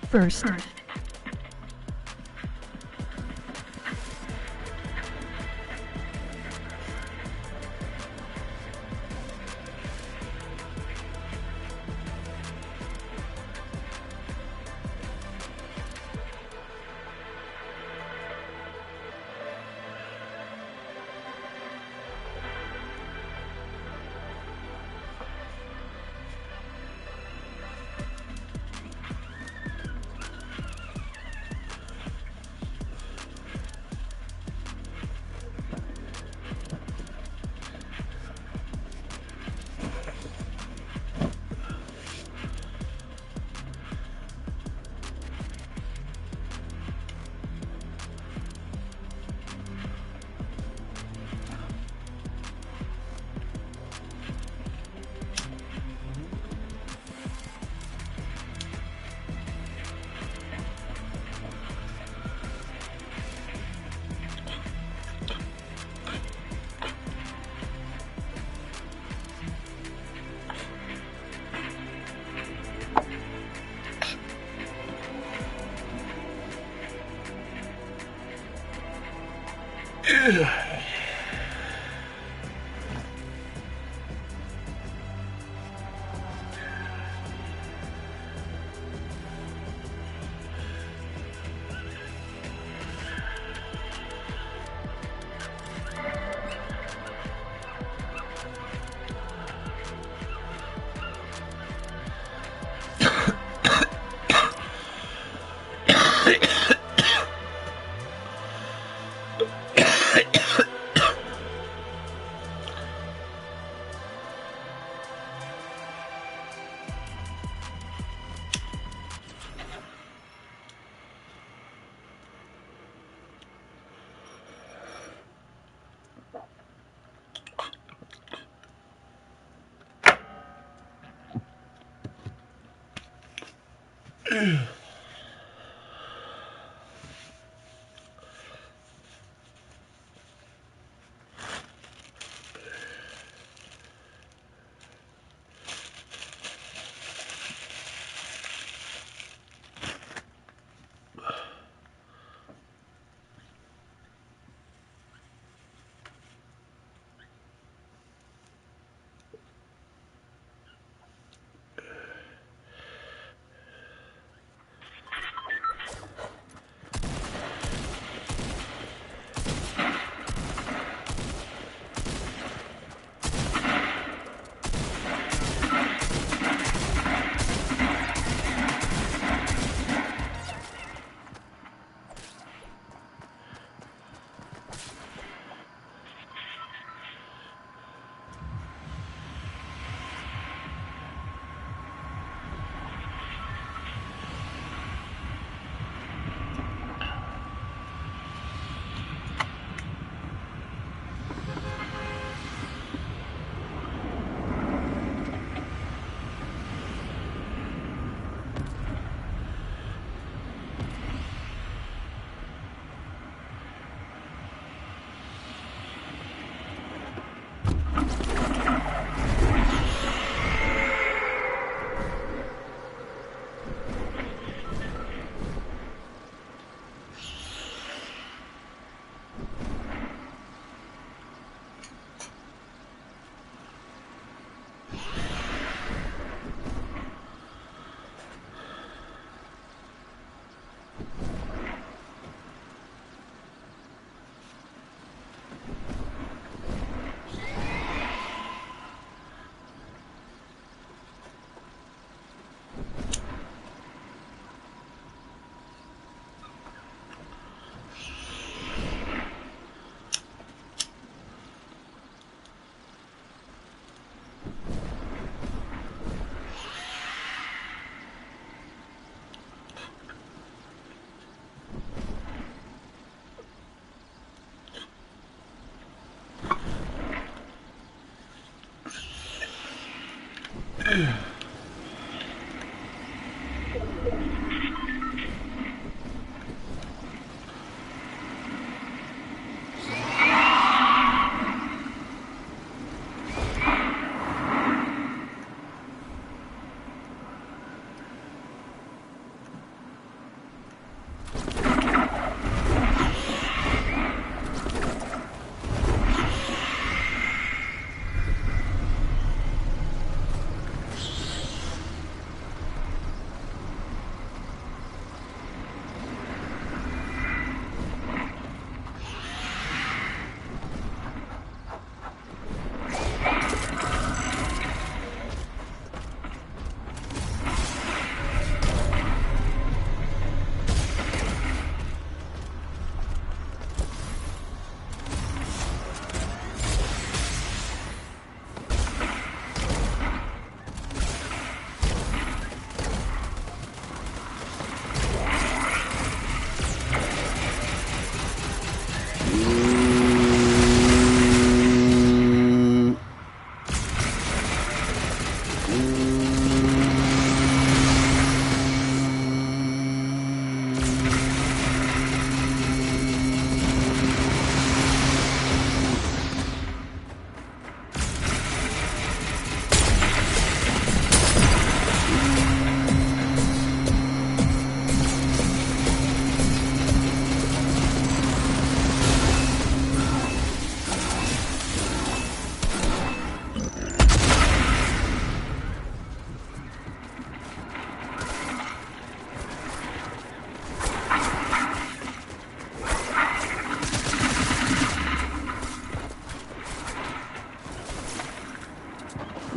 first.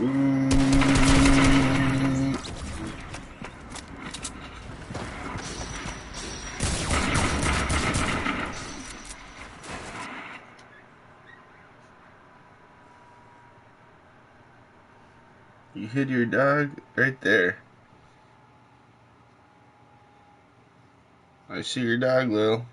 You hid your dog right there. I see your dog, Lil.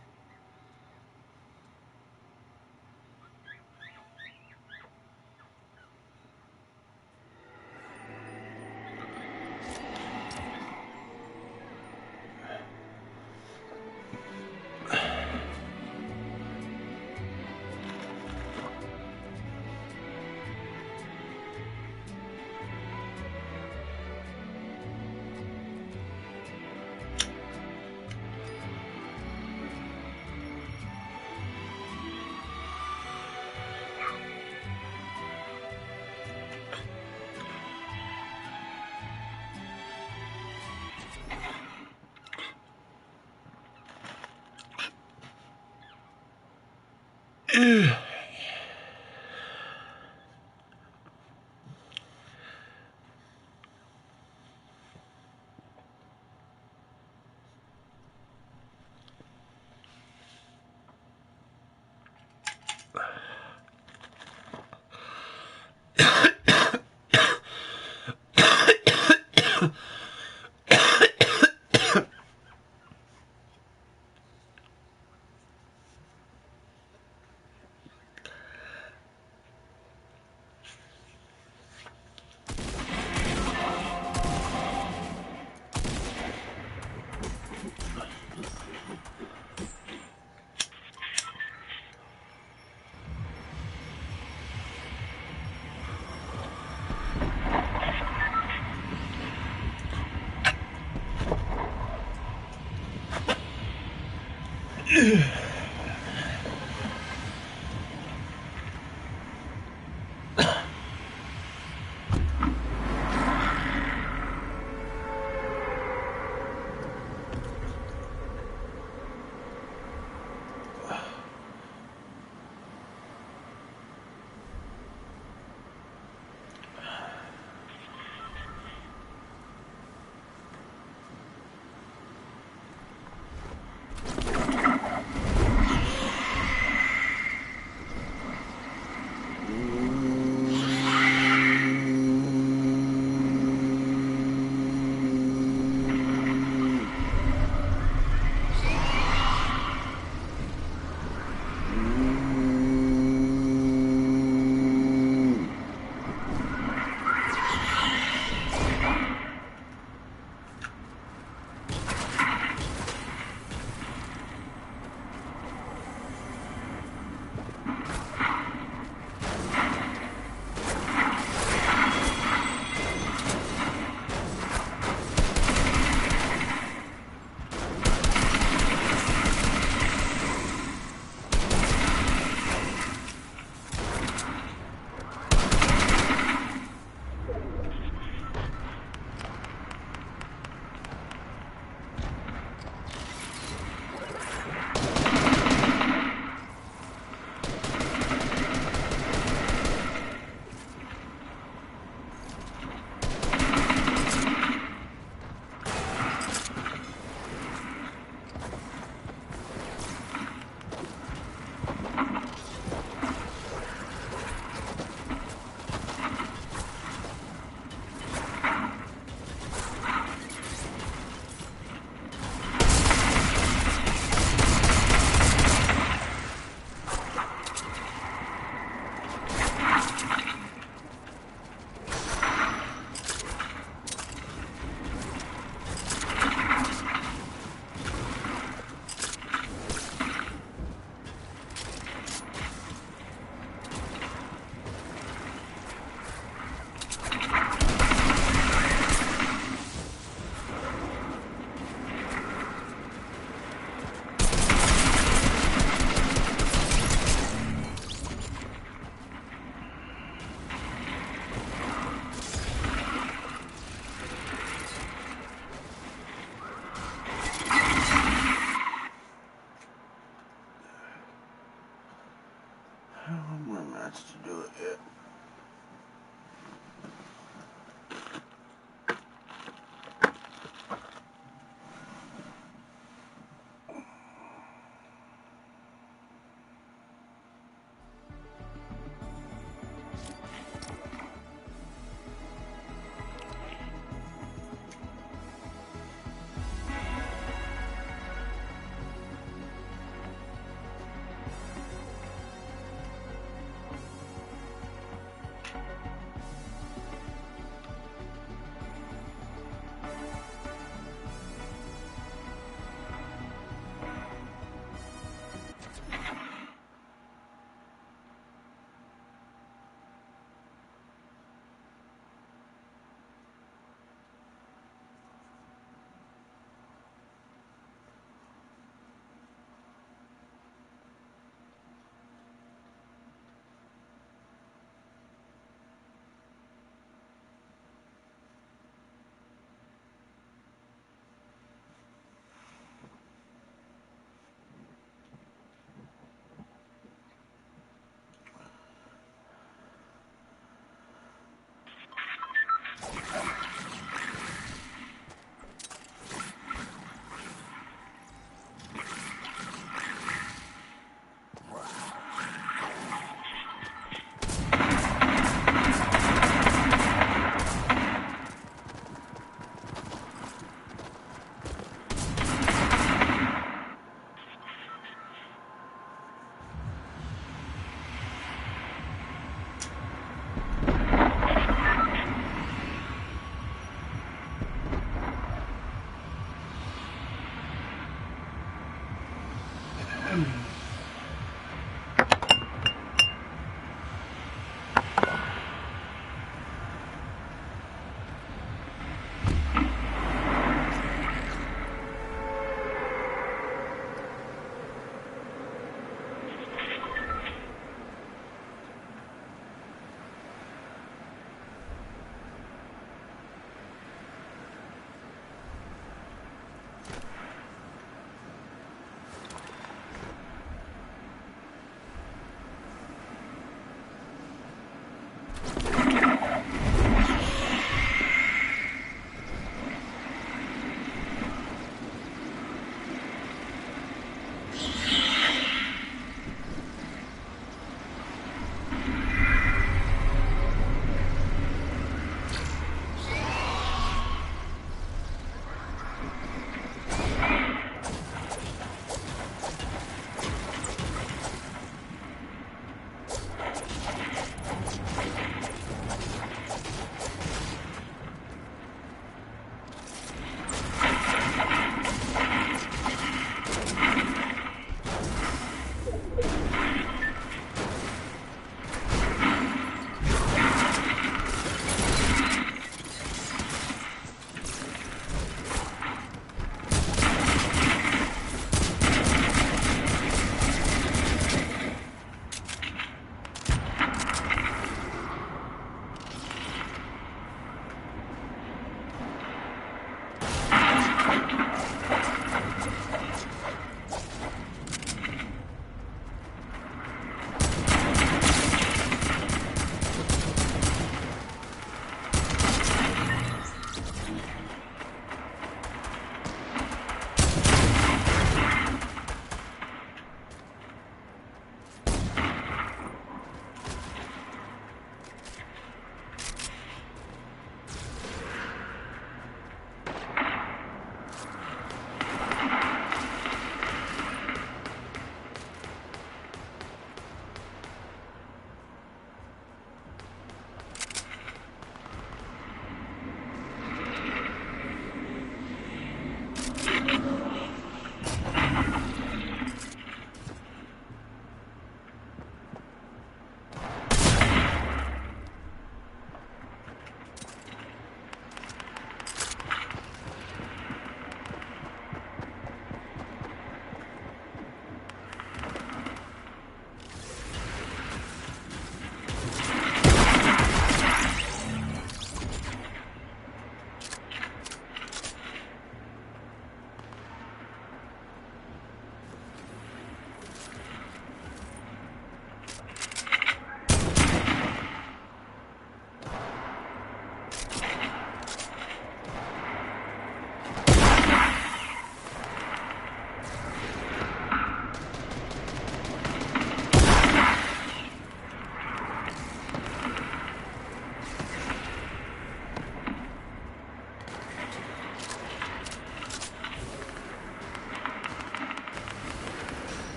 One more match to do it yet.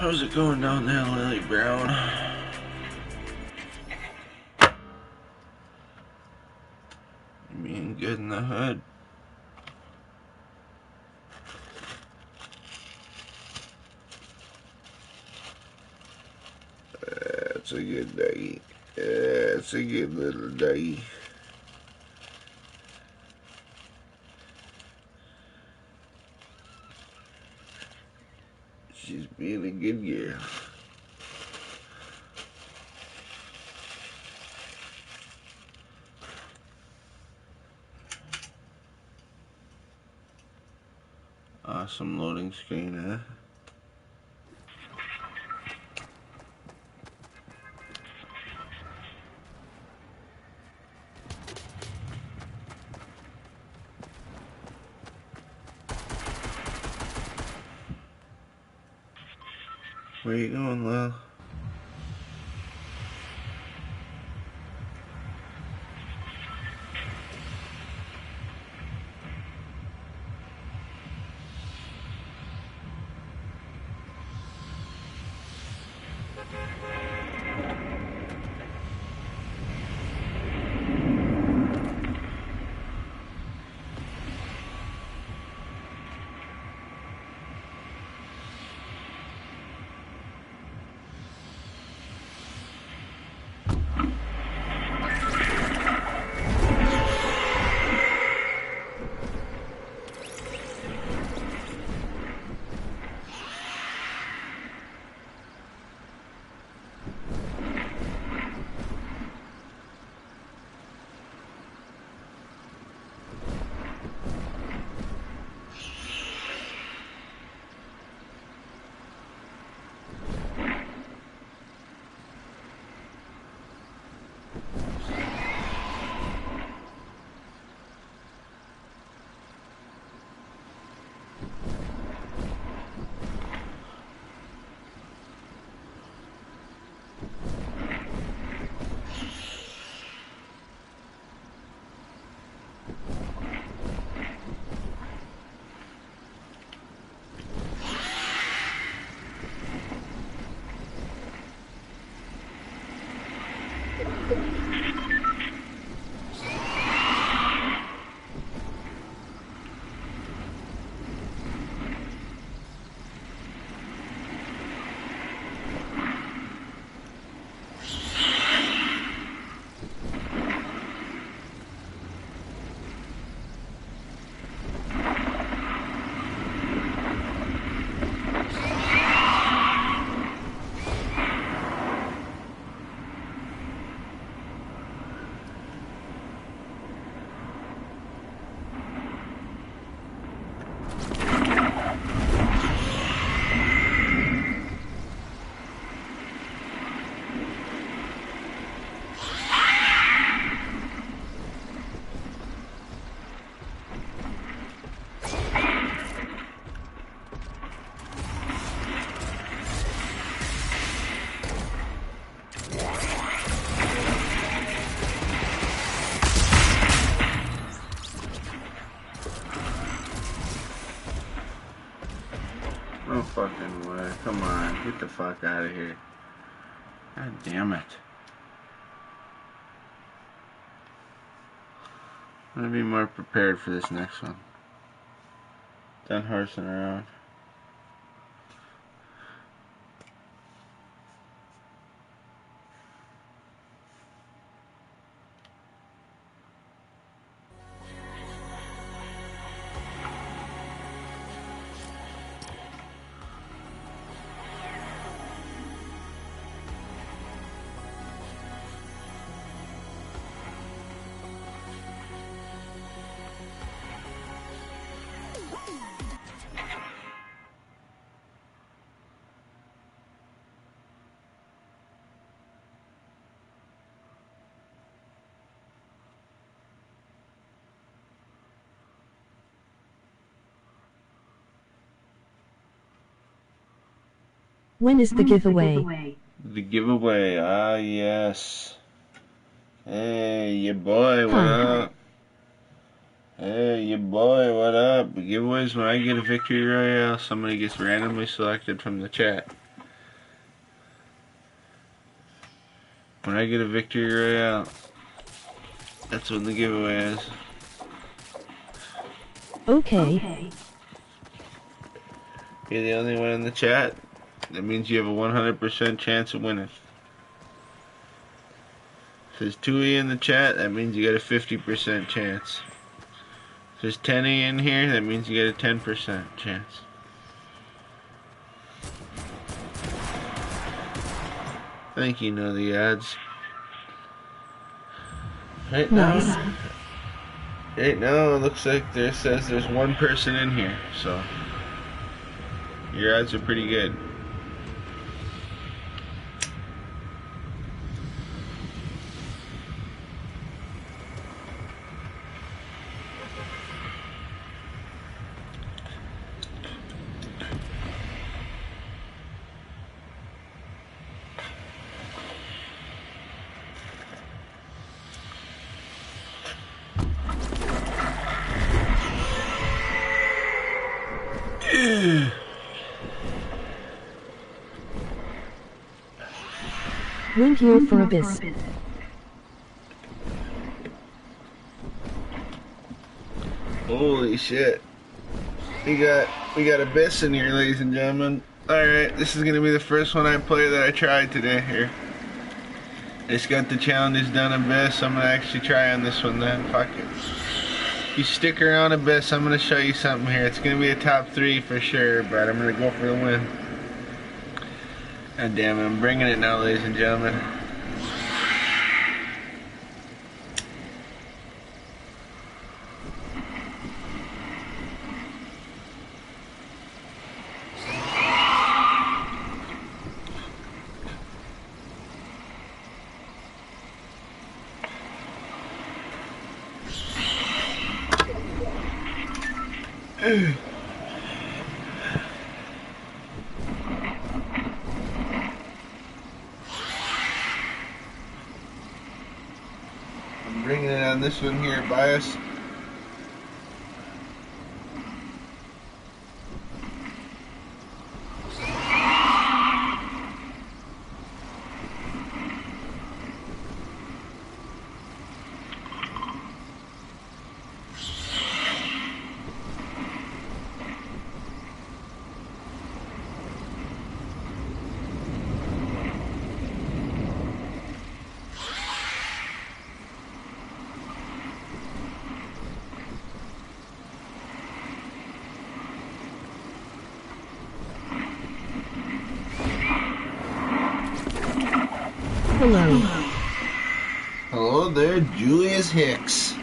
How's it going down there, Lily Brown? You being good in the hood? That's a good doggy. That's a good little doggy. She's being a good girl. Awesome loading screen, huh? Where you going, Lil? No fucking way. Come on, get the fuck out of here. God damn it. I'm gonna be more prepared for this next one. Done horsing around. When is the giveaway? The giveaway, ah yes. Hey, your boy, what up? Hey, your boy, what up? The giveaways when I get a victory royale, somebody gets randomly selected from the chat. When I get a victory royale, that's when the giveaway is. Okay. You're the only one in the chat. That means you have a 100% chance of winning. If there's 2 of you in the chat, that means you got a 50% chance. If there's 10 of you in here, that means you get a 10% chance. I think you know the odds. Right now, it looks like there says there's 1 person in here, so your odds are pretty good. Win here for Abyss. Holy shit. We got Abyss in here, ladies and gentlemen. Alright, this is gonna be the first one I play that I tried today here. It's got the challenges done, Abyss. I'm gonna actually try on this one then. Fuck it. You stick around, Abyss. I'm gonna show you something here. It's gonna be a top 3 for sure, but I'm gonna go for the win. God damn it, I'm bringing it now, ladies and gentlemen. I'm bringing it on this one here, bias. Hello. Hello there, Julius Hicks.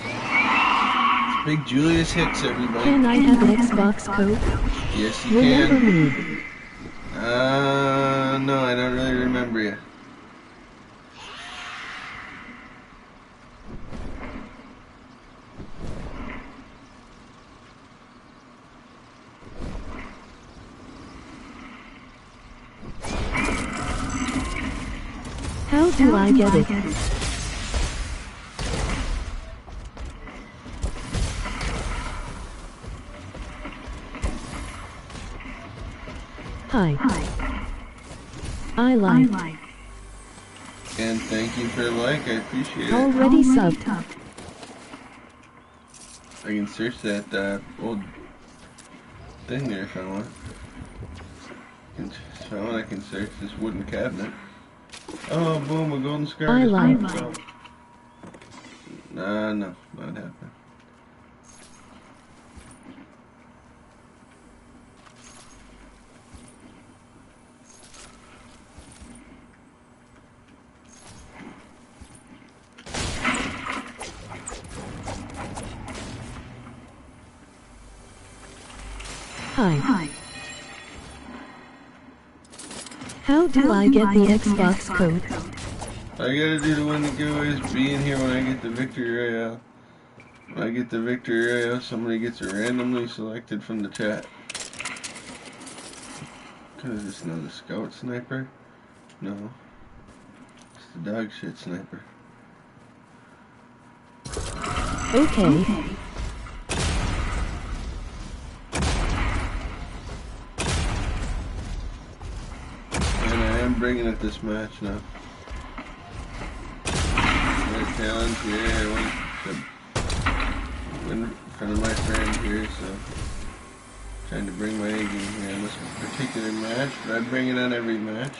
It's Big Julius Hicks, everybody. Can I have an Xbox code? Yes, you Remember can. me. No, I don't really remember you. How do I get it? Hi. I like. And thank you for the like, I appreciate it. Already subbed. I can search that old thing there if I want. If I want, I can search this wooden cabinet. Oh, boom, a golden scar. I like. Nah, no, not happening. Hi. How do I get the Xbox code? All I gotta do to win the giveaway is be in here when I get the victory royale. When I get the victory royale, somebody gets it randomly selected from the chat. Is this another scout sniper? No. It's the dog shit sniper. Okay. And I am bringing it this match now. challenge here. I want to win in front of my friend here, so trying to bring my A game here in this particular match, but I bring it on every match.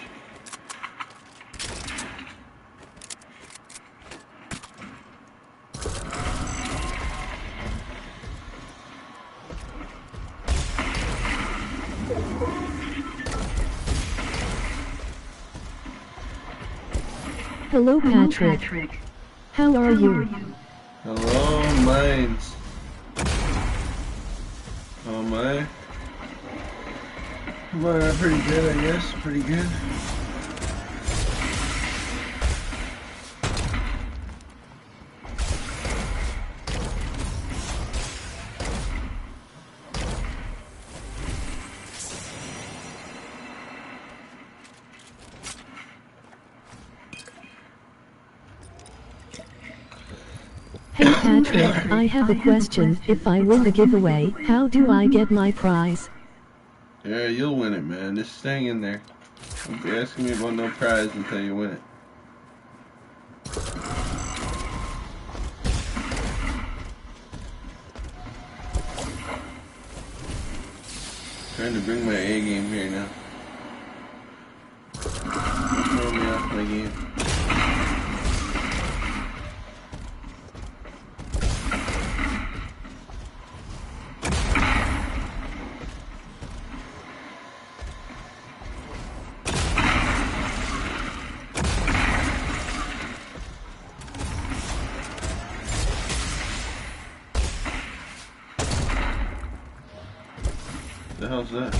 Hello, Patrick. How are you? Hello, mines. Oh my. Well, pretty good, I guess. Pretty good. Hey Patrick, I have a question. If I win the giveaway, how do I get my prize? Yeah, you'll win it, man. Just hang in there. Don't be asking me about no prize until you win it. Trying to bring my A game here now. Throw me off my game. The hell's that?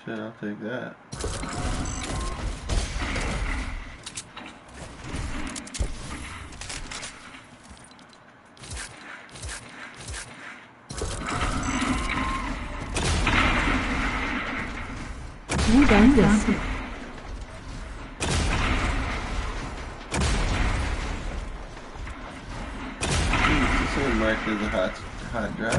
Shit, I'll take that. You got this. Marked as a hot drop.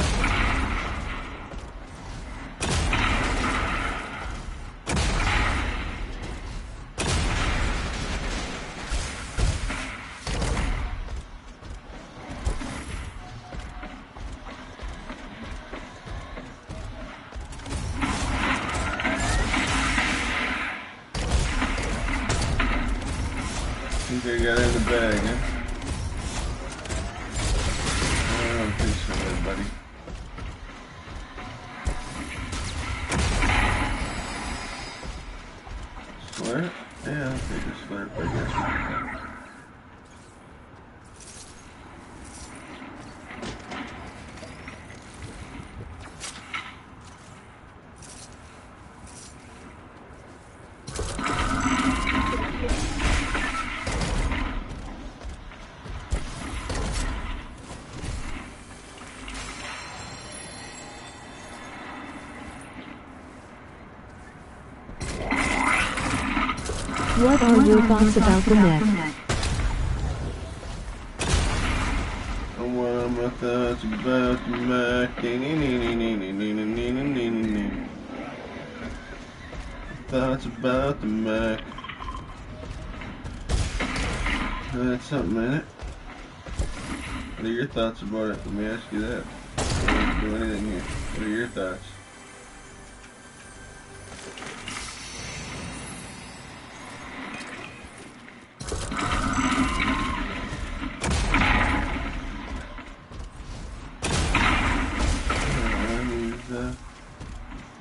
I think I got in the bag, huh? Buddy. Slurp? Yeah, I'll take a slurp, I guess. What are your thoughts about the mech? What are my thoughts about the mech? Thoughts about the mech. That's something in it. What are your thoughts about it? Let me ask you that. I don't do anything here. What are your thoughts?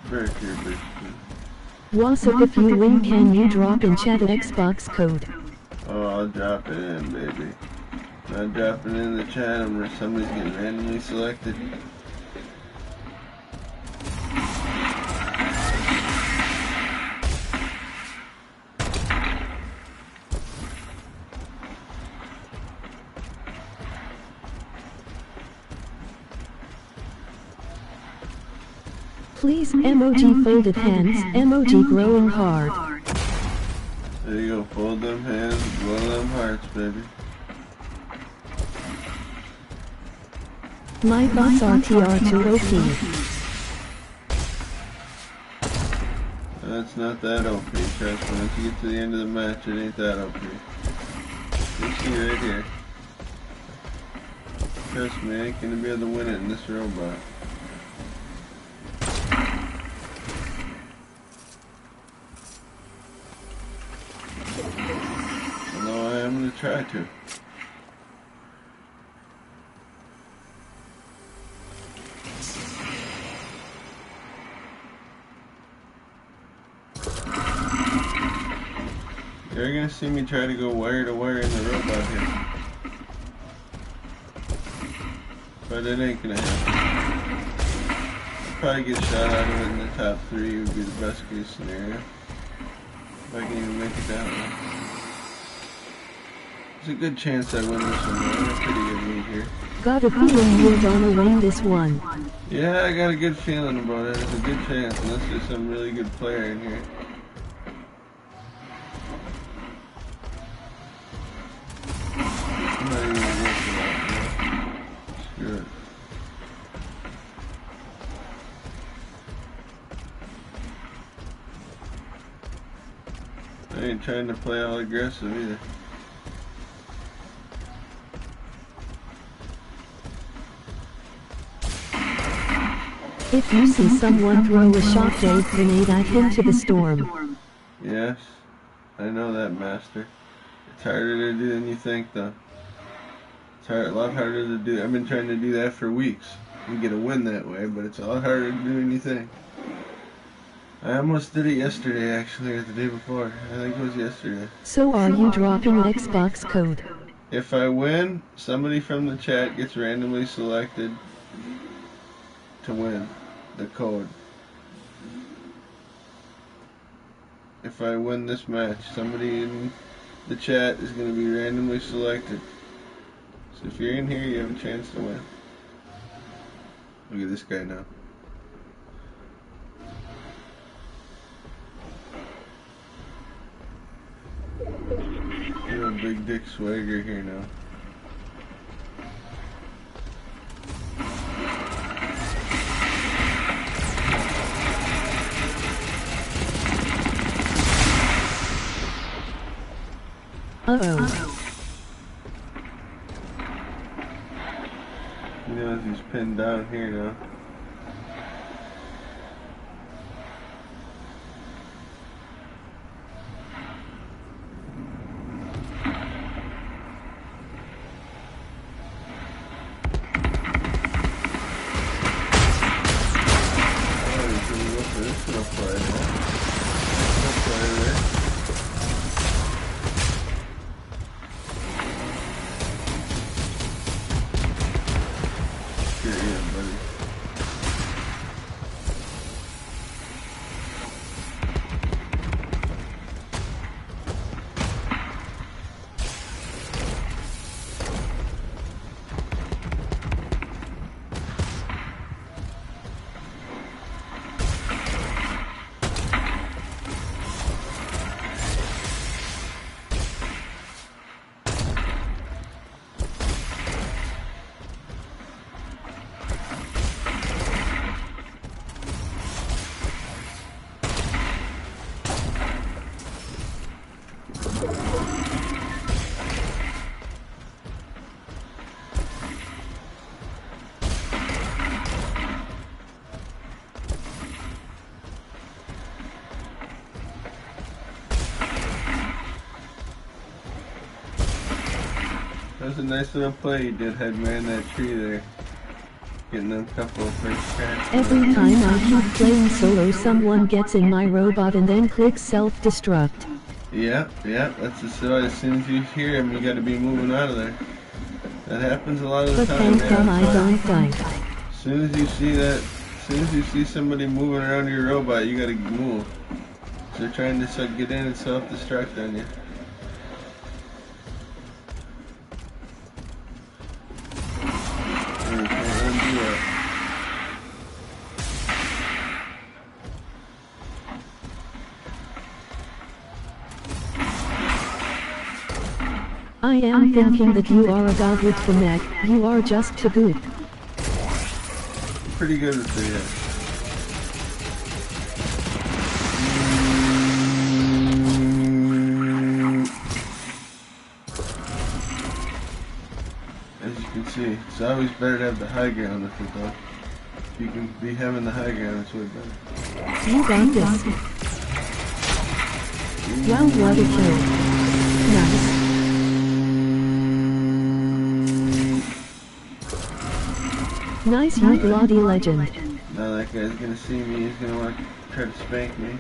Very clear, basically. Wassup, if you win, can you drop in chat Xbox code? Oh, I'll drop it in, baby. I'm dropping it in the chat where somebody's getting randomly selected. Please, emoji folded hands, emoji growing hard. There you go, fold them hands, blow them hearts, baby. My bots are TR2 OP. That's not that OP, trust me. Once you get to the end of the match, it ain't that OP. You see right here. Trust me, I ain't gonna be able to win it in this robot. Although I am gonna try to. You're gonna see me try to go wire to wire in the robot here. But it ain't gonna happen. Probably get shot out of it in the top 3 would be the best case scenario. If I can even make it that way. There's a good chance I win this one though. I got a pretty good lead here. Got a feeling you're gonna win this one. Yeah, I got a good feeling about it. There's a good chance unless there's some really good player in here. I'm not even gonna go for that. Screw it. I ain't trying to play all aggressive either. If you see someone throw a shockwave grenade at him to the storm. Yes, I know that, Master. It's harder to do than you think, though. It's a lot harder to do. I've been trying to do that for weeks. You get a win that way, but it's a lot harder to do than you think. I almost did it yesterday, actually, or the day before. I think it was yesterday. So are you dropping Xbox code? If I win, somebody from the chat gets randomly selected to win the code. If I win this match, somebody in the chat is going to be randomly selected. So if you're in here, you have a chance to win. Look at this guy now. You have a big dick swagger here now. Uh-oh. He knows he's pinned down here now. That was a nice little play you did, Headman, that tree there. Getting them couple of first cats. Every time I keep playing solo, someone gets in my robot and then clicks self-destruct. Yeah, that's as soon as you hear him, you gotta be moving out of there. That happens a lot of the But time. thank God I don't die. As soon as you see that, as soon as you see somebody moving around your robot, you gotta move. So they're trying to get in and self-destruct on you. You can't let 'em do that. I am thinking that you are a god with the neck, you are just too good. pretty good with the as you can see, it's always better to have the high ground with it though. If you can be having the high ground, it's way better. You got this. Wow, what a kill. Nice. Nice, you bloody legend. Now that guy's gonna see me, he's gonna want to try to spank me.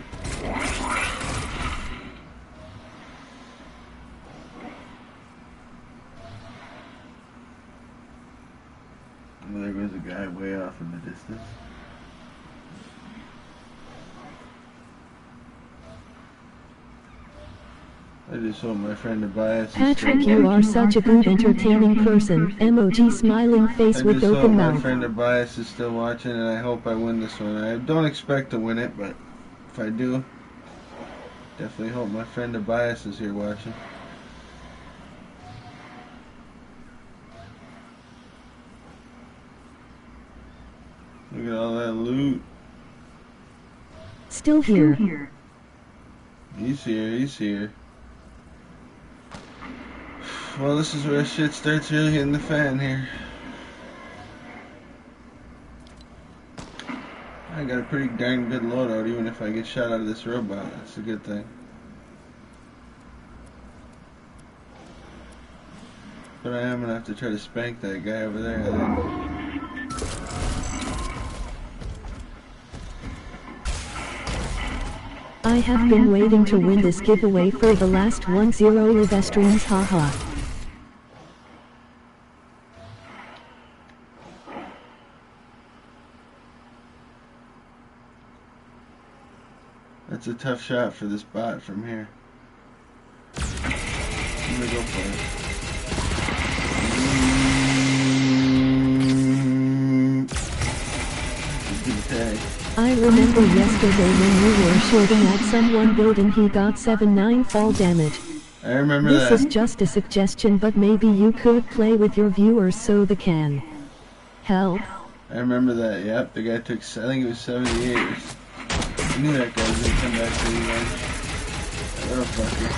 Well, there goes a guy way off in the distance. I just hope my friend Tobias is Patrick, you are such a good entertaining person. Emoji smiling face with open mouth. My friend Tobias is still watching, and I hope I win this one. I don't expect to win it, but if I do, definitely hope my friend Tobias is here watching. Look at all that loot. Still here. He's here, he's here. Well, this is where shit starts really hitting the fan here. I got a pretty darn good loadout, even if I get shot out of this robot. That's a good thing. But I am gonna have to try to spank that guy over there, I think. I have been waiting to win this giveaway for the last 10 live streams, haha. That's a tough shot for this bot from here. I'm gonna go for it. I remember yesterday when you were shooting at someone building, he got 7-9 fall damage. I remember that. This is just a suggestion, but maybe you could play with your viewers so they can help. I remember that, yep. The guy took, I think it was 78. I knew that guy was gonna come back to you guys. That little fucker.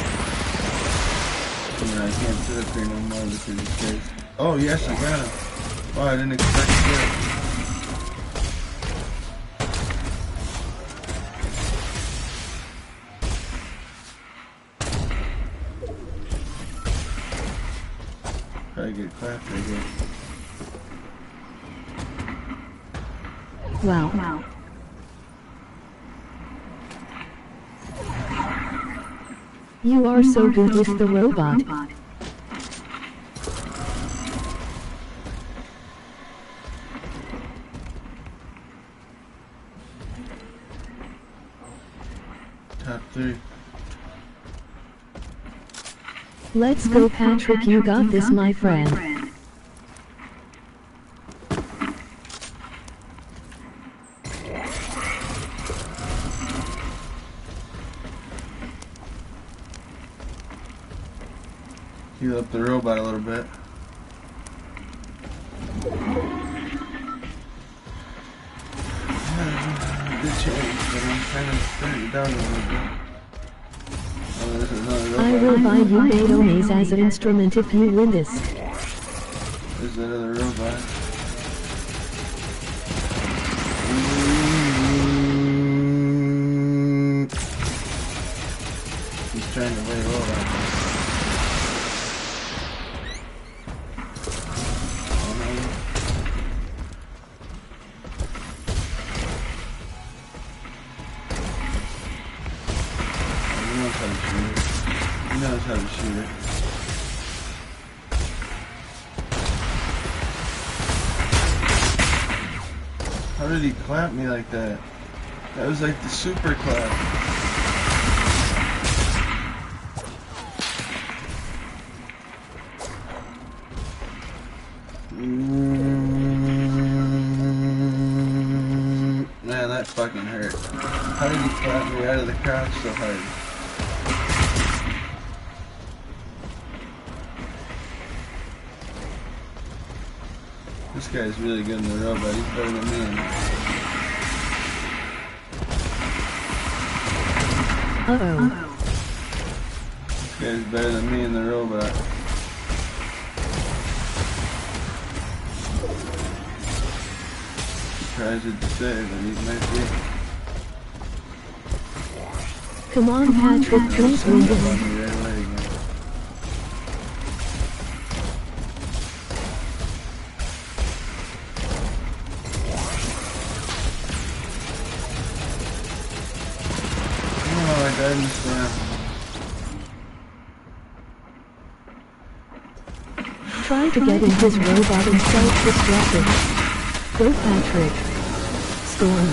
I can't sit up here no more because he's crazy. Oh, yes, I got him. Oh, I didn't expect to get it. Probably get clapped right here. Wow. You are so good with the robot. Top 3. Let's go, Patrick, you got this, my friend. Heal up the robot a little bit. Good change, but I'm kind of turning it down a little bit. Oh, there's another robot. I will buy you mayonnaise as an instrument if you win this. There's another robot. He's trying to lay low right now. He knows how to shoot it. How did he clap me like that? That was like the super clap. Man, that fucking hurt. How did he clap me out of the crouch so hard? This guy's really good in the robot. He's better than me. Uh-oh. This guy's better than me in the robot. He tries to save, but he might be. Come on, Patrick, please win this. Try to get in his robot and self-destructed. Go, Patrick. Storm.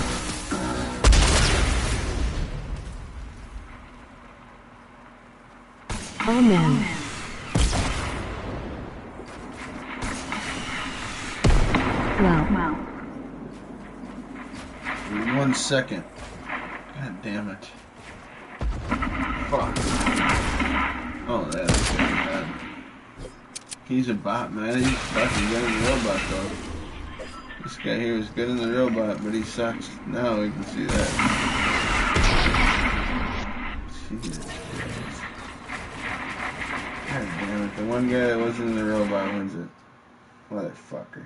Oh man. Wow. In 1 second. God damn it. Fuck. Oh, that's bad. He's a bot, man. He's fucking good in the robot, though. This guy here is good in the robot, but he sucks. Now we can see that. Jesus Christ. God damn it. The one guy that wasn't in the robot wins it. Motherfucker.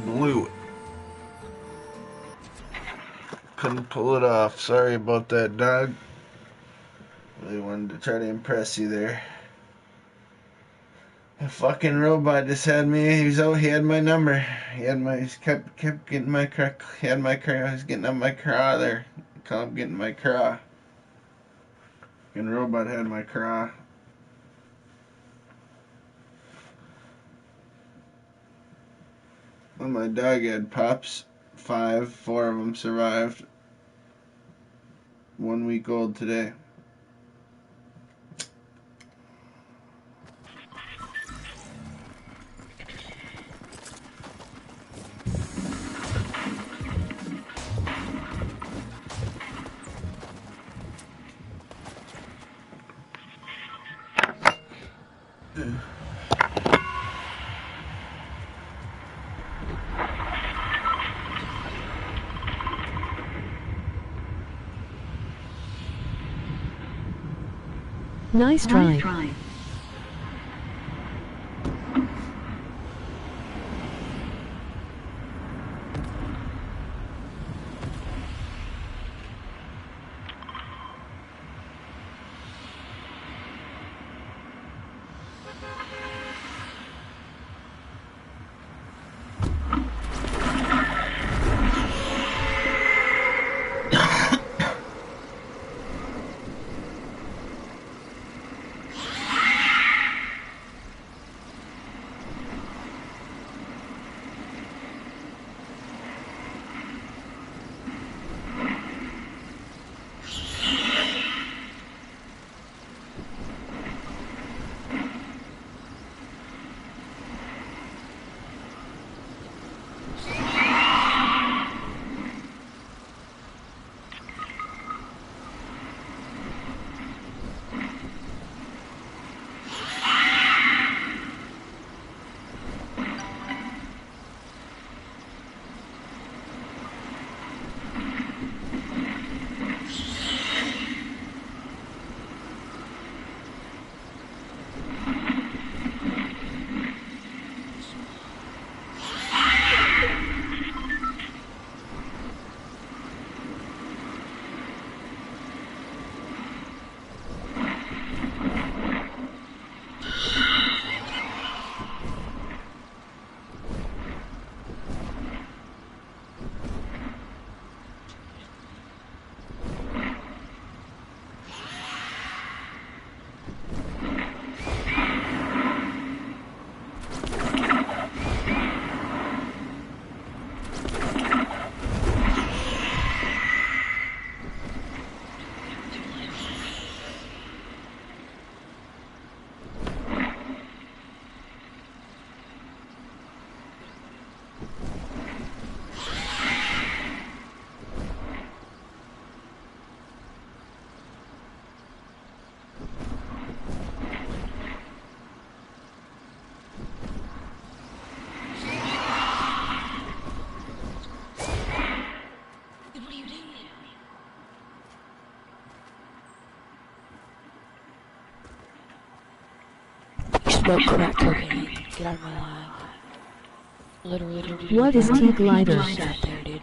Blew it. Couldn't pull it off. Sorry about that, dog. Really wanted to try to impress you there. The fucking robot just had me. He had my number. He kept getting my car. He had my car. I was getting up my car there. Come getting my car. Fucking robot had my car. Well, my dog had pups. 4 of them survived. 1 week old today. Nice try. smoke crack cocaine. Get out of my line. Literally, dude. What is T-glider? Just out there, dude.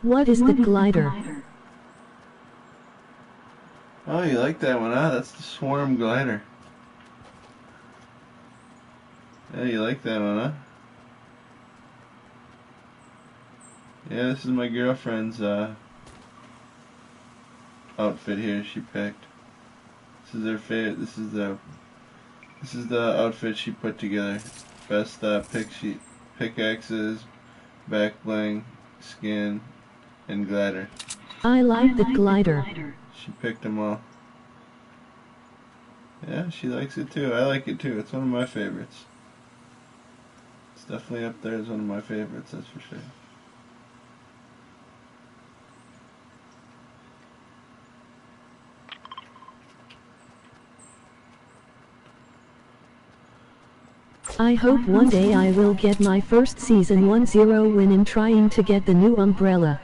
What is the glider? Oh, you like that one, huh? That's the swarm glider. Yeah, you like that one, huh? Yeah, this is my girlfriend's outfit here. She picked. This is her favorite. This is the outfit she put together. Best pickaxes, back bling, skin, and glider. I like the glider. She picked them all. Yeah, she likes it too. I like it too. It's one of my favorites. It's definitely up there as one of my favorites, that's for sure. I hope one day I will get my first season 10 win in trying to get the new umbrella.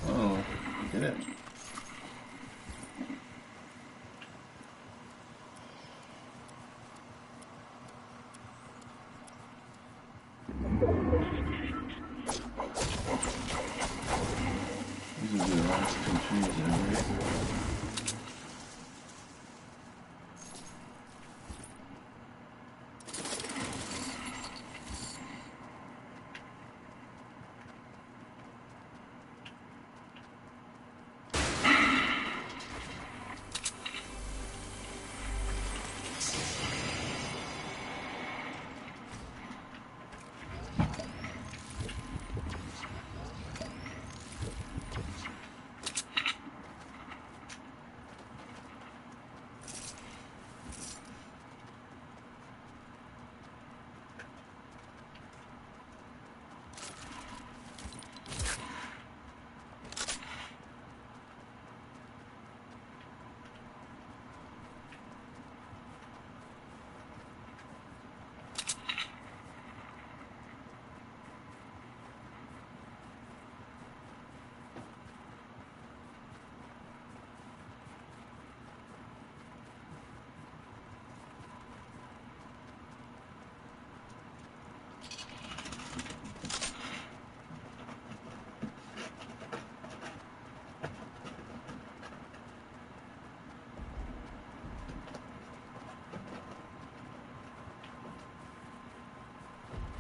Oh, get it. These will be the last two trees then, right?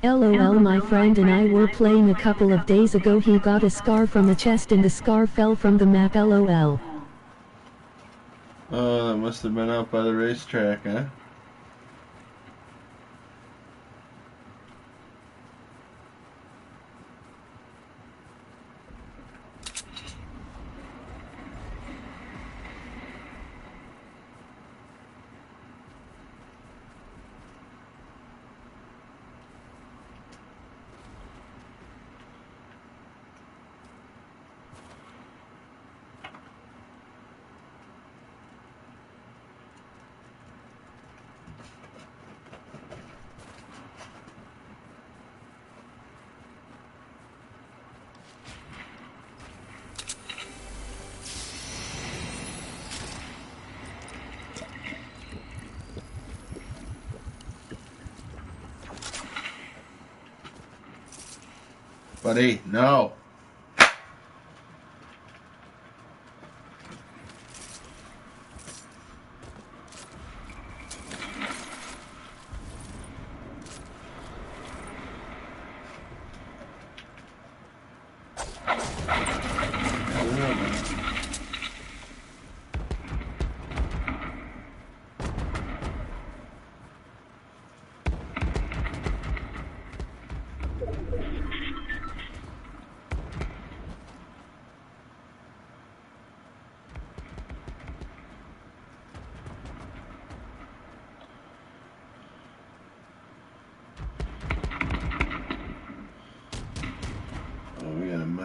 LOL, my friend and I were playing a couple of days ago. He got a scar from a chest and the scar fell from the map. LOL. Oh, that must have been out by the racetrack, huh? Buddy, no.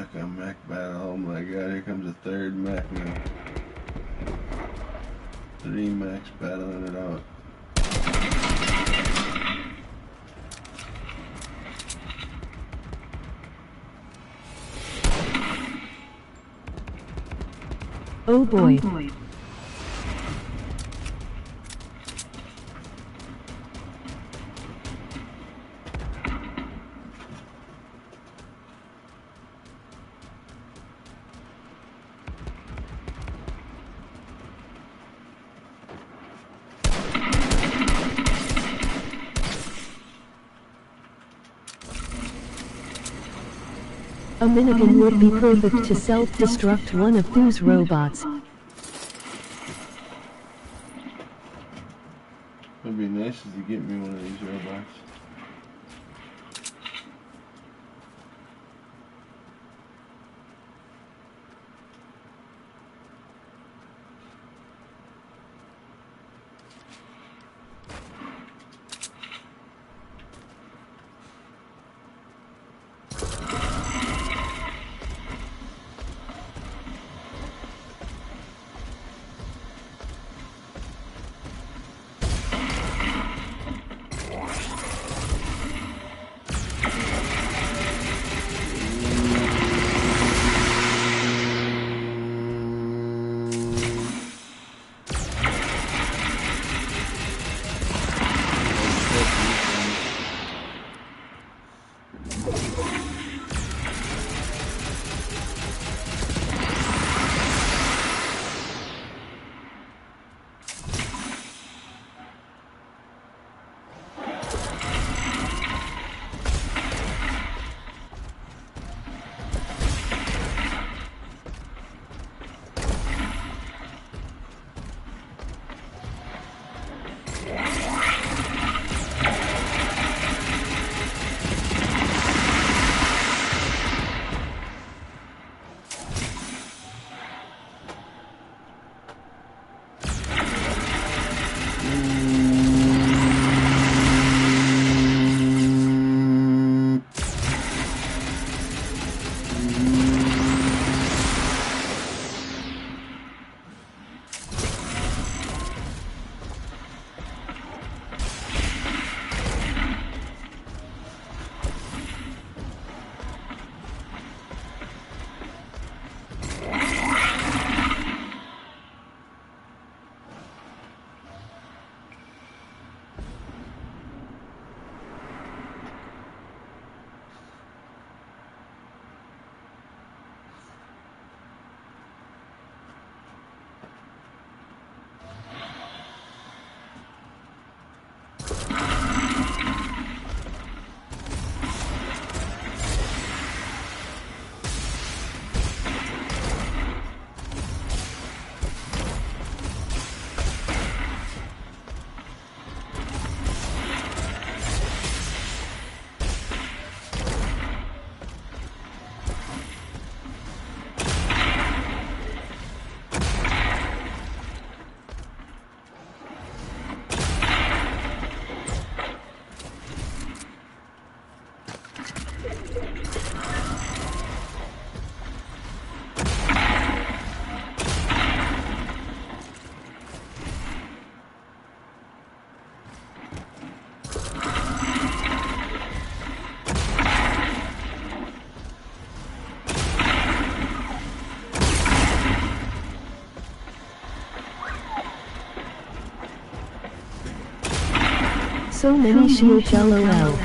Mech on mech battle. Oh my god, here comes a third mech now. 3 mechs battling it out. Oh boy. A minigun would be perfect to self-destruct one of those robots. It'd be nice if you get me one of these robots. So many shields, lol.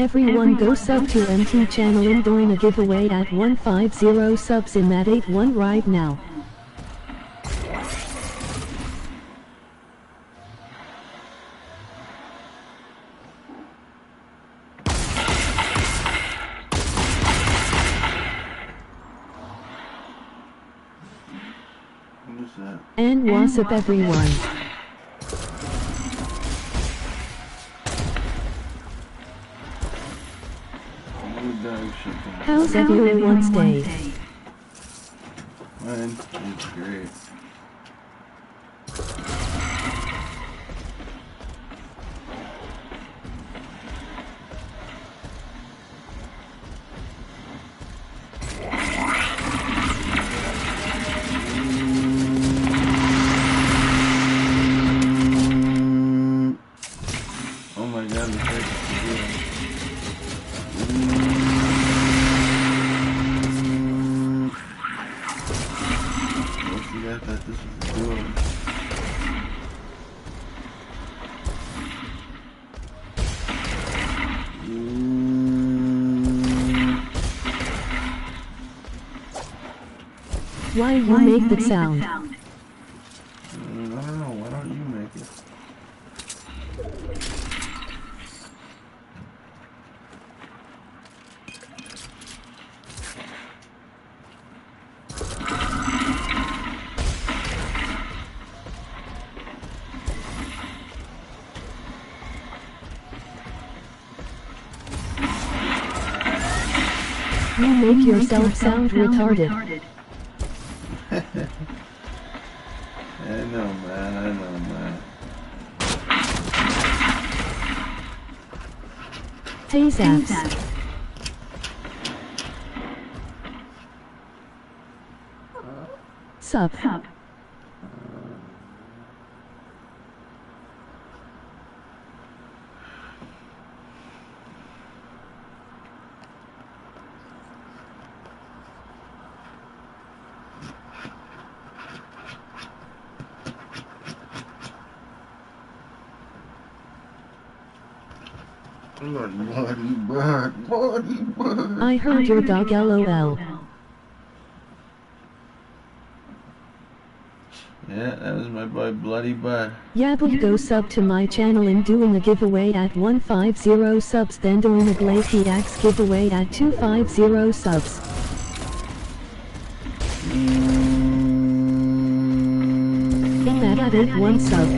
Everyone go sub to MT channel and doing a giveaway at 150 subs in that 81 right now. What is that? And what's up everyone? How's everyone's day? Mine is great. Oh my god, the price is good. I thought this was a duo. Why you make that sound? I don't know, why don't you make it? You make yourself sound retarded. I know, man, I know, man. Hey Zaps. Sup. Bloody bird. I heard your dog LOL. Yeah, that was my boy Bloody Bud. Yeah, but go sub to my channel and doing a giveaway at 150 subs, then doing a Glazy Axe giveaway at 250 subs. In that at 81 sub.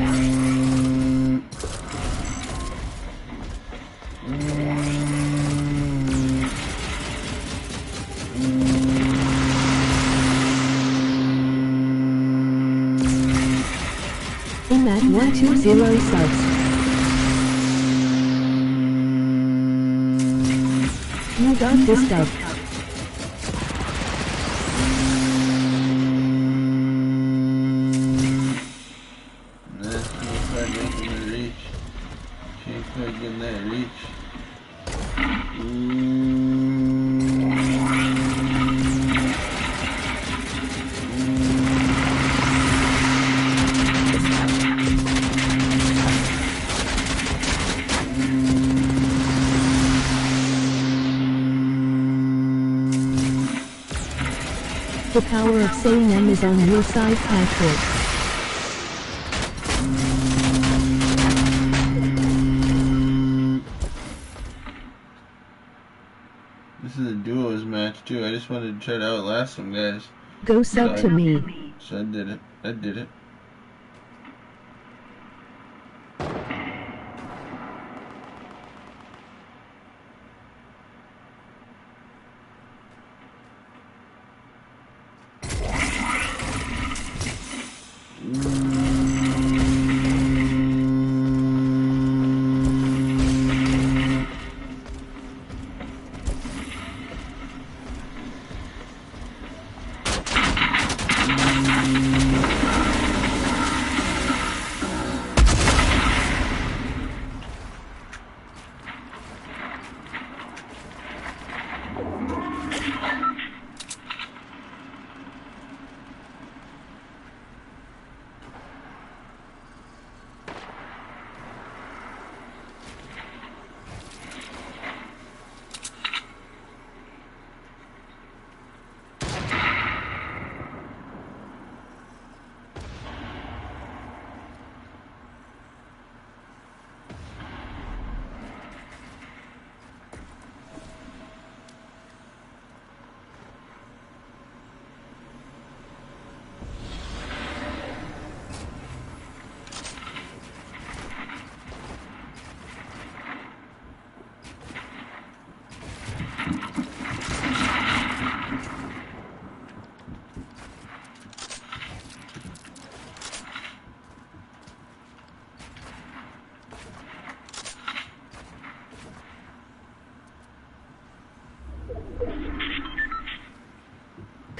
In that 120 subs. You got this dub. Let's try making the reach. She ain't quite getting that reach. The power of saying M is on your side, Patrick. This is a duos match too. I just wanted to try to outlast some guys. Go sub to me. So I did it. I did it.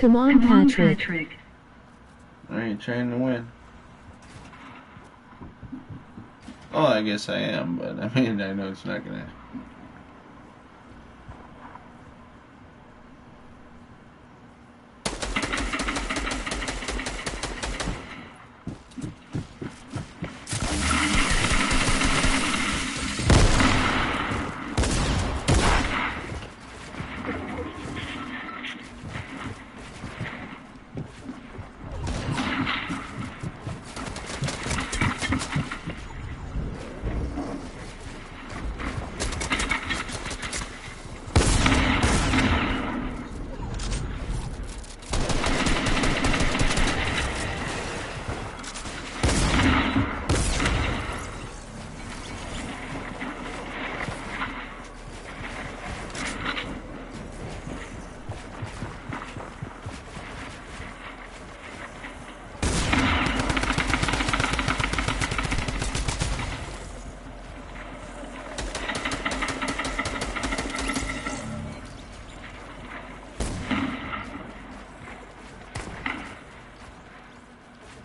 Come on, Patrick. I ain't trying to win. Oh, I guess I am, but I mean, I know it's not gonna.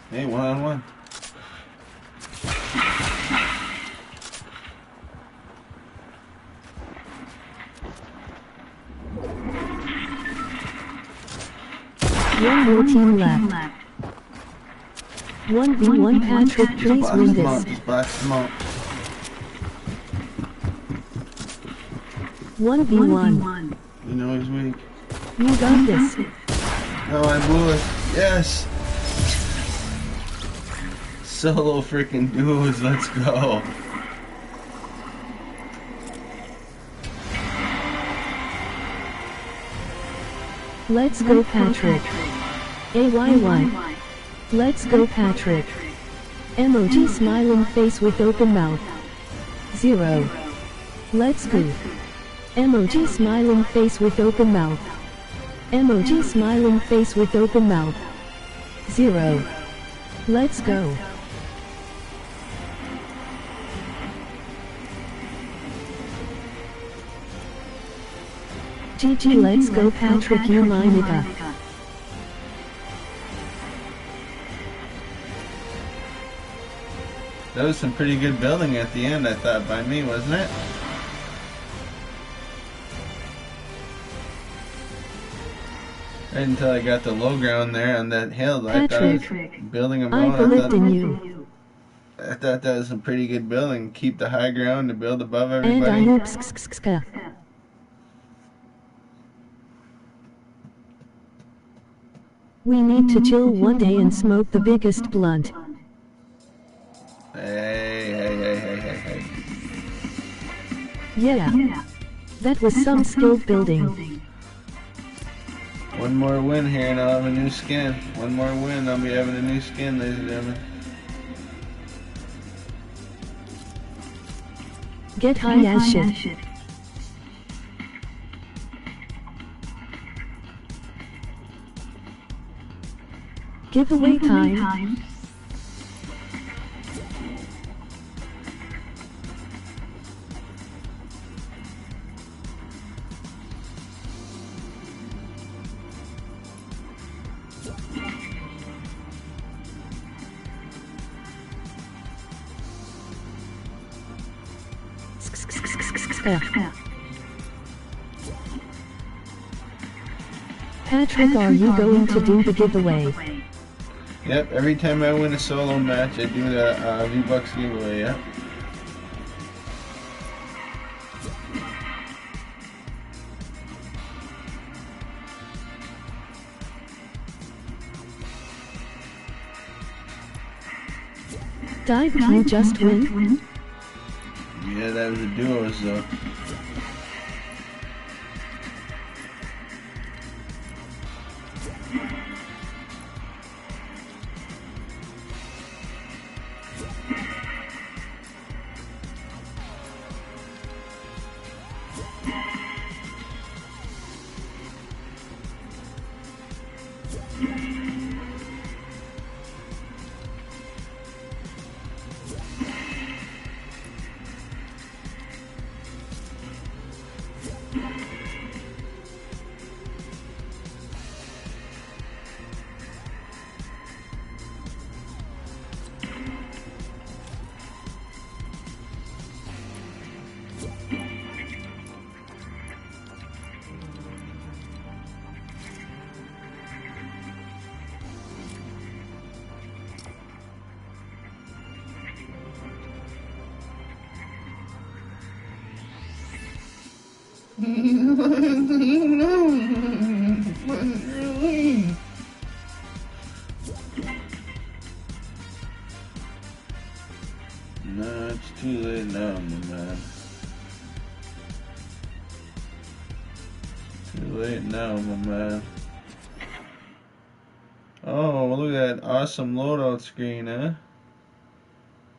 Hey, 1-on-1. One more team left. 1v1 Patrick, please win this. Box smoke. 1v1. You know he's weak. You got this. No, I blew it. Yes! Solo freaking duos, let's go. Let's go, Patrick. AYY. Let's go, Patrick. Emoji smiling face with open mouth. 0. Let's go. Emoji smiling face with open mouth. Emoji smiling face with open mouth. 0. Let's go. GG, let's go, Patrick, you my nigga. That was some pretty good building at the end, I thought, by me, wasn't it? Right until I got the low ground there on that hill, I thought I was building a I believed in you. I thought that was some pretty good building. Keep the high ground to build above And I everybody. hope we need to chill one day and smoke the biggest blunt. Hey. Yeah. That was some skilled building. One more win here and I'll have a new skin. One more win, I'll be having a new skin, ladies and gentlemen. Get high as shit. Giveaway time. Patrick, are you going to do the giveaway? Yep, every time I win a solo match, I do the V-Bucks giveaway, yep. Did you just win? Yeah, that was a duos though. No, it's too late now, my man. Too late now, my man. Oh, look at that awesome loadout screen, huh?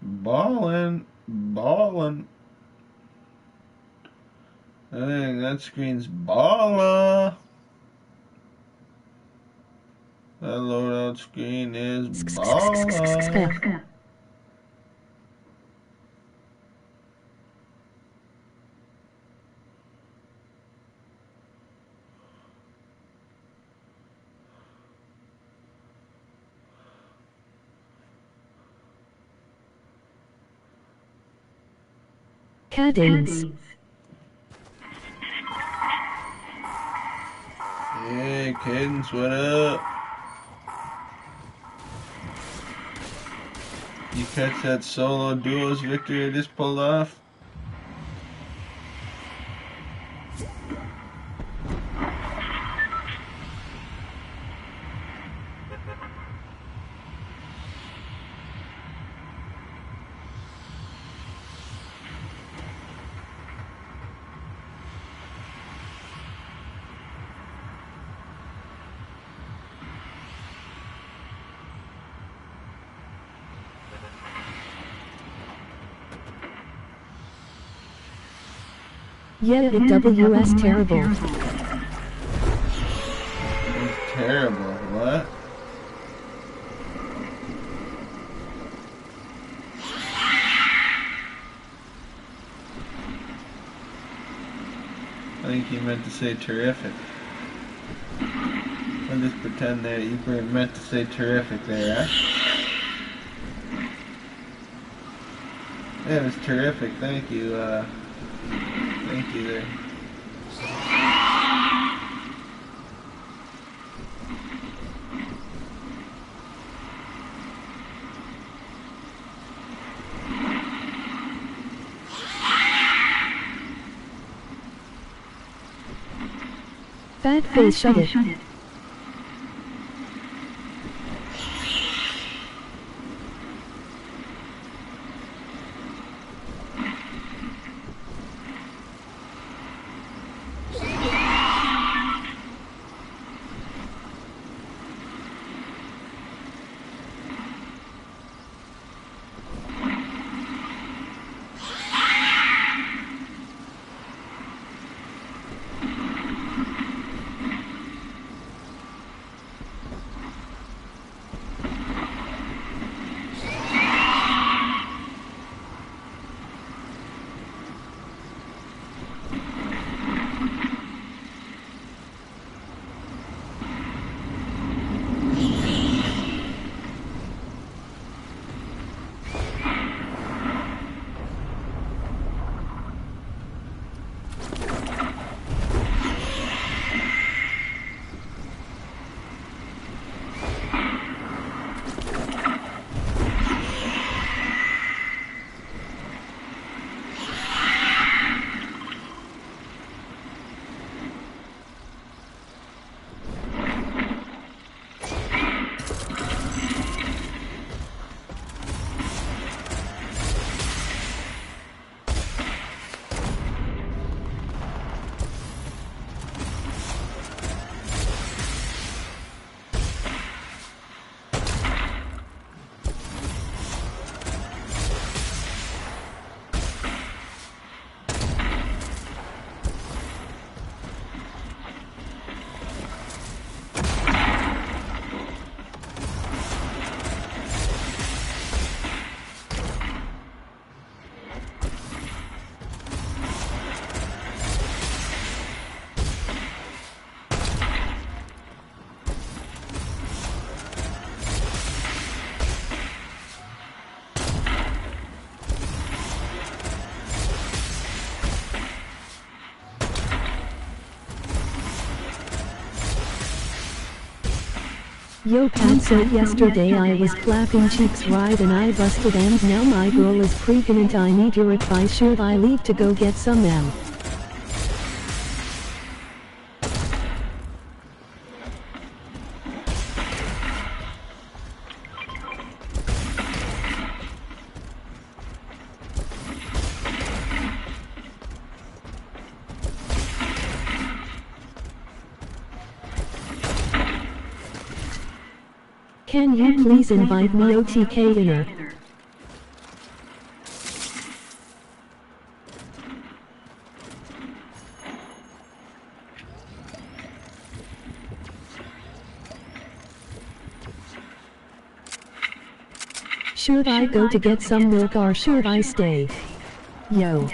Ballin', ballin'. I think that screen's ballin'. That loadout screen is ballin'. Cadence. Hey, Cadence, what up? You catch that solo duos victory I just pulled off? Yeah, the WS terrible. It's terrible, what? I think you meant to say terrific. I'll just pretend that you meant to say terrific there, huh? Yeah, it was terrific, thank you, thank you there. Fat face, shut it. Yo Pat said yesterday I was clapping cheeks right and I busted and now my girl is pregnant. I need your advice. Should I leave to go get some M? Can you please invite me OTK inner? Should I go to get some milk or should I stay? Yo.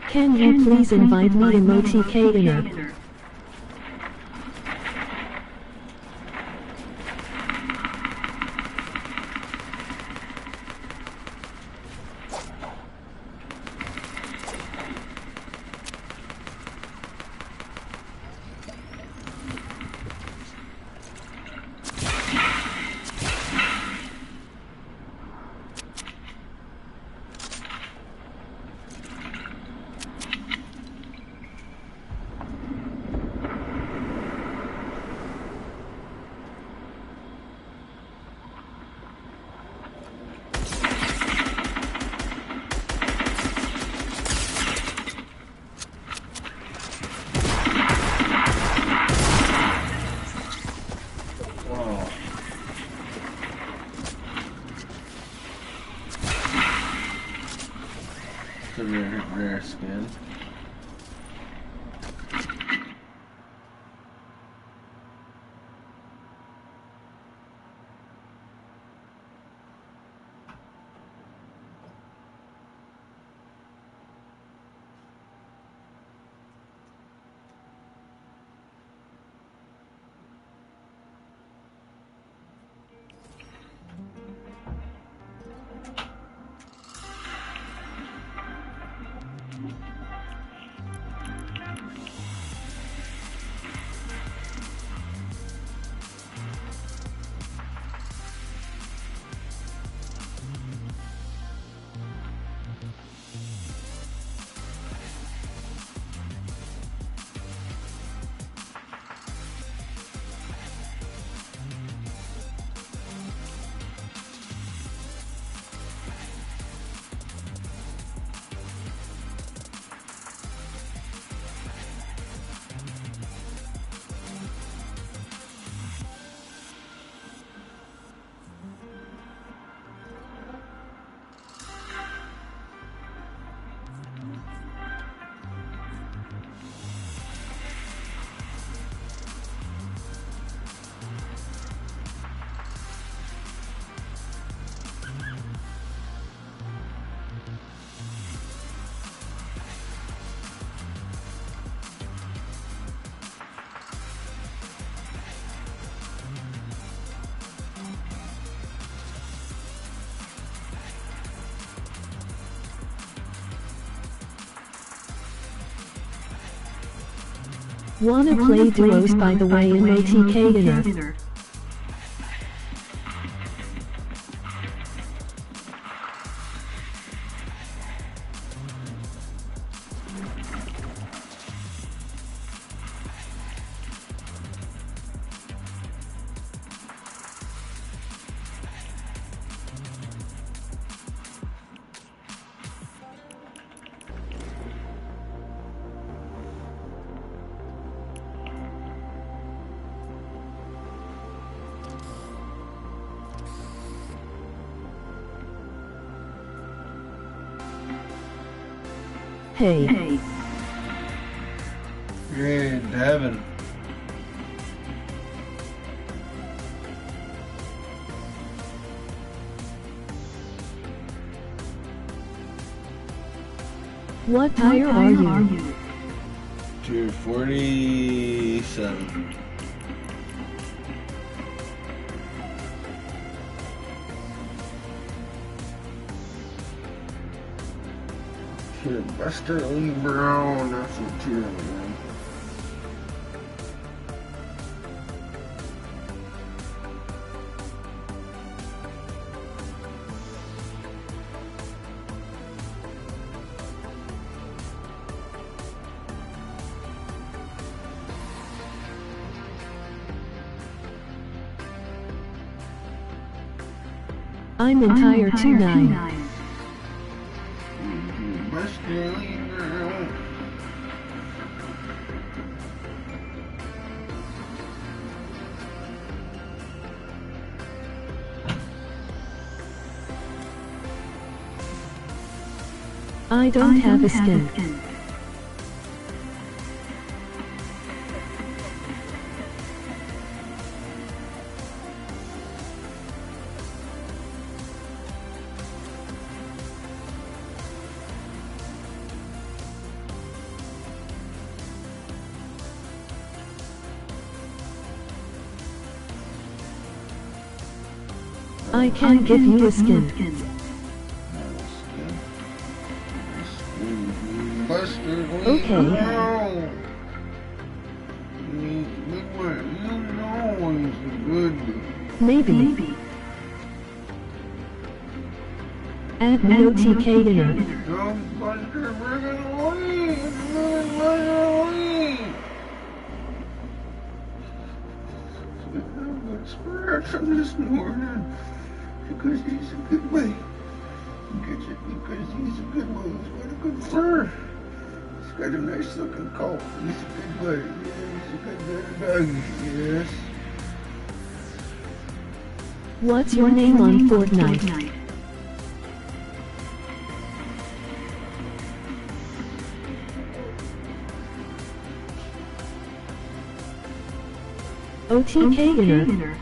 Can you please invite me emoticon? Rare skin. Wanna play duos by the way emoticon? Hey. Hey, Devin. What tire are you? 247. Shit, Buster Lee Brown, that's a tier, man. I'm in tire 29. Buster Lee Brown. I don't have a skin. I can give you a skin. Buster, Okay. You know he's good. Maybe. Add no TK inner. Don't Buster, bring it away. Bring it away. I have good spirit from this morning because he's a good boy. Because he's a good boy. He's got a good fur. He's got a nice looking coat. He's a good boy. Yeah, he's a good little doggy. Yes. What's your name on Fortnite? OTK inner.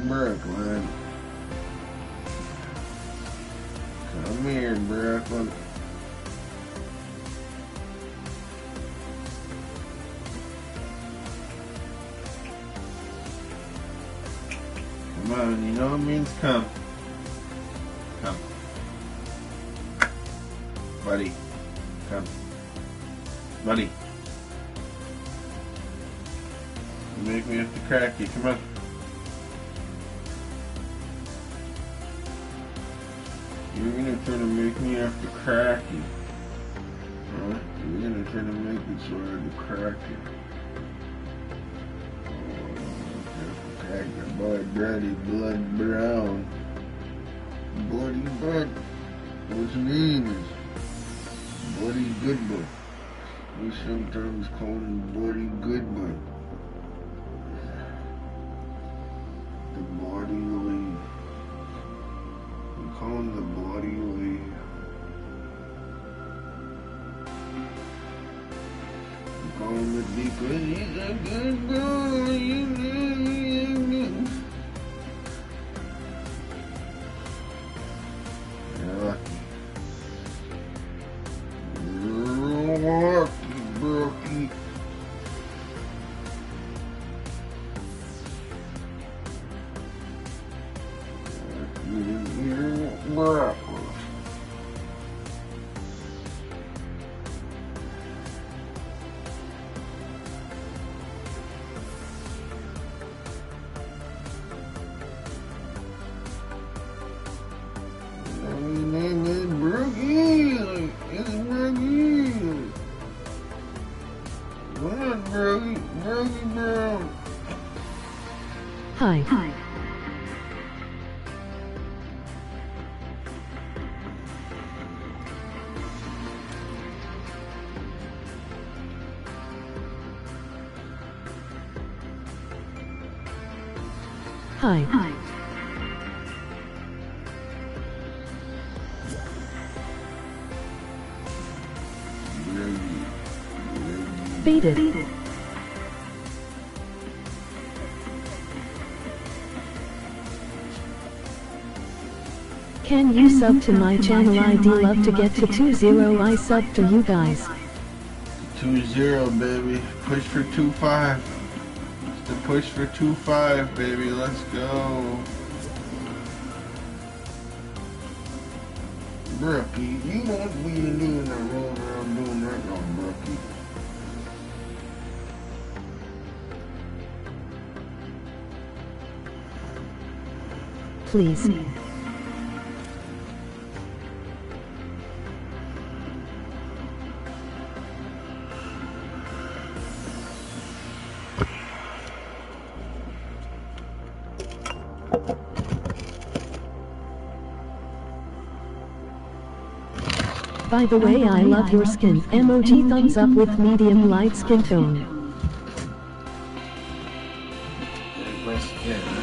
Brooklyn. Come here, Brooklyn. Come on, you know it means come. Come. Buddy. Come. Buddy. You make me have to crack you. Come on. You're gonna try to make me have to crack you. Huh? You're gonna try to make it so I have to crack you. Oh, crack your boy Bloody Blood Brown. Bloody Blood. His name is Bloody Goodboy. We sometimes call him Bloody Goodboy. The Bloody Leaf. Call him the Bloody Leaf. We call him it because he's a good boy. You're lucky. You're lucky, Brookie. Hi. Hi. Beat it. Can you sub to my channel? I'd love to get to 2-0. I sub to you guys. 2-0, baby. Push for 2-5. It's the push for 2-5, baby. Let's go. Brookie, you won't be doing that roll around doing that now, Brookie. Please. By the way, I love your skin. Emoji thumbs up with medium light skin tone. There's my skin, huh?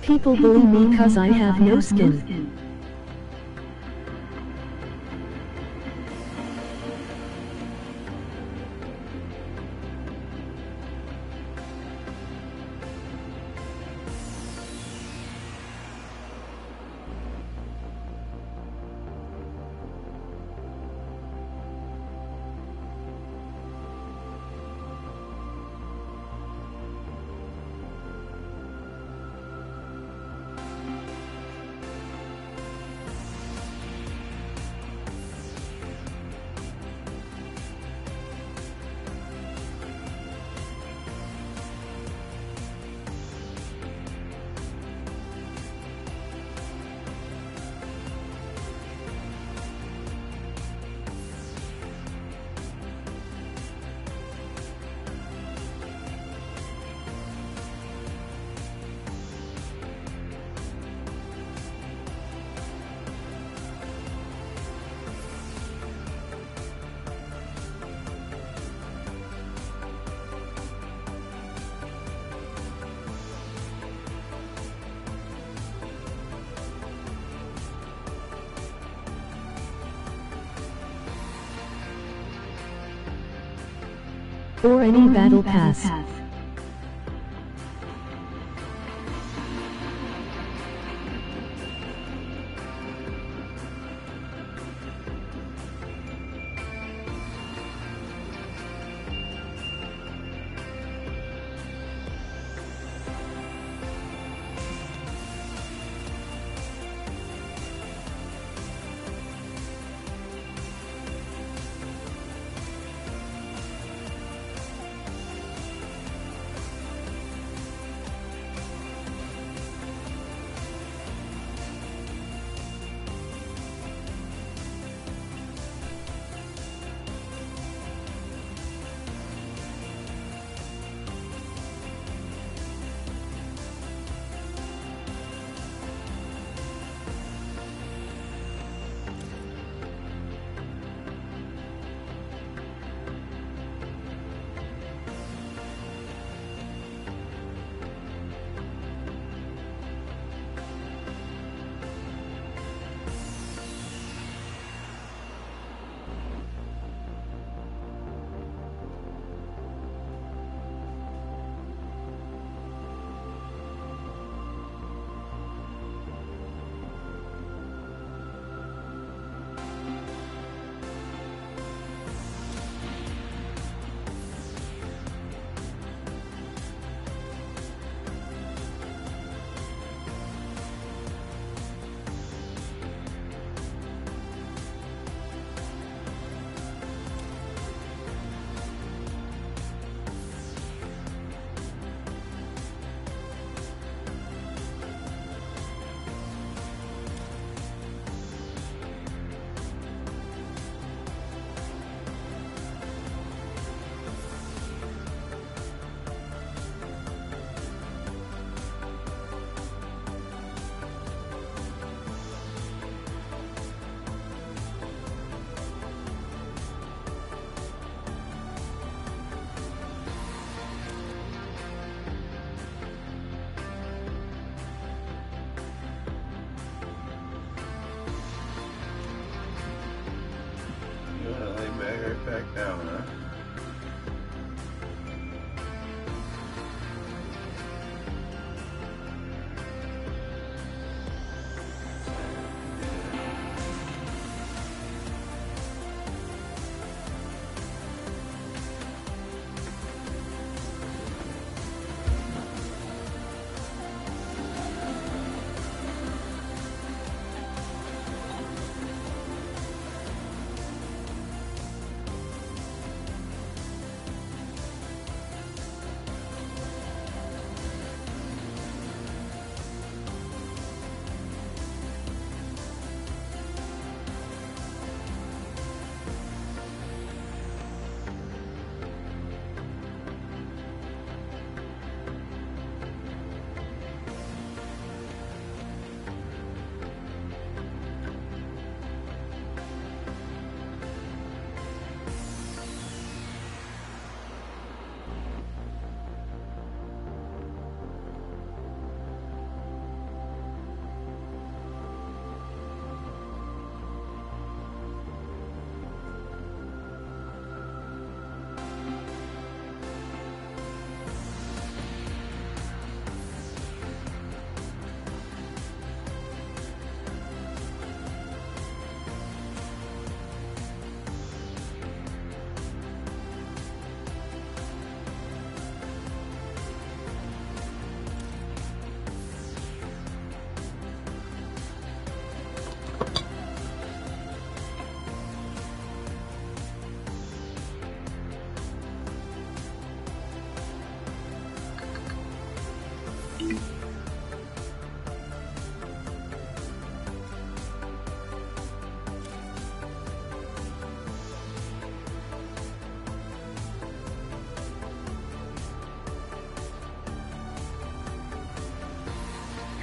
People bully me cause I have no skin. Or any battle pass. back down, huh?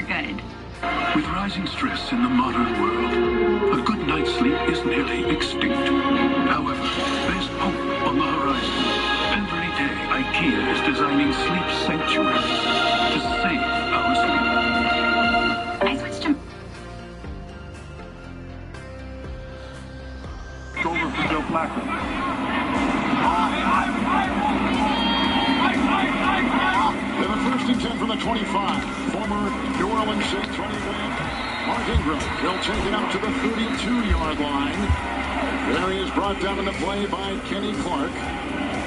Good. With rising stress in the modern world, a good night's sleep is nearly extinct. However, there's hope on the horizon. Every day, IKEA is designing sleep sanctuaries to save our sleep. I switched him. Over for Joe Flacco. In the first and 10 from the 25, former New Orleans Saints running back Mark Ingram. He'll take it up to the 32-yard line. There he is, brought down in the play by Kenny Clark.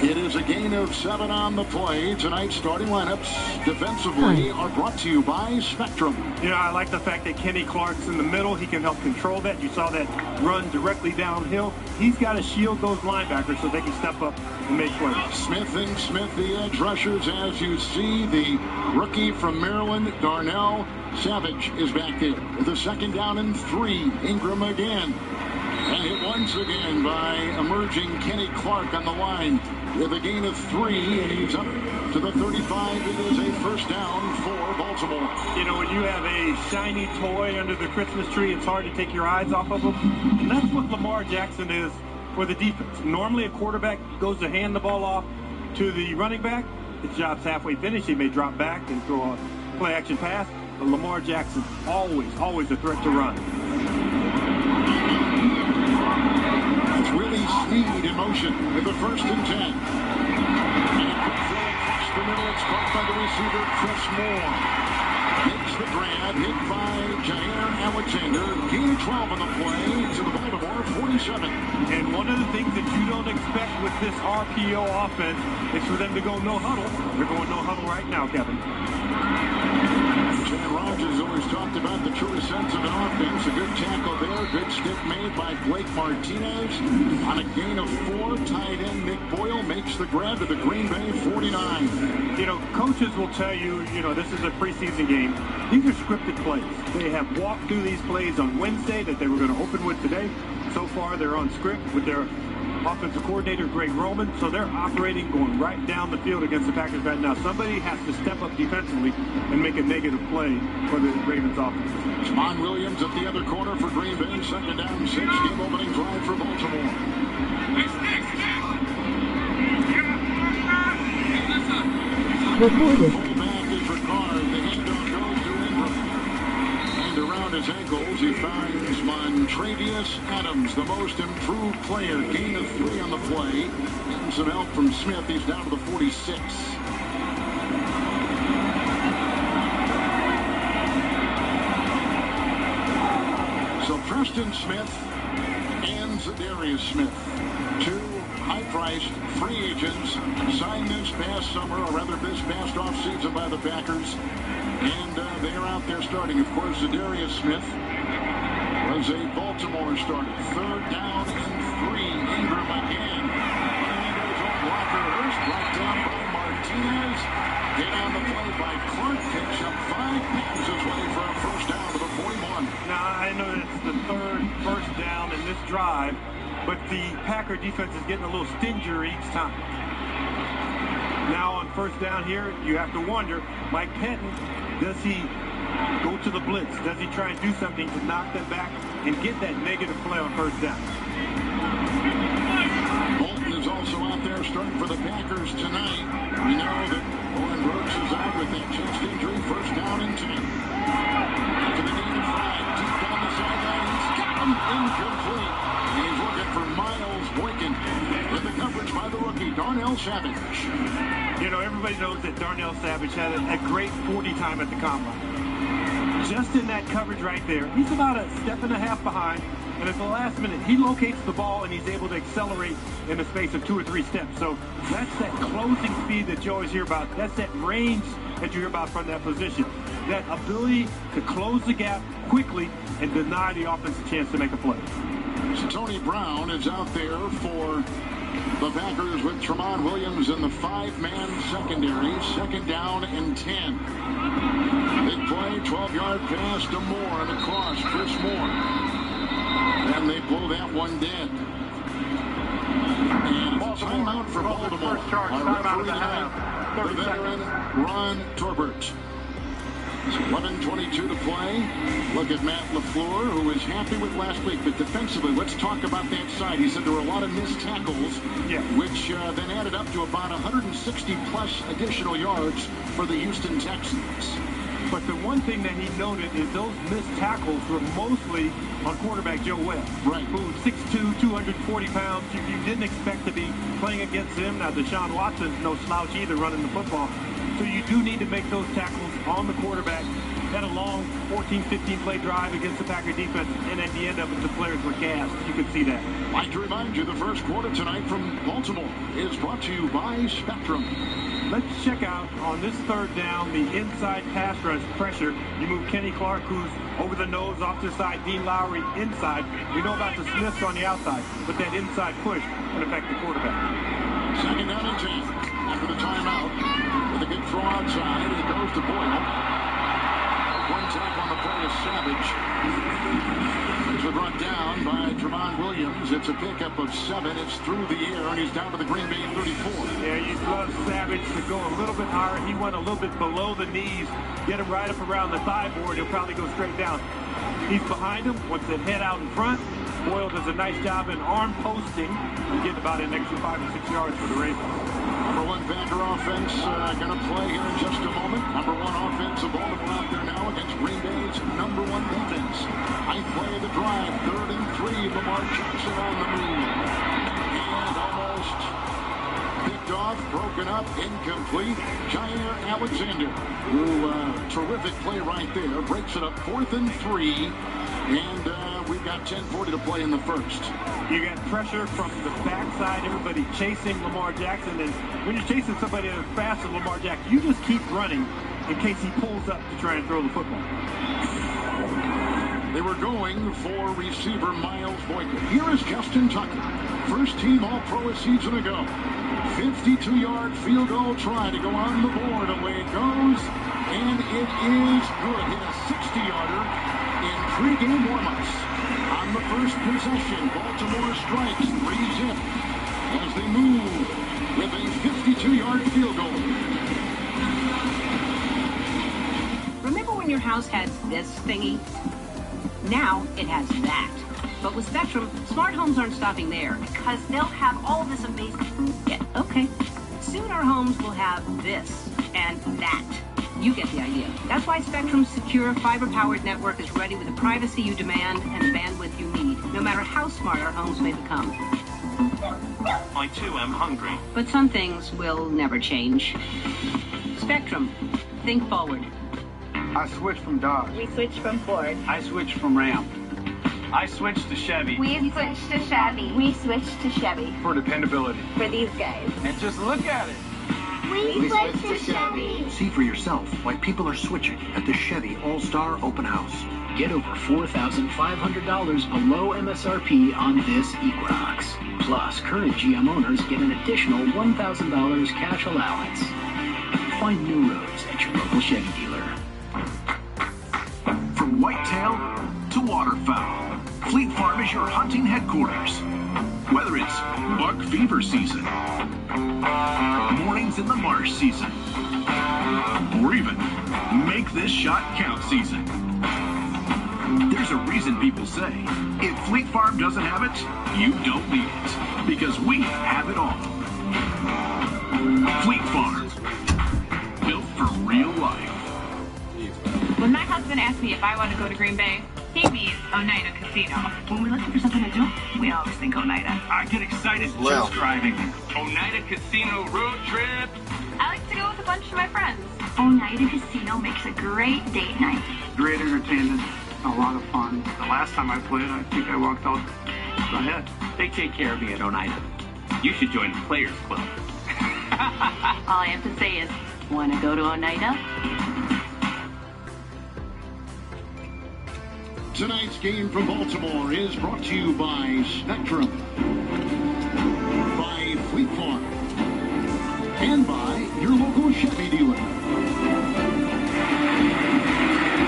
It is a gain of 7 on the play. Tonight's starting lineups defensively are brought to you by Spectrum. You know, I like the fact that Kenny Clark's in the middle. He can help control that. You saw that run directly downhill. He's got to shield those linebackers so they can step up and make plays. Smith, the edge rushers, as you see. The rookie from Maryland, Darnell Savage, is back there with a second down and 3. Ingram again. And hit once again by emerging Kenny Clark on the line with a gain of 3, and he's up to the 35. It is a first down for Baltimore. You know, when you have a shiny toy under the Christmas tree, it's hard to take your eyes off of him. And that's what Lamar Jackson is for the defense. Normally, a quarterback goes to hand the ball off to the running back. His job's halfway finished. He may drop back and throw a play-action pass. But Lamar Jackson, always a threat to run. It's Willie Snead in motion with the first and 10. And a quick throw across the middle. It's caught by the receiver, Chris Moore. Makes the grab, hit by Jair Alexander. Gain 12 on the play to the Baltimore 47. And one of the things that you don't expect with this RPO offense is for them to go no huddle. They're going no huddle right now, Kevin. Chad Rogers always talked about the truest sense of an offense. A good tackle there. Good stick made by Blake Martinez. On a gain of 4, tight end Nick Boyle makes the grab to the Green Bay 49. You know, coaches will tell you, this is a preseason game. These are scripted plays. They have walked through these plays on Wednesday that they were going to open with today. So far, they're on script with their offensive coordinator, Greg Roman. So they're operating, going right down the field against the Packers right now. Somebody has to step up defensively and make a negative play for the Ravens offense. Jamon Williams at the other corner for Green Bay. Second down, 6. Game opening drive for Baltimore. Reported. Fullback is Ricard. The handoff goes to Ingram. And around his ankles. He finds Montravius Adams, the most improved player. Gain of 3 on the play. Getting some help from Smith. He's down to the 46. So Preston Smith and Zadarius Smith, 2 high-priced free agents, signed this past summer, or rather this past offseason by the Packers. And they are out there starting. Of course, Zadarius Smith was a Baltimore starter. 3rd down and 3. Ingram again. And there's a blocker. Hurst brought down by Martinez. Get on the play by Clark. Picks up 5 pounds his way for a first down to the 41. Now, I know it's the 3rd first down in this drive, but the Packer defense is getting a little stingier each time. Now on first down here, you have to wonder, Mike Pettin, does he go to the blitz? Does he try and do something to knock them back and get that negative play on first down? Bolton is also out there starting for the Packers tonight. We know that Owen Brooks is out with a chest injury. First down and 10. To the negative 5, deep down the sideline. He's got him incomplete. And he's looking for Miles Boykin. In the coverage by the rookie, Darnell Savage. You know, everybody knows that Darnell Savage had a great 40 time at the combine. Just in that coverage right there, he's about a step and a half behind, and at the last minute, he locates the ball and he's able to accelerate in the space of 2 or 3 steps. So that's that closing speed that you always hear about. That's that range that you hear about from that position. That ability to close the gap quickly and deny the offense a chance to make a play. So Tony Brown is out there for the Packers with Tramon Williams in the 5-man secondary. 2nd down and 10. Big play, 12-yard pass to Moore and across. Chris Moore. And they blow that one dead. And it's a timeout for Baltimore. Our referee tonight, the veteran Ron Torbert. 11:22 to play. Look at Matt LaFleur, who was happy with last week. But defensively, let's talk about that side. He said there were a lot of missed tackles, which then added up to about 160-plus additional yards for the Houston Texans. But the one thing that he noted is those missed tackles were mostly on quarterback Joe Webb. Right. Who's 6'2", 240 pounds. You didn't expect to be playing against him. Now, Deshaun Watson's no slouch either running the football. So you do need to make those tackles on the quarterback. Had a long 14, 15-play drive against the Packer defense, and at the end of it, the players were gassed. You could see that. I'd like to remind you, the first quarter tonight from Baltimore is brought to you by Spectrum. Let's check out on this 3rd down, the inside pass rush pressure. You move Kenny Clark, who's over the nose, off to the side, Dean Lowry inside. We know about the Smiths on the outside, but that inside push can affect the quarterback. 2nd down and 10. After the timeout, with a good throw outside, it goes to Boyle. One tackle on the play is Savage. These were brought down by Tramon Williams. It's a pickup of 7. It's through the air, and he's down to the Green Bay 34. Yeah, you'd love Savage to go a little bit higher. He went a little bit below the knees. Get him right up around the thigh board. He'll probably go straight down. He's behind him. Wants to head out in front. Boyle does a nice job in arm posting and getting about an extra 5 or 6 yards for the Ravens. Number 1 Packer offense going to play here in just a moment. Number 1 offense of Baltimore out there now against Green Bay's number 1 defense. Ninth play of the drive, 3rd and 3. Lamar Jackson on the move. And almost picked off, broken up, incomplete. Jair Alexander, who terrific play right there. Breaks it up 4th and 3. And we've got 10:40 to play in the first. You got pressure from the backside, everybody chasing Lamar Jackson. And when you're chasing somebody as fast as Lamar Jackson, you just keep running in case he pulls up to try and throw the football. They were going for receiver Miles Boykin. Here is Justin Tucker. First team All-Pro a season ago. 52-yard field goal try to go on the board. Away it goes. And it is good. Hit a 60-yarder in pre-game warm-ups. On the first possession, Baltimore strikes 3-zip as they move with a 52-yard field goal. Remember when your house had this thingy? Now it has that. But with Spectrum, smart homes aren't stopping there because they'll have all this amazing... Yeah, okay. Soon our homes will have this and that. You get the idea. That's why Spectrum's secure, fiber-powered network is ready with the privacy you demand and the bandwidth you need, no matter how smart our homes may become. I too am hungry. But some things will never change. Spectrum. Think forward. I switched from Dodge. We switched from Ford. I switched from Ram. I switched to Chevy. We switched to Chevy. We switched to Chevy. For dependability. For these guys. And just look at it. We switched to Chevy. See for yourself why people are switching at the Chevy All-Star Open House. Get over $4,500 below MSRP on this Equinox. Plus, current GM owners get an additional $1,000 cash allowance. Find new roads at your local Chevy dealer. From whitetail to waterfowl, Fleet Farm is your hunting headquarters. Whether it's buck fever season, mornings in the marsh season, or even make this shot count season. There's a reason people say, if Fleet Farm doesn't have it, you don't need it. Because we have it all. Fleet Farm. Built for real life. When my husband asked me if I want to go to Green Bay, he means Oneida Casino. When we're looking for something to do, we always think Oneida. I get excited just driving. Oneida Casino road trip. I like to go with a bunch of my friends. Oneida Casino makes a great date night. Great entertainment. A lot of fun. The last time I played, I think I walked out ahead. They take care of me at Oneida. You should join the Players Club. All I have to say is, want to go to Oneida? Tonight's game from Baltimore is brought to you by Spectrum, by Fleet Farm, and by your local Chevy dealer.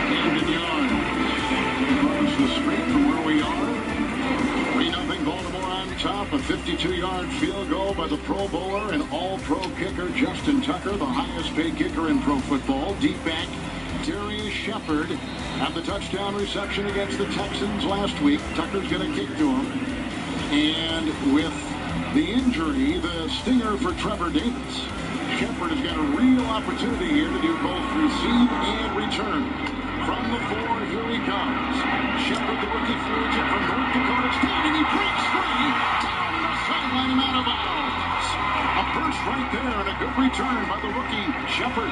Camden Yards, across the street from where we are. 3-0 Baltimore on top. A 52-yard field goal by the Pro Bowler and All-Pro kicker Justin Tucker, the highest-paid kicker in pro football. Deep back Darius Shepard had the touchdown reception against the Texans last week. Tucker's going to kick to him. And with the injury, the stinger for Trevor Davis, Shepard has got a real opportunity here to do both receive and return. From the 4, here he comes. Shepard, the rookie free agent from North Dakota State, and he breaks free down the sideline and out of bounds. A burst right there and a good return by the rookie Shepard.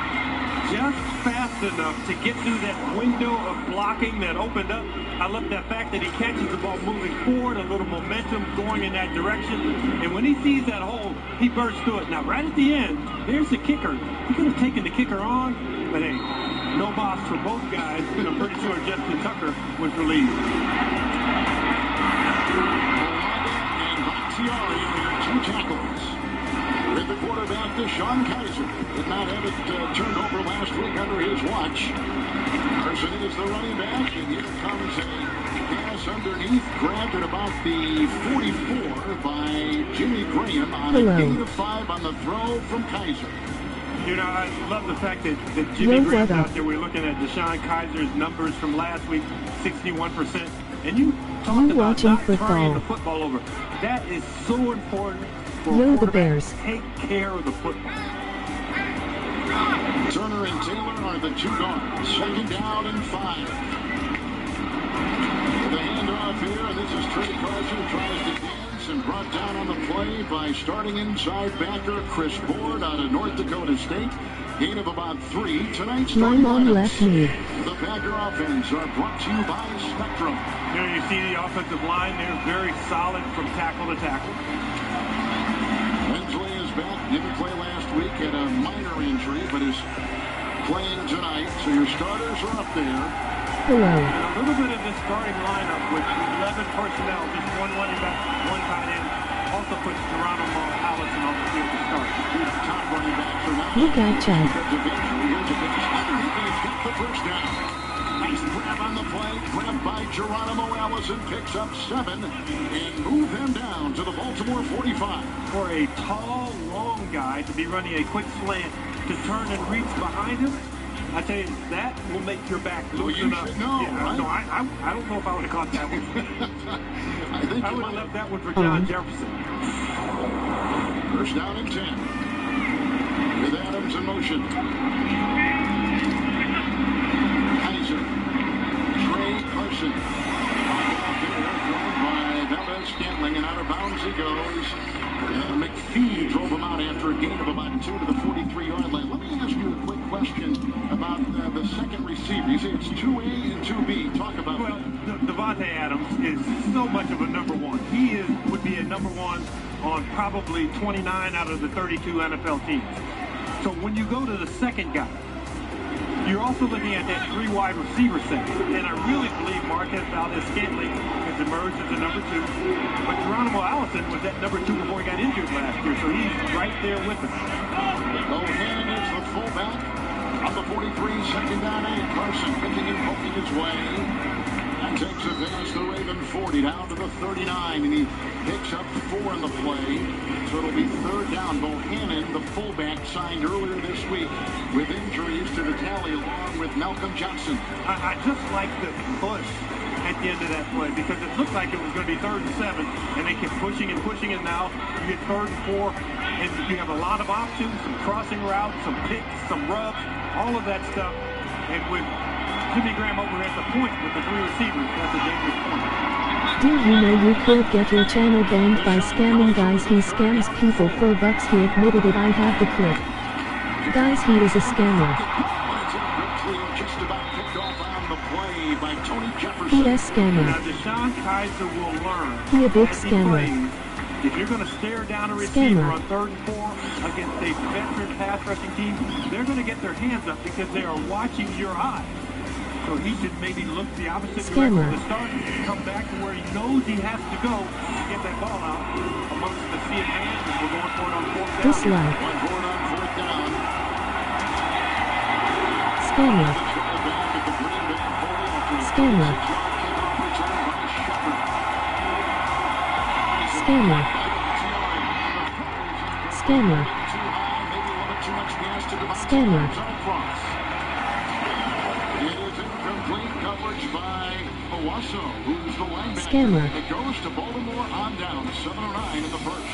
Just fast enough to get through that window of blocking that opened up. I love that fact that he catches the ball moving forward, a little momentum going in that direction. And when he sees that hole, he bursts through it. Now, right at the end, there's the kicker. He could have taken the kicker on, but hey, no boss for both guys. And I'm pretty sure Justin Tucker was relieved. And Bakhtiari are your two tackles. With the quarterback, Deshaun Kaiser. Did not have it turned over last week under his watch. Carson is the running back, and here comes a pass underneath, grabbed at about the 44 by Jimmy Graham on a gain of 5 on the throw from Kaiser. You know, I love the fact that Jimmy Graham's out there. We're looking at Deshaun Kaiser's numbers from last week, 61%. And you talked about not turning the football over. That is so important. Yo, the Bears. Take care of the football. Turner and Taylor are the two guards. 2nd down and 5. The handoff here, and this is Trey Carson, tries to dance and brought down on the play by starting inside backer Chris Board out of North Dakota State. Gain of about 3. Tonight's My mom left me. The Packer offense are brought to you by Spectrum. You know, you see the offensive line there, very solid from tackle to tackle. Hensley is back. Didn't play last week. Had a minor injury, but is playing tonight. So your starters are up there. Hello. And a little bit of this starting lineup with 11 personnel, just one running back, one tight end, also puts Geronimo Allison on the field to start. Two top running backs are not. Look out, Chad. Because of injury. Here's a pitch underneath, and he's got the first down. Nice grab on the play. Grabbed by Geronimo Allison. Picks up 7 and move them down to the Baltimore 45. For a tall, long guy to be running a quick slant to turn and reach behind him, I tell you, that will make your back loosen up. Know, yeah, right? No, I don't know if I would have caught that one. I would have left that one for John Jefferson. First down and 10. With Adams in motion. after a gain of about 2 to the 43-yard line. Let me ask you a quick question about the second receiver. You say it's 2A and 2B. Talk about that. Well, Devontae Adams is so much of a number one. He would be a number one on probably 29 out of the 32 NFL teams. So when you go to the second guy, you're also looking at that 3 wide receiver set. And I really believe Marquez Valdez-Scantling has emerged as a number 2. But Geronimo Allison was that number 2 before he got injured last year, so he's right there with him. Bohannon is the fullback on the 43, second down 8. Carson picking and poking his way. And takes it past the Raven 40 down to the 39, and he picks up 4 in the play. So it'll be third down. Bohannon, the fullback, signed earlier this week with injuries to the tally along with Malcolm Johnson. I just like the push at the end of that play because it looked like it was going to be 3rd and 7, and they kept pushing and pushing, and now you get 3rd and 4, and you have a lot of options, some crossing routes, some picks, some rubs, all of that stuff. And with Jimmy Graham over at the point with the 3 receivers, that's a dangerous point. Do you know you could get your channel banned by scamming guys? He scams people for bucks. He admitted it. I have the clip. Guys, he is a scammer. Just about picked off on the play by Tony Jefferson. P.S. scammer. Now, Deshaun Kaiser will learn. He a big scammer. If you're going to stare down a receiver on 3rd and 4 against a veteran pass rushing team, they're going to get their hands up because they are watching your eyes. So he should maybe look the opposite direction to start and come back to where he knows he has to go to get that ball out amongst the sea of hands, and we're going for it on 4th down. Dislike. Going for it on 4th down. Scammer. Scammer. Scammer. Scammer. Scammer. Coverage by Owasso, who's the linebacker. Scammer. It goes to Baltimore on down, 7:09 in the first.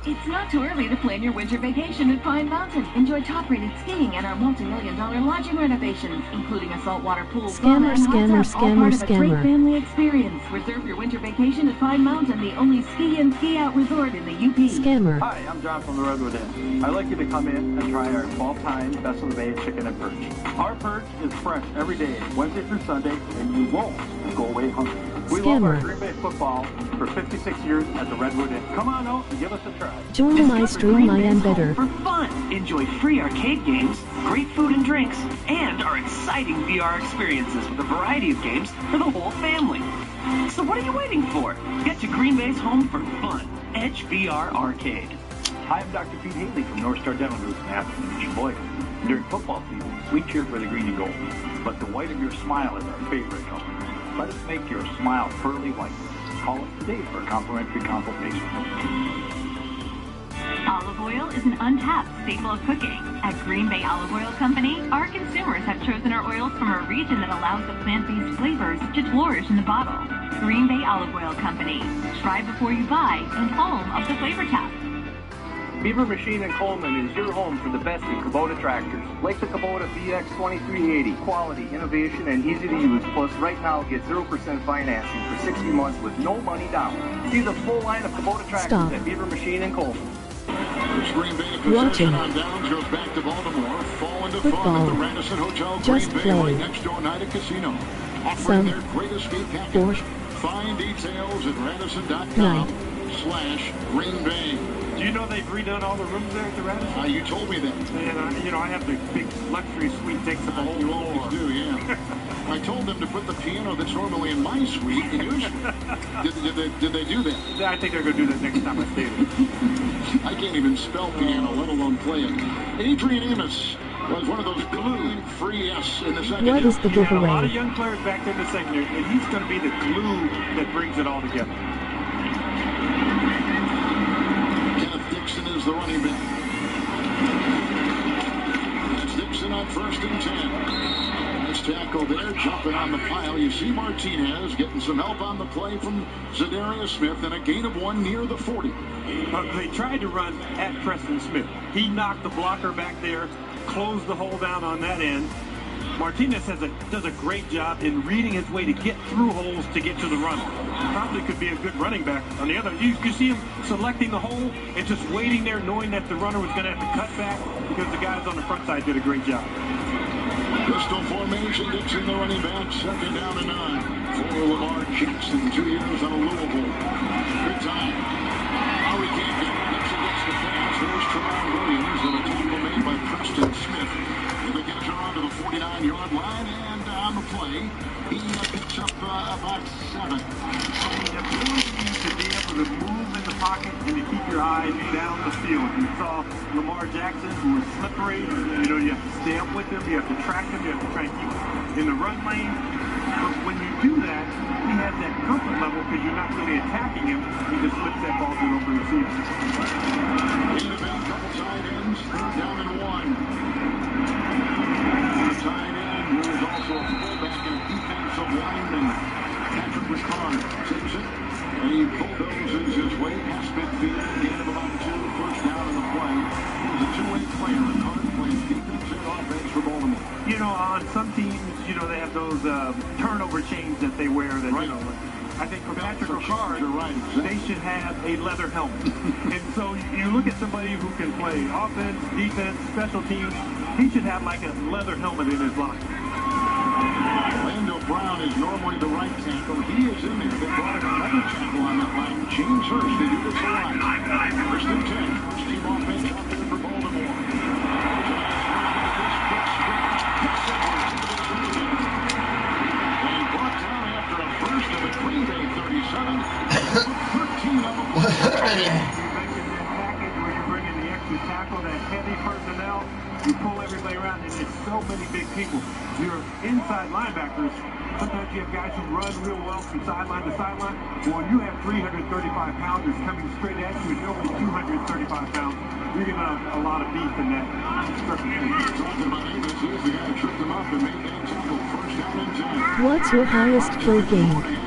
It's not too early to plan your winter vacation at Pine Mountain. Enjoy top-rated skiing and our multi-million-dollar lodging renovations, including a saltwater pool, Scammer, scammer, scammer, a great scammer. family experience. Reserve your winter vacation at Pine Mountain, the only ski-in, ski-out resort in the UP. Scammer. Hi, I'm John from the Redwood Inn. I'd like you to come in and try our 12-time Best of the Bay chicken and perch. Our perch is fresh every day, Wednesday through Sunday, and you won't go away hungry. We love our Green Bay football for 56 years at the Redwood Inn. Come on out and give us a try. Join my stream, I am better. For fun, enjoy free arcade games, great food and drinks, and our exciting VR experiences with a variety of games for the whole family. So what are you waiting for? Get to Green Bay's home for fun, Edge VR Arcade. Hi, I'm Dr. Pete Haley from North Star Dental Group in Athens, Sheboygan. During football season, we cheer for the green and gold, but the white of your smile is our favorite color. Let us make your smile pearly white. Call us today for a complimentary consultation. Olive oil is an untapped staple of cooking. At Green Bay Olive Oil Company, our consumers have chosen our oils from a region that allows the plant-based flavors to flourish in the bottle. Green Bay Olive Oil Company. Try before you buy and home of the flavor tap. Beaver Machine in Coleman is your home for the best in Kubota tractors. Like the Kubota BX 2380, quality, innovation, and easy to use. Plus, right now, get 0% financing for 60 months with no money down. See the full line of Kubota tractors at Beaver Machine in Coleman. Green Bay possession on downs goes back to Baltimore. Fall into fun at the Radisson Hotel Just Green Bay, right next door Oneida Casino. Offering their great escape package. Find details at Radisson.com/Green Bay. Do you know they've redone all the rooms there at the Radisson? You told me that. And, I have the big luxury suite takes up a whole You always do, yeah. I told them to put the piano that's normally in my suite in yours. Did they do that? I think they're going to do that next time I stay there. I can't even spell piano, let alone play it. Adrian Amos was one of those glue-free S in the second. What is the giveaway? A lot of young players back there in the secondary, and he's going to be the glue that brings it all together. Dixon is the running back. That's Dixon on 1st and 10. Nice tackle there, jumping on the pile. You see Martinez getting some help on the play from Zadarius Smith, and a gain of 1 near the 40. They tried to run at Preston Smith. He knocked the blocker back there, closed the hole down on that end. Martinez does a great job in reading his way to get through holes to get to the runner. Probably could be a good running back. On the other, you see him selecting the hole and just waiting there knowing that the runner was going to have to cut back because the guys on the front side did a great job. Pistol formation, Dixon the running back, 2nd down and 9 for Lamar Jackson, 2 years out of Louisville. Good time. Lowry can't get it. Dixon gets the pass. There's Tremont Williams and a tackle made by Preston Smith. And they get it around to the 49-yard line, and on the play, he picks up about 7. The ability to be able to move in the pocket and to keep your eyes down the field. You saw Lamar Jackson, who was slippery. You have to stay up with him. You have to track him. You have to try and keep him in the run lane. But when you do that, he has that comfort level because you're not really attacking him. He just flips that ball to an open receiver. Couple tight ends, 3rd down and 1. The tight end, who is also a fullback and defensive lineman, Patrick Ricard, takes it, and he bulldozes his way past midfield, gain of about 2, 1st down in the play. He's a two-way player. Ricard plays defense and offense for Baltimore. On some teams, they have those turnover chains that they wear that, right. I think for Patrick Ricard, they should have a leather helmet. And so you look at somebody who can play offense, defense, special teams, he should have like a leather helmet in his locker. Orlando Brown is normally the right tackle. He is in there. They brought another tackle on that line. James Hurst, they do this a lot. 1st and 10. First team offense out there for Baltimore. And brought down after a burst of a Green Bay 37. 13 of them. You mentioned that package where you're bringing the extra tackle, that heavy personnel. You pull everybody around, and it's so many big people. Your inside linebackers, sometimes you have guys who run real well from sideline to sideline. Well, you have 335 pounders coming straight at you, and you're only 235 pounds. You're going to have a lot of beef in that. Talking about Amos, he's the guy who tripped him up and made that tackle. 1st down and 10. What's your highest per game?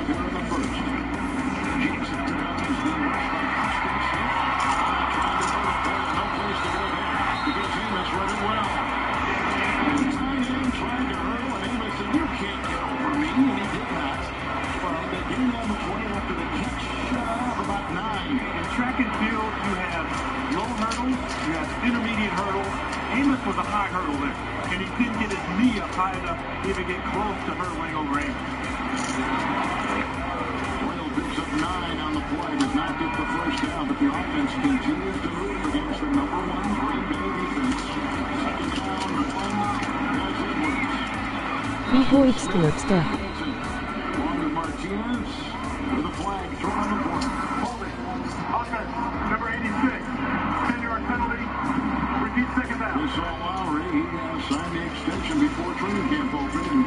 Track and field, you have low hurdles, you have intermediate hurdles. Amos was a high hurdle there, and he didn't get his knee up high enough to even get close to hurdling over Amos. Royal picks up 9 on the play, does not get the 1st down, but the offense continues to move against the number 1 Green Bay defense. 2nd down, 1 as Edwards. Step. Along with Martinez, with a flag thrown on the corner. Offense, number 86, 10-yard penalty, repeat 2nd down. We saw Lowry, he signed the extension before training camp opened.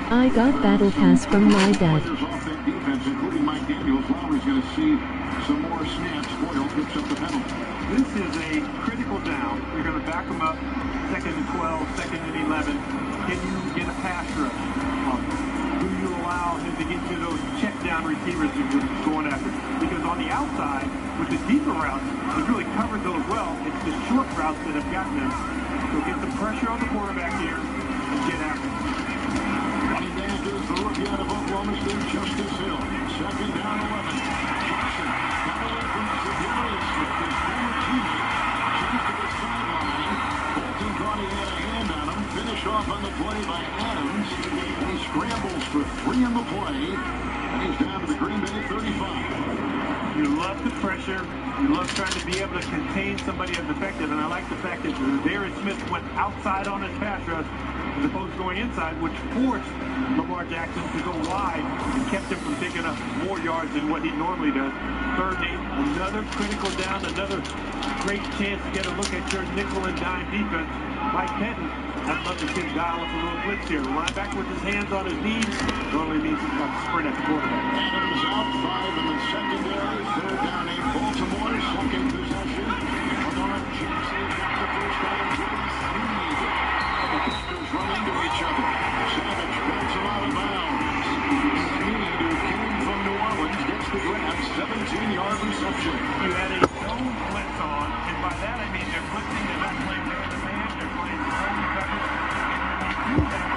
I got battle pass from my dad. Players off that defense, including Mike Daniels. Lowry's going to see some more snaps. Boyle picks up the penalty. This is a critical down. You're going to back them up, 2nd and 12, 2nd and 11. Can you get a pass rush? Do you allow him to get to those check down receivers that you're going after? Because on the outside, with the deeper routes, he's really covered those well. It's the short routes that have gotten them. So get the pressure on the quarterback here and get after him. Running back is the rookie out of Oklahoma State, Justice Hill. 2nd down, 11. Jackson got away from Zagarius with his former teammate. Changed to the sideline. Bolton thought he had a hand on him. Finished off on the play by Adams. He scrambles for 3 on the play. And he's down to the Green Bay 35. You love the pressure. You love trying to be able to contain somebody as effective. And I like the fact that Darius Smith went outside on his pass rush as opposed to going inside, which forced Lamar Jackson to go wide and kept him from picking up more yards than what he normally does. 3rd and 8, another critical down, another great chance to get a look at your nickel and dime defense. Mike Penton, I'd love to see him dial up a little blitz here. The linebacker with his hands on his knees normally means he's got to sprint at the quarterback. Adams out, 5 in the secondary. 3rd down, 8. Baltimore, 2nd possession. Lamar Jackson got the 1st down. The Packers run into each other. Savage grabs him out of bounds. Sneed, who came from New Orleans, gets the grab. 17-yard reception. You had a zone blitz on, and by that I mean they're blitzing, they're not playing man-to-man, they're playing zone coverage. And when you do that,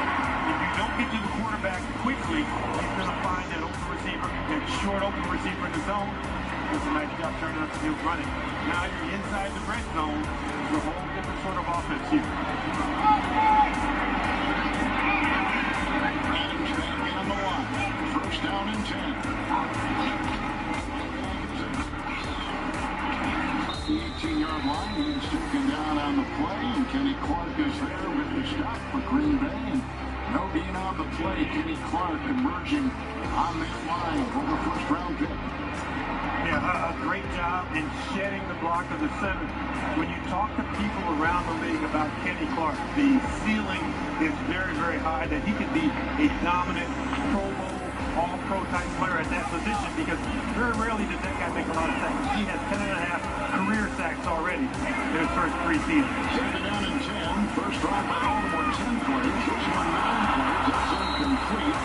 get to the quarterback quickly, he's going to find that open receiver, that short open receiver in the zone. Does a nice job turning up the field running. Now you're inside the red zone. It's a whole different sort of offense here. Adams back in on the line. First down and 10. The 18-yard line, he's taken down on the play, and Kenny Clark is there with the stop for Green Bay. And no gain on the play. Kenny Clark emerging on that line for the first-round pick. Yeah, a great job in shedding the block of the center. When you talk to people around the league about Kenny Clark, the ceiling is very, very high, that he could be a dominant Pro Bowl, all-pro type player at that position, because very rarely does that guy make a lot of sacks. He has 10.5 career sacks already in his first 3 seasons. Second down and 10. First drive by Baltimore, 10 plays. This one 9 plays. That's incomplete.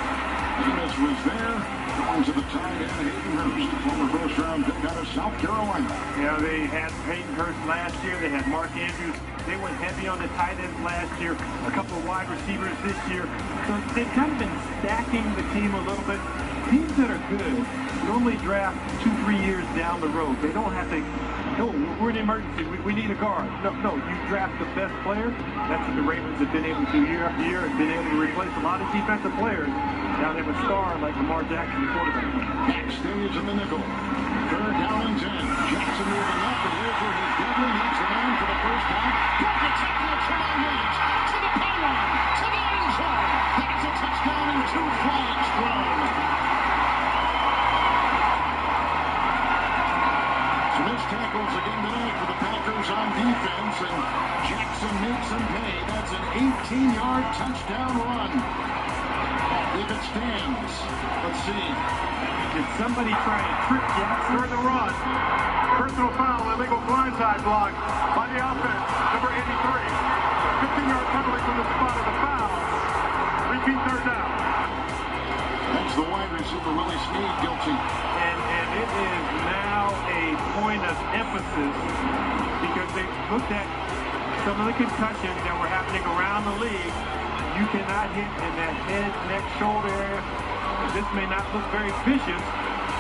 Davis was there. Going to the tight end, Hayden Hurst, former first-round pick out of South Carolina. Yeah, they had Hayden Hurst last year. They had Mark Andrews. They went heavy on the tight ends last year. A couple of wide receivers this year. So they've kind of been stacking the team a little bit. Teams that are good normally draft 2-3 years down the road. They don't have to, no, we're in an emergency. We need a guard. No, you draft the best player. That's what the Ravens have been able to do year after year, and been able to replace a lot of defensive players. Now they have a star like Lamar Jackson, the quarterback. Backstage in the nickel. Third down and 10. Jackson moving up, and here's where he's deadly. Needs the man for the first down. Broken tackle, Tremont Williams to the pylon, to the end zone. That's a touchdown and 2 flags thrown. So missed tackles again tonight for the Packers on defense, and Jackson makes them pay. That's an 18-yard touchdown run. If it stands, let's see. Did somebody try and trick Jackson or the run? Personal foul, illegal blindside block by the offense, number 83. 15-yard penalty from the spot of the foul. Repeat third down. That's the wide receiver, Willie Snead, guilty. And it is now a point of emphasis because they looked at some of the concussions that were happening around the league. You cannot hit in that head, neck, shoulder area. This may not look very vicious,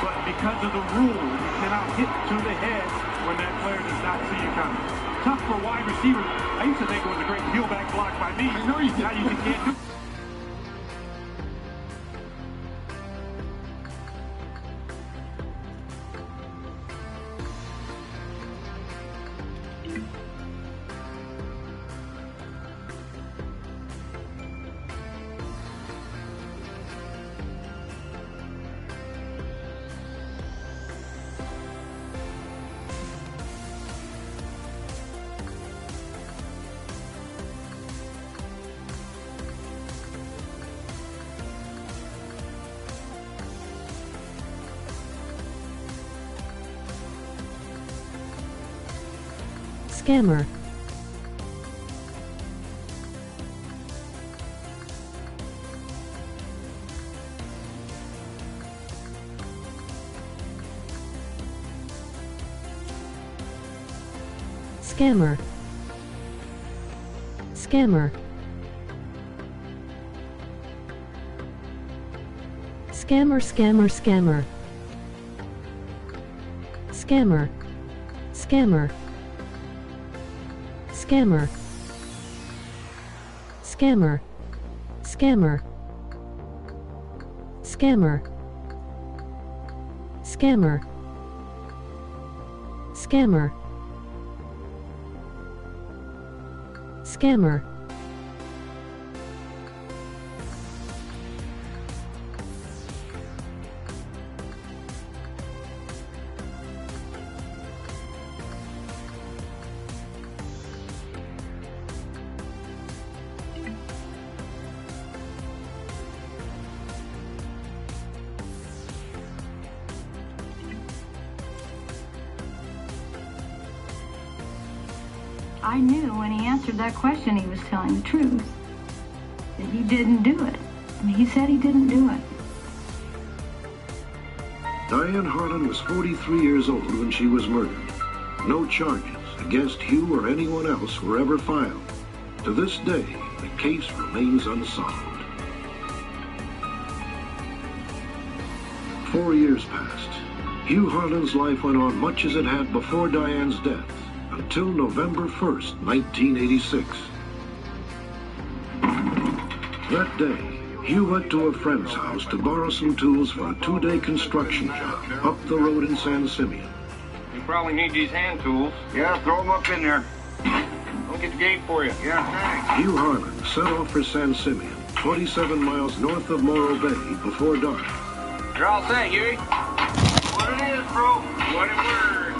but because of the rule, you cannot hit to the head when that player does not see you coming. Tough for wide receivers. I used to think it was a great heel-back block by me. I know you did. Now you just can't do it. Scammer. Scammer. Scammer. Scammer, scammer, scammer. Scammer. Scammer. Scammer. Scammer. Scammer. Scammer. Scammer. Scammer. Scammer. I knew when he answered that question he was telling the truth. That he didn't do it. I mean, he said he didn't do it. Diane Harlan was 43 years old when she was murdered. No charges against Hugh or anyone else were ever filed. To this day, the case remains unsolved. 4 years passed. Hugh Harlan's life went on much as it had before Diane's death, until November 1st, 1986. That day, Hugh went to a friend's house to borrow some tools for a 2-day construction job up the road in San Simeon. You probably need these hand tools. Yeah, throw them up in there. I'll get the gate for you. Yeah, thanks. Hugh Harlan set off for San Simeon, 27 miles north of Morro Bay, before dark. You're all set, Huey. What it is, bro. What it word.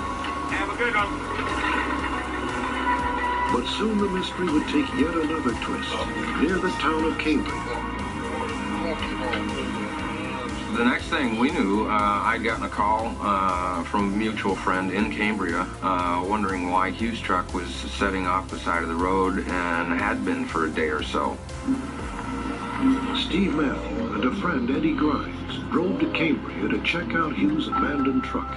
Have a good one. But soon the mystery would take yet another twist, near the town of Cambridge. The next thing we knew, I'd gotten a call from a mutual friend in Cambria, wondering why Hugh's truck was setting off the side of the road and had been for a day or so. Steve Matthew and a friend, Eddie Grimes, drove to Cambria to check out Hugh's abandoned truck.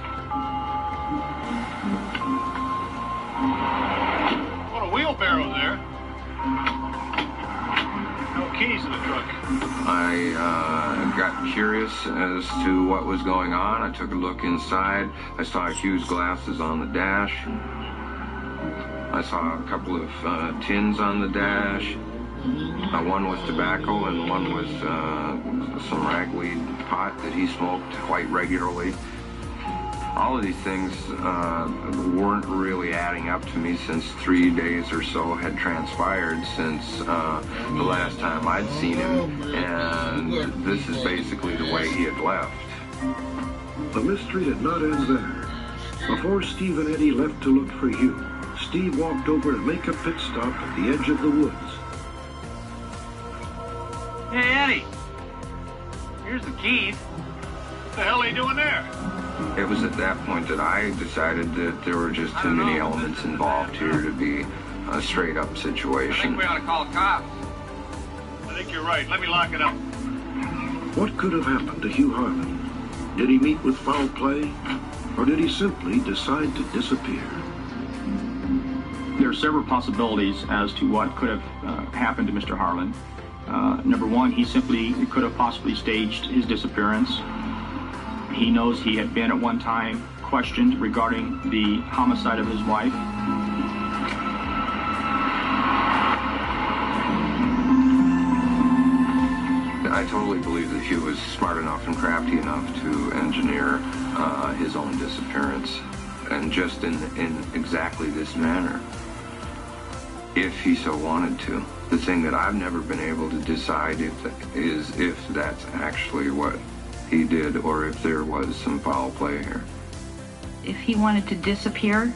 What a wheelbarrow there. No keys in the truck. I got curious as to what was going on. I took a look inside. I saw Hugh's glasses on the dash. I saw a couple of tins on the dash. One was tobacco and one was some ragweed pot that he smoked quite regularly. All of these things weren't really adding up to me, since 3 days or so had transpired since the last time I'd seen him, and this is basically the way he had left. The mystery did not end there. Before Steve and Eddie left to look for Hugh, Steve walked over to make a pit stop at the edge of the woods. Hey, Eddie. Here's the keys. What the hell are you doing there? It was at that point that I decided that there were just too many elements involved here to be a straight-up I situation. think we ought to call cops. I think you're right. Let me lock it up. What could have happened to Hugh Harlan? Did he meet with foul play? Or did he simply decide to disappear? There are several possibilities as to what could have happened to Mr. Harlan. Number one, he simply could have possibly staged his disappearance. He knows he had been at one time questioned regarding the homicide of his wife. I totally believe that Hugh was smart enough and crafty enough to engineer his own disappearance, and just in exactly this manner, if he so wanted to. The thing that I've never been able to decide is if that's actually what he did, or if there was some foul play here. If he wanted to disappear,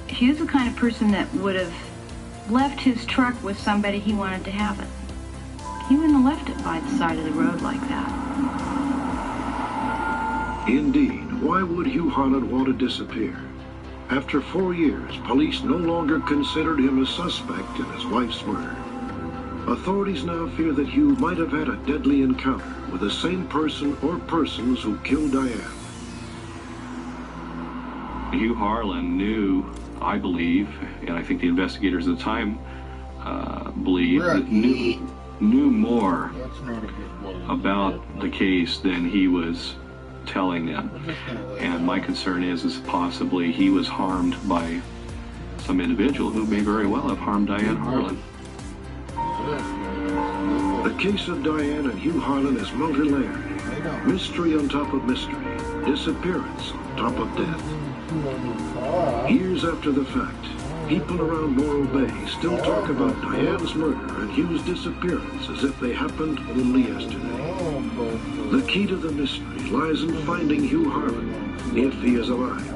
he was the kind of person that would have left his truck with somebody he wanted to have it. He wouldn't have left it by the side of the road like that. Indeed, why would Hugh Harlan want to disappear? After 4 years, police no longer considered him a suspect in his wife's murder. Authorities now fear that Hugh might have had a deadly encounter with the same person or persons who killed Diane. Hugh Harlan knew, I believe, and I think the investigators at the time believed, that knew more about the case than he was telling them. And my concern is possibly he was harmed by some individual who may very well have harmed Diane Harlan. The case of Diane and Hugh Harlan is multi-layered. Mystery on top of mystery. Disappearance on top of death. Years after the fact, people around Morro Bay still talk about Diane's murder and Hugh's disappearance as if they happened only yesterday. The key to the mystery lies in finding Hugh Harlan, if he is alive.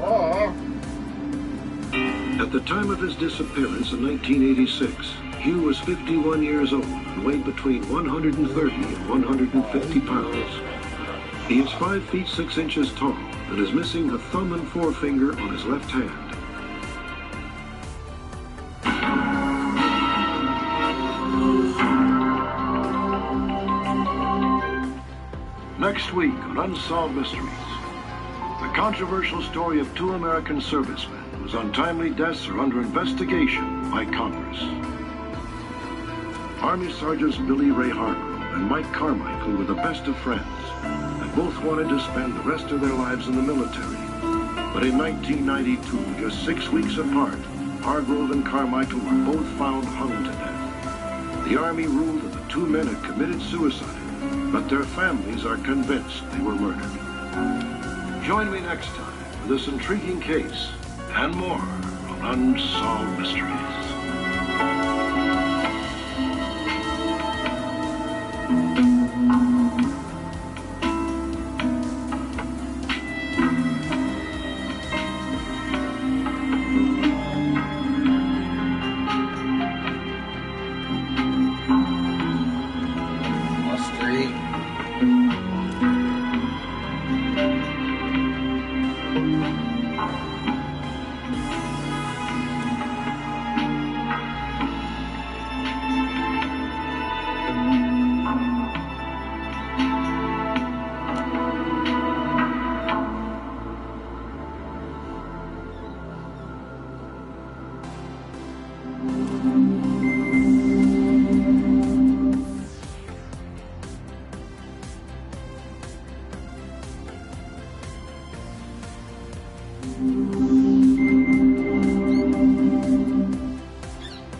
At the time of his disappearance in 1986, Hugh was 51 years old and weighed between 130 and 150 pounds. He is 5 feet 6 inches tall and is missing a thumb and forefinger on his left hand. Next week on Unsolved Mysteries, the controversial story of 2 American servicemen whose untimely deaths are under investigation by Congress. Army Sergeants Billy Ray Hargrove and Mike Carmichael were the best of friends, and both wanted to spend the rest of their lives in the military. But in 1992, just 6 weeks apart, Hargrove and Carmichael were both found hung to death. The Army ruled that the two men had committed suicide, but their families are convinced they were murdered. Join me next time for this intriguing case and more of Unsolved Mysteries.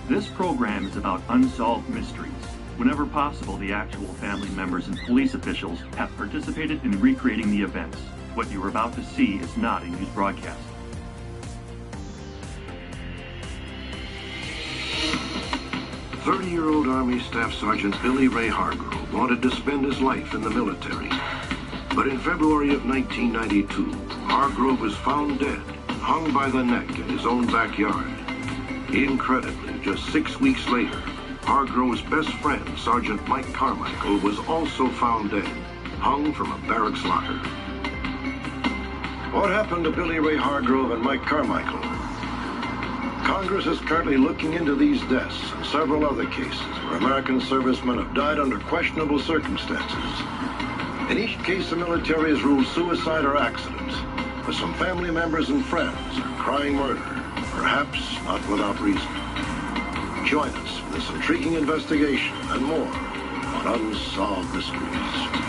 This program is about unsolved mysteries. Whenever possible, the actual family members and police officials have participated in recreating the events. What you are about to see is not a news broadcast. "30-year-old Army Staff Sergeant Billy Ray Hargrove wanted to spend his life in the military. But in February of 1992, Hargrove was found dead, hung by the neck in his own backyard. Incredibly, just 6 weeks later, Hargrove's best friend, Sergeant Mike Carmichael, was also found dead, hung from a barracks locker. What happened to Billy Ray Hargrove and Mike Carmichael? Congress is currently looking into these deaths and several other cases where American servicemen have died under questionable circumstances. In each case, the military has ruled suicide or accident, but some family members and friends are crying murder, perhaps not without reason. Join us for this intriguing investigation and more on Unsolved Mysteries.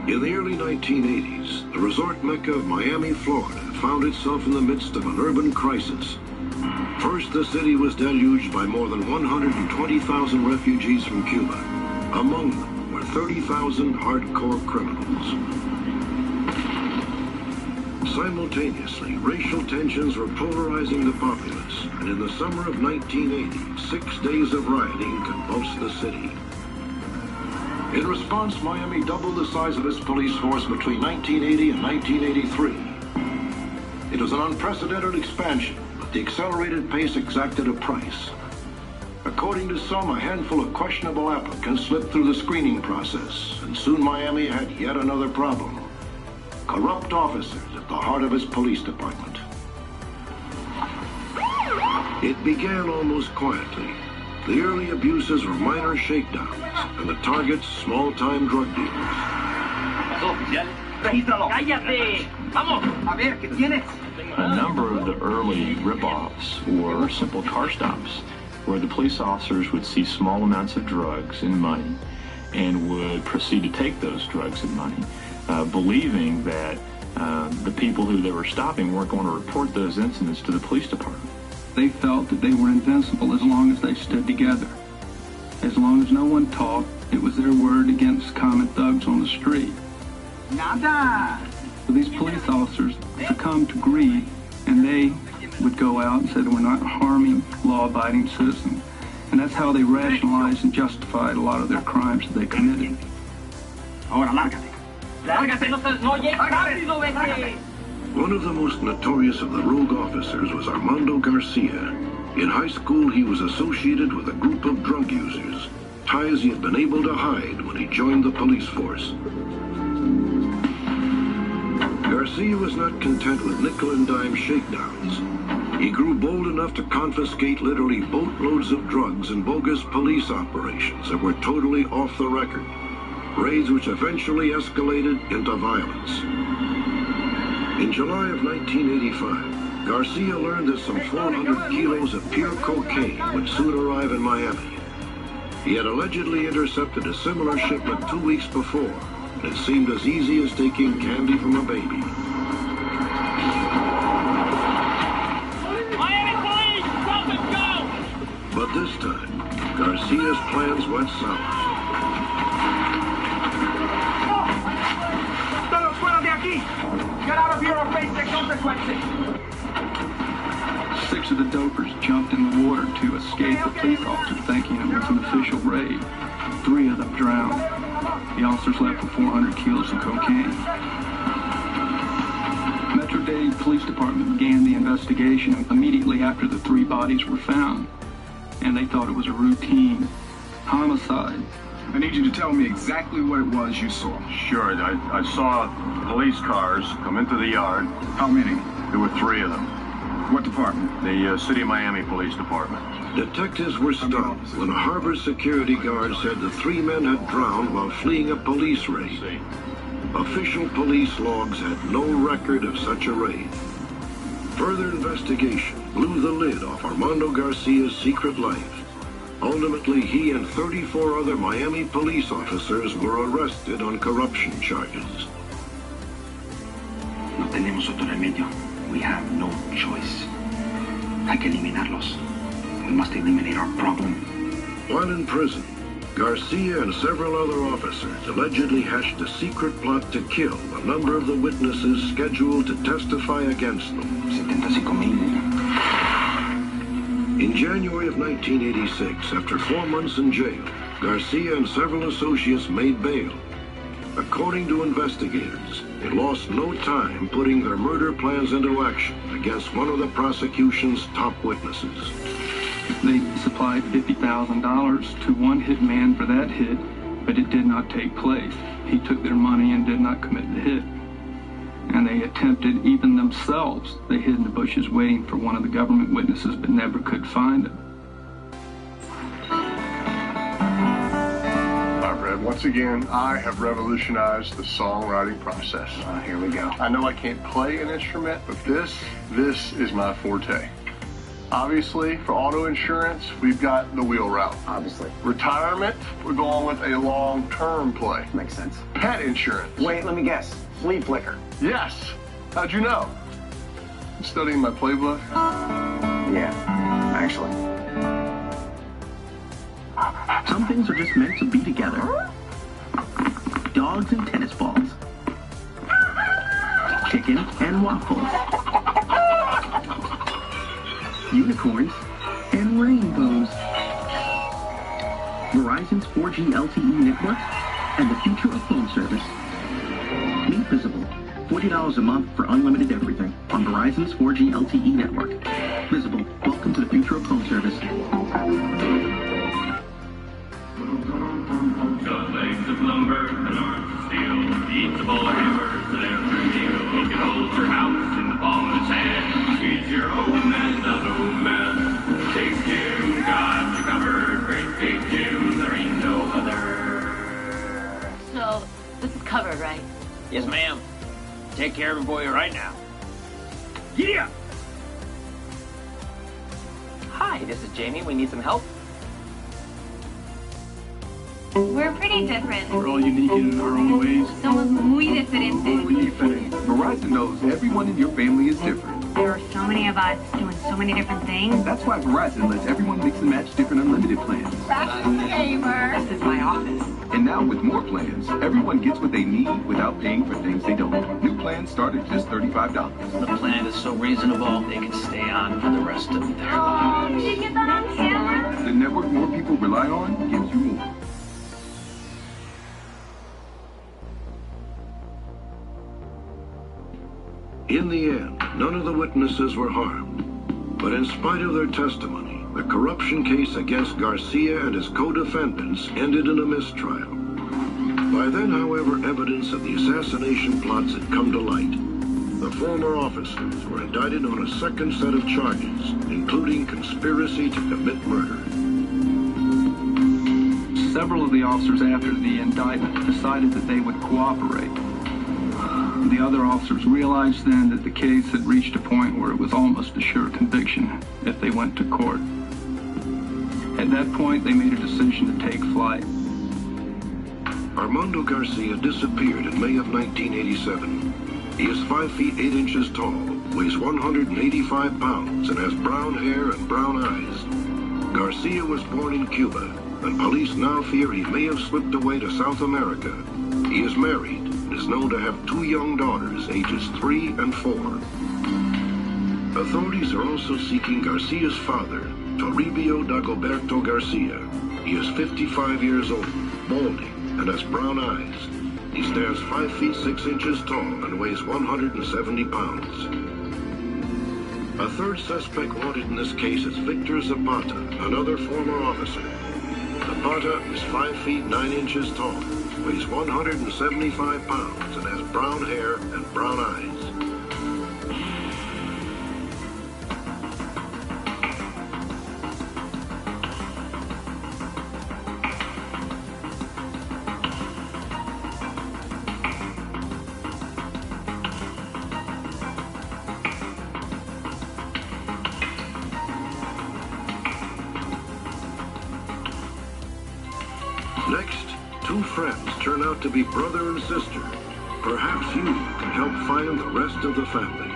In the early 1980s, the resort mecca of Miami, Florida, found itself in the midst of an urban crisis. First, the city was deluged by more than 120,000 refugees from Cuba. Among them were 30,000 hardcore criminals. Simultaneously, racial tensions were polarizing the populace, and in the summer of 1980, 6 days of rioting convulsed the city. In response, Miami doubled the size of its police force between 1980 and 1983. It was an unprecedented expansion, but the accelerated pace exacted a price. According to some, a handful of questionable applicants slipped through the screening process, and soon Miami had yet another problem: corrupt officers at the heart of its police department. It began almost quietly. The early abuses were minor shakedowns, and the targets small-time drug dealers. A number of the early rip-offs were simple car stops, where the police officers would see small amounts of drugs and money and would proceed to take those drugs and money, believing that the people who they were stopping weren't going to report those incidents to the police department. They felt that they were invincible as long as they stood together. As long as no one talked, it was their word against common thugs on the street. Nada! So these police officers succumbed to greed And they would go out and say that we're not harming law-abiding citizens. And that's how they rationalized and justified a lot of their crimes that they committed. Ahora, lárgate. Lárgate, no llegues rápido, vete. One of the most notorious of the rogue officers was Armando Garcia. In high school, he was associated with a group of drug users, ties he had been able to hide when he joined the police force. Garcia was not content with nickel and dime shakedowns. He grew bold enough to confiscate literally boatloads of drugs in bogus police operations that were totally off the record. Raids which eventually escalated into violence. In July of 1985, Garcia learned that some 400 kilos of pure cocaine would soon arrive in Miami. He had allegedly intercepted a similar shipment 2 weeks before, and it seemed as easy as taking candy from a baby. Miami police! Stop and go! But this time, Garcia's plans went sour. Todos fuera de aquí! Get out of here or face the consequences! 6 of the dopers jumped in the water to escape the police officer thinking it was an official raid. 3 of them drowned. The officers left with 400 kilos of cocaine. Metro-Dade Police Department began the investigation immediately after the 3 bodies were found, and they thought it was a routine homicide. I need you to tell me exactly what it was you saw. Sure, I saw police cars come into the yard. How many? There were 3 of them. What department? The City of Miami Police Department. Detectives were stunned when a harbor security guard said the 3 men had drowned while fleeing a police raid. Official police logs had no record of such a raid. Further investigation blew the lid off Armando Garcia's secret life. Ultimately, he and 34 other Miami police officers were arrested on corruption charges. No tenemos otro remedio. We have no choice. Hay que eliminarlos. We must eliminate our problem. While in prison, Garcia and several other officers allegedly hatched a secret plot to kill a number of the witnesses scheduled to testify against them. 75,000. In January of 1986, after 4 months in jail, Garcia and several associates made bail. According to investigators, they lost no time putting their murder plans into action against one of the prosecution's top witnesses. They supplied $50,000 to one hitman for that hit, but it did not take place. He took their money and did not commit the hit. And they attempted, even themselves, they hid in the bushes waiting for one of the government witnesses, but never could find him. All right, Brad, once again, I have revolutionized the songwriting process. Here we go. I know I can't play an instrument, but this is my forte. Obviously, for auto insurance, we've got the wheel route. Obviously. Retirement, we're going with a long-term play. Makes sense. Pet insurance. Wait, let me guess. Flea flicker. Yes. How'd you know? Studying my playbook? Yeah, actually. Some things are just meant to be together. Dogs and tennis balls. Chicken and waffles. Unicorns and rainbows. Verizon's 4G LTE network and the future of phone service. Meet Visible. $40 a month for unlimited everything on Verizon's 4G LTE network. Visible. Welcome to the future of phone service. Got legs of lumber and arms of steel. Eats of all hammers and every meal. He can hold your house in the palm of his hand. He's your old man, not old man. Takes Jim, got you covered. Great big Jim, there ain't no other. So, this is covered, right? Yes, ma'am. Take care of it for you right now. Yeah! Hi, this is Jamie. We need some help. We're pretty different. We're all unique in our own ways. Somos muy diferentes. Verizon knows everyone in your family is different. There are so many of us doing so many different things. That's why Verizon lets everyone mix and match different unlimited plans. Gamer. This is my office. And now with more plans, everyone gets what they need without paying for things they don't. New plans start at just $35. The plan is so reasonable, they can stay on for the rest of their lives. Did you get that on camera? The network more people rely on gives you more. In the end, none of the witnesses were harmed. But in spite of their testimony, the corruption case against Garcia and his co-defendants ended in a mistrial. By then, however, evidence of the assassination plots had come to light. The former officers were indicted on a second set of charges, including conspiracy to commit murder. Several of the officers after the indictment decided that they would cooperate. The other officers realized then that the case had reached a point where it was almost a sure conviction if they went to court. At that point, they made a decision to take flight. Armando Garcia disappeared in May of 1987. He is 5 feet 8 inches tall, weighs 185 pounds, and has brown hair and brown eyes. Garcia was born in Cuba, and police now fear he may have slipped away to South America. He is married and is known to have 2 young daughters, ages 3 and 4. Authorities are also seeking Garcia's father, Toribio Dagoberto Garcia. He is 55 years old, balding, and has brown eyes. He stands 5 feet 6 inches tall and weighs 170 pounds. A third suspect wanted in this case is Victor Zapata, another former officer. Zapata is 5 feet 9 inches tall, weighs 175 pounds, and has brown hair and brown eyes. Next, 2 friends turn out to be brother and sister. Perhaps you can help find the rest of the family.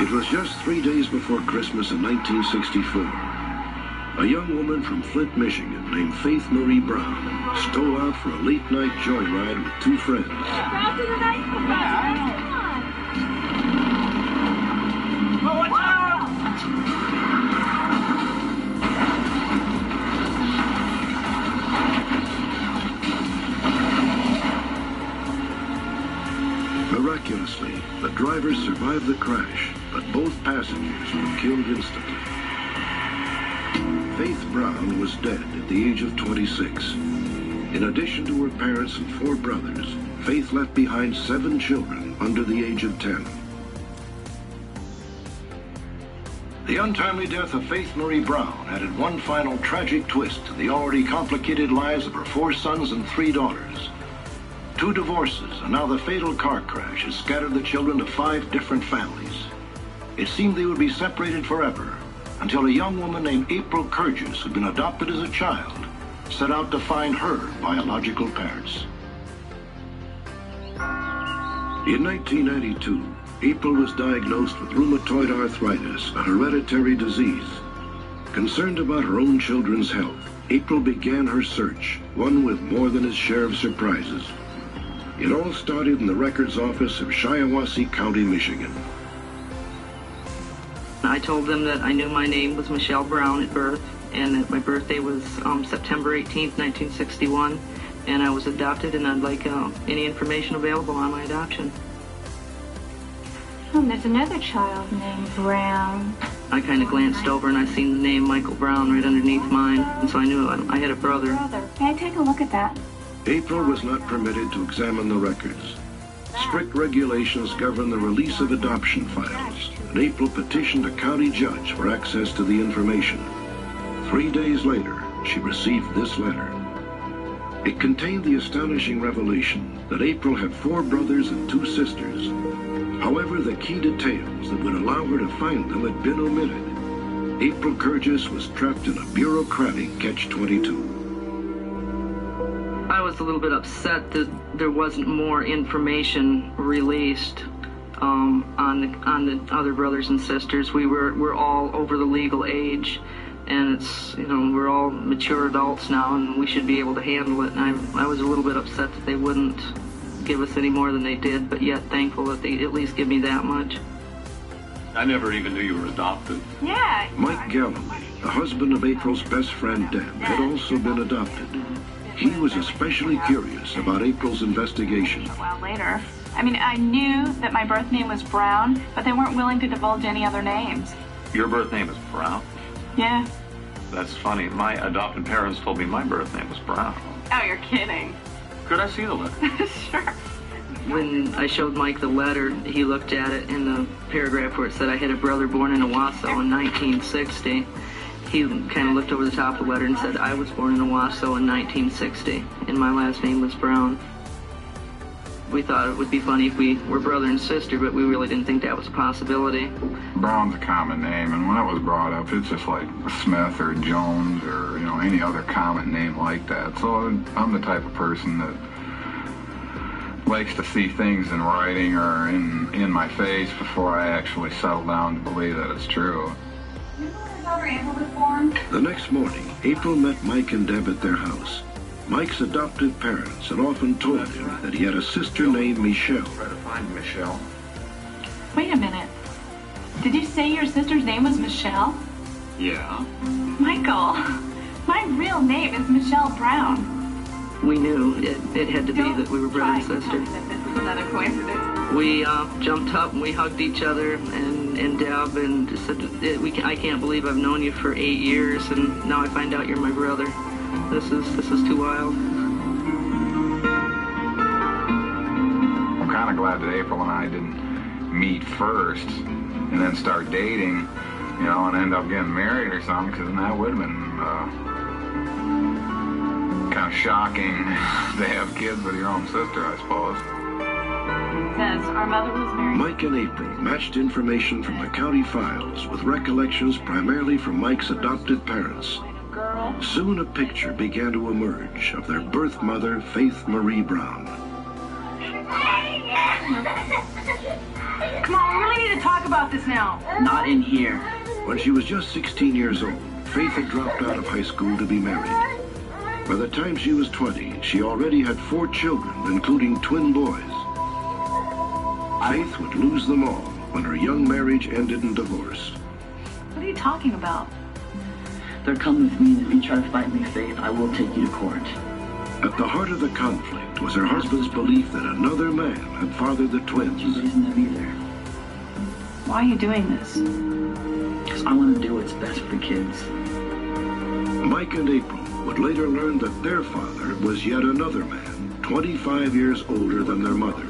It was just 3 days before Christmas in 1964. A young woman from Flint, Michigan, named Faith Marie Brown, stole out for a late-night joyride with 2 friends. Miraculously, the drivers survived the crash, but both passengers were killed instantly. Faith Brown was dead at the age of 26. In addition to her parents and 4 brothers, Faith left behind 7 children under the age of 10. The untimely death of Faith Marie Brown added one final tragic twist to the already complicated lives of her 4 sons and 3 daughters. 2 divorces, and now the fatal car crash has scattered the children to 5 different families. It seemed they would be separated forever, until a young woman named April Kurgis, who'd been adopted as a child, set out to find her biological parents. In 1992, April was diagnosed with rheumatoid arthritis, a hereditary disease. Concerned about her own children's health, April began her search, one with more than its share of surprises. It all started in the records office of Shiawassee County, Michigan. I told them that I knew my name was Michelle Brown at birth, and that my birthday was September 18th, 1961, and I was adopted, and I'd like any information available on my adoption. Oh, and there's another child named Brown. I kind of glanced over and I seen the name Michael Brown right underneath mine, and so I knew I had a brother. May I take a look at that? April was not permitted to examine the records. Strict regulations govern the release of adoption files, and April petitioned a county judge for access to the information. 3 days later, she received this letter. It contained the astonishing revelation that April had 4 brothers and 2 sisters. However, the key details that would allow her to find them had been omitted. April Curtis was trapped in a bureaucratic catch-22. I was a little bit upset that there wasn't more information released on the other brothers and sisters. We're all over the legal age, and it's, you know, we're all mature adults now, and we should be able to handle it. And I was a little bit upset that they wouldn't give us any more than they did, but yet thankful that they at least give me that much. I never even knew you were adopted. Yeah. Mike Galloway, the husband of April's best friend Deb, had also been adopted. He was especially curious about April's investigation. A while later, I mean, I knew that my birth name was Brown, but they weren't willing to divulge any other names. Your birth name is Brown? Yeah. That's funny. My adopted parents told me my birth name was Brown. Oh, you're kidding. Could I see the letter? Sure. When I showed Mike the letter, he looked at it in the paragraph where it said I had a brother born in Owasso in 1960. He kind of looked over the top of the letter and said I was born in Owasso in 1960, and my last name was Brown. We thought it would be funny if we were brother and sister, but we really didn't think that was a possibility. Brown's a common name, and when it was brought up, it's just like Smith or Jones or, you know, any other common name like that. So I'm the type of person that likes to see things in writing or in my face before I actually settle down to believe that it's true. The next morning, April met Mike and Deb at their house. Mike's adopted parents had often told him that he had a sister named Michelle. Try to find Michelle. Wait a minute. Did you say your sister's name was Michelle? Yeah. Michael, my real name is Michelle Brown. We knew it had to be that we were brother and sister. This is another coincidence. We jumped up and we hugged each other and Deb and just said, I can't believe I've known you for 8 years and now I find out you're my brother. This is too wild. I'm kind of glad that April and I didn't meet first and then start dating, you know, and end up getting married or something, because that would have been kind of shocking to have kids with your own sister, I suppose. Says our mother was married. Mike and April matched information from the county files with recollections primarily from Mike's adopted parents. Soon a picture began to emerge of their birth mother, Faith Marie Brown. Come on, we really need to talk about this now. Not in here. When she was just 16 years old, Faith had dropped out of high school to be married. By the time she was 20, she already had 4 children, including twin boys. Faith would lose them all when her young marriage ended in divorce. What are you talking about? They're coming with me, and if you try to fight me, Faith, I will take you to court. At the heart of the conflict was her husband's belief that another man had fathered the twins. She raising them either. Why are you doing this? Because I want to do what's best for the kids. Mike and April would later learn that their father was yet another man, 25 years older than their mother.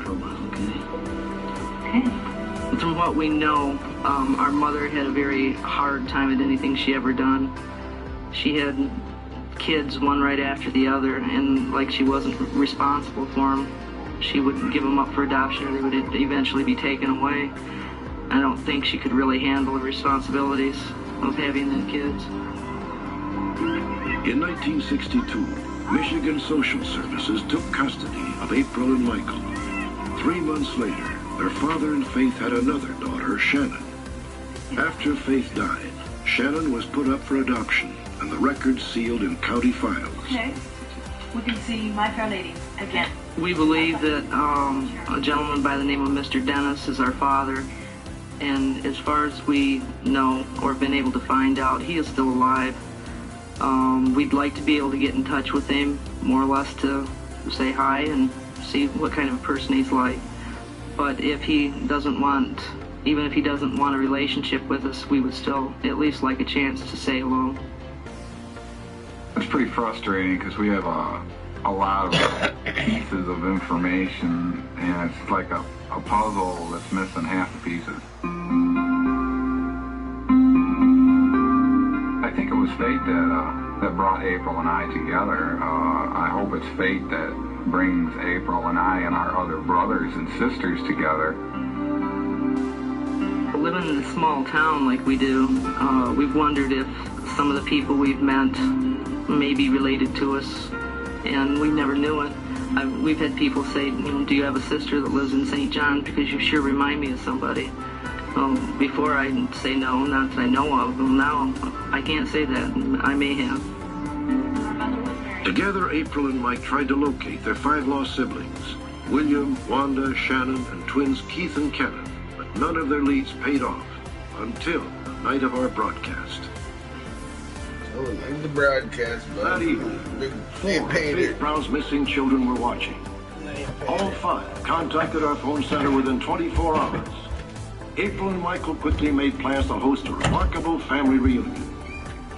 From what we know, our mother had a very hard time at anything she ever done. She had kids one right after the other, and like she wasn't responsible for them. She would give them up for adoption, or they would eventually be taken away. I don't think she could really handle the responsibilities of having the kids. In 1962, Michigan Social Services took custody of April and Michael. 3 months later, their father and Faith had another daughter, Shannon. After Faith died, Shannon was put up for adoption, and the records sealed in county files. Okay, we can see My Fair Lady again. We believe that a gentleman by the name of Mr. Dennis is our father, and as far as we know or been able to find out, he is still alive. We'd like to be able to get in touch with him, more or less to say hi and see what kind of a person he's like. But if he doesn't want, even if he doesn't want a relationship with us, we would still at least like a chance to say hello. It's pretty frustrating because we have a lot of pieces of information, and it's like a puzzle that's missing half the pieces. I think it was fate that brought April and I together. I hope it's fate that brings April and I and our other brothers and sisters together. living in a small town like we do, we've wondered if some of the people we've met may be related to us, and we never knew it. We've had people say, do you have a sister that lives in St. John? Because you sure remind me of somebody. Well, before I'd say no, not that I know of. Well, now I can't say that. I may have. Together, April and Mike tried to locate their 5 lost siblings, William, Wanda, Shannon, and twins Keith and Kenneth, but none of their leads paid off until the night of our broadcast. Oh, like the broadcast, but that evening, 4 Faith Brown's missing children were watching. All 5 contacted our phone center within 24 hours. April and Michael quickly made plans to host a remarkable family reunion.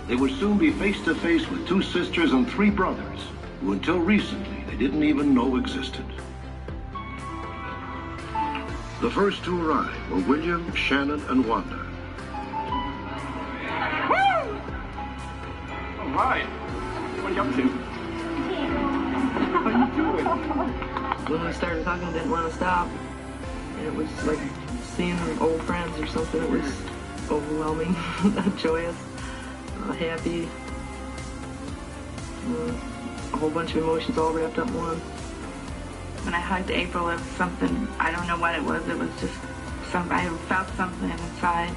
They would soon be face-to-face with 2 sisters and 3 brothers, who until recently they didn't even know existed. The first to arrive were William, Shannon, and Wanda. Woo! All right. What are you up to? How you doing? When we started talking, I didn't want to stop. And it was like seeing old friends or something. It was overwhelming, joyous, happy, a whole bunch of emotions all wrapped up in one. When I hugged April, it was something, I don't know what it was just I felt something inside.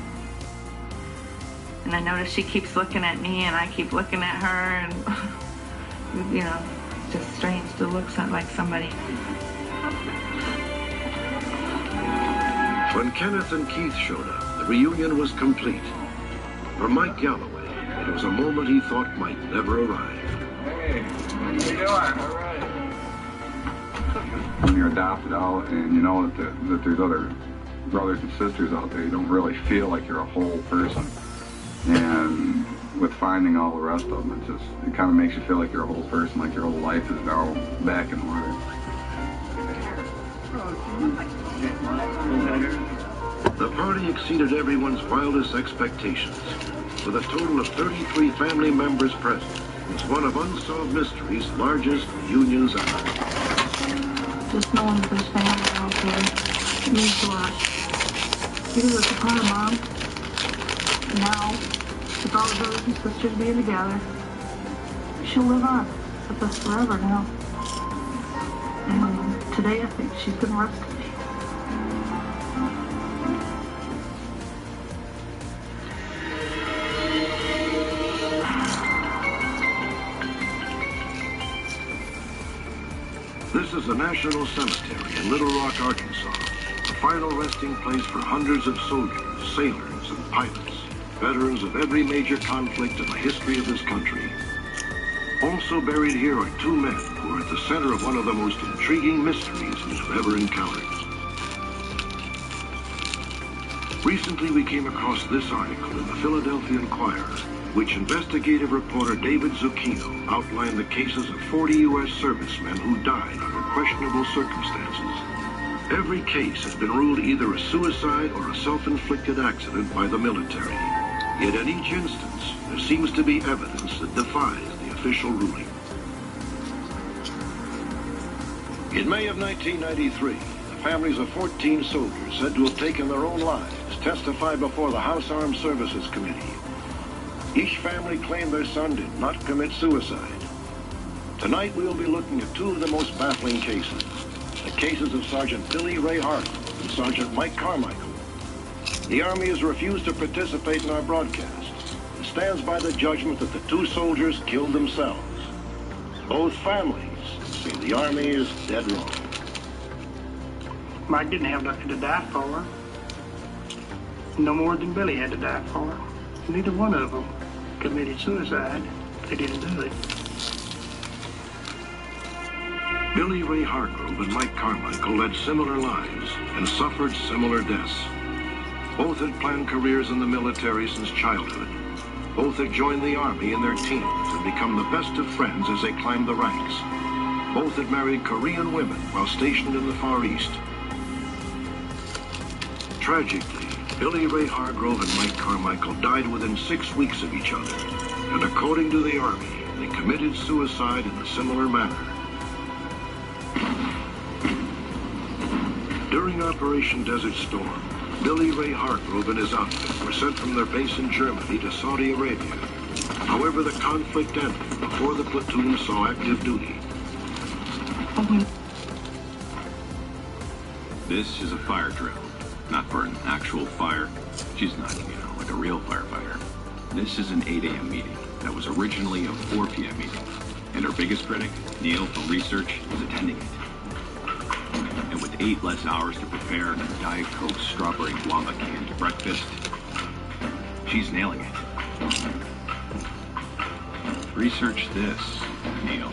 And I noticed she keeps looking at me and I keep looking at her, and just strange to look like somebody. When Kenneth and Keith showed up, the reunion was complete. For Mike Galloway, it was a moment he thought might never arrive. Hey, how you doing? All right. When you're adopted out and you know that there's other brothers and sisters out there, you don't really feel like you're a whole person. And with finding all the rest of them, it kind of makes you feel like you're a whole person, like your whole life is now back in order. The party exceeded everyone's wildest expectations. With a total of 33 family members present, it's one of Unsolved Mysteries' largest reunions ever. Just knowing that there's family out there means a lot. Because it's a part of Mom. Now, with all the brothers and sisters being together, she'll live on with us forever now. And today I think she's been resting. This is the National Cemetery in Little Rock, Arkansas, the final resting place for hundreds of soldiers, sailors, and pilots, veterans of every major conflict in the history of this country. Also buried here are 2 men who are at the center of one of the most intriguing mysteries we have ever encountered. Recently, we came across this article in the Philadelphia Inquirer, which investigative reporter David Zucchino outlined the cases of 40 U.S. servicemen who died under questionable circumstances. Every case has been ruled either a suicide or a self-inflicted accident by the military. Yet in each instance, there seems to be evidence that defies the official ruling. In May of 1993, the families of 14 soldiers said to have taken their own lives testified before the House Armed Services Committee. Each family claimed their son did not commit suicide. Tonight we will be looking at 2 of the most baffling cases. The cases of Sergeant Billy Ray Hargrove and Sergeant Mike Carmichael. The Army has refused to participate in our broadcast and stands by the judgment that the 2 soldiers killed themselves. Both families say the Army is dead wrong. Mike didn't have nothing to die for. No more than Billy had to die for. Neither one of them committed suicide. They didn't do it. Billy Ray Hargrove and Mike Carmichael led similar lives and suffered similar deaths. Both had planned careers in the military since childhood. Both had joined the Army in their teens and become the best of friends as they climbed the ranks. Both had married Korean women while stationed in the Far East. Tragically, Billy Ray Hargrove and Mike Carmichael died within 6 weeks of each other, and according to the Army, they committed suicide in a similar manner. During Operation Desert Storm, Billy Ray Hargrove and his outfit were sent from their base in Germany to Saudi Arabia. However, the conflict ended before the platoon saw active duty. This is a fire drill, not for an actual fire. She's not, like a real firefighter. This is an 8 a.m. meeting that was originally a 4 p.m. meeting, and her biggest critic, Neil from research, is attending it. And with 8 less hours to prepare a Diet Coke strawberry guava canned breakfast, she's nailing it. Research this, Neil.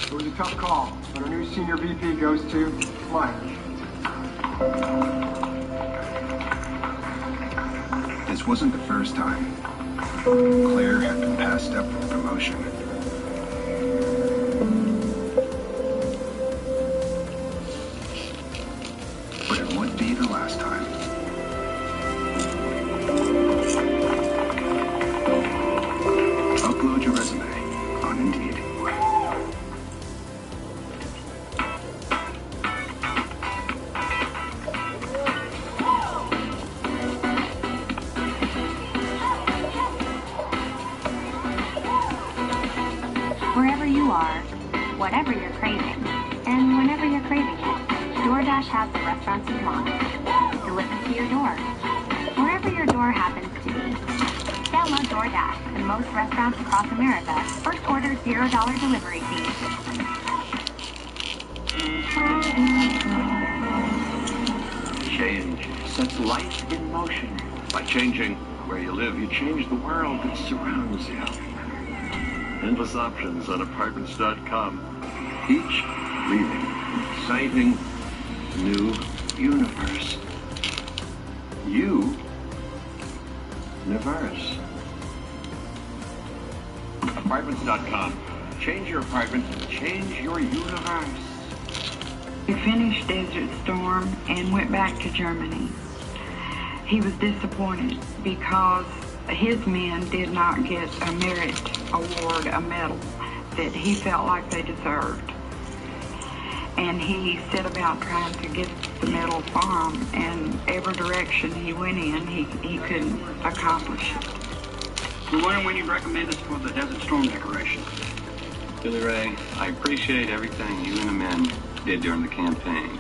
It was a tough call, but our new senior VP goes to Mike. This wasn't the first time. Claire had been passed up for promotion. But it wouldn't be the last time. Upload your resume on Indeed. Wherever you are, whatever you're craving, and whenever you're craving it, DoorDash has the restaurants you want, delivered to your door, wherever your door happens to be. Download DoorDash, and most restaurants across America first order $0 delivery fee. Change sets life in motion. By changing where you live, you change the world that surrounds you. Endless options on apartments.com. Each leading an exciting new universe. Universe. Apartments.com. Change your apartment, change your universe. He finished Desert Storm and went back to Germany. He was disappointed because his men did not get a merit award, a medal that he felt like they deserved. And he set about trying to get the medal for them, and every direction he went in, he couldn't accomplish it. We're wondering when you'd recommend us for the Desert Storm decoration. Billy Ray, I appreciate everything you and the men did during the campaign.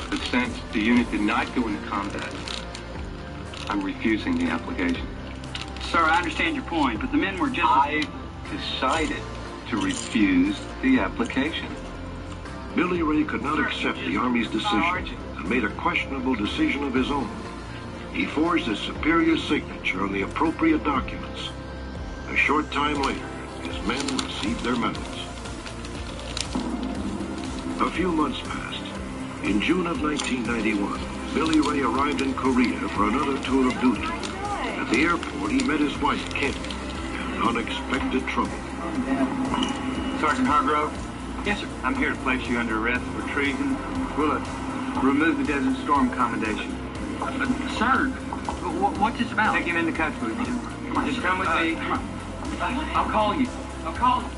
But since the unit did not go into combat, I'm refusing the application. Sir, I understand your point, but the men were just... I decided to refuse the application. Billy Ray could not accept the Army's decision and made a questionable decision of his own. He forged his superior's signature on the appropriate documents. A short time later, his men received their medals. A few months passed. In June of 1991, Billy Ray arrived in Korea for another tour of duty. At the airport, he met his wife, Kim, and unexpected trouble. Sergeant Hargrove? Yes, sir. I'm here to place you under arrest for treason. We'll remove the Desert Storm commendation. Sir, what's this about? Take him into custody with you. Just come with me. I'll call you. I'll call you.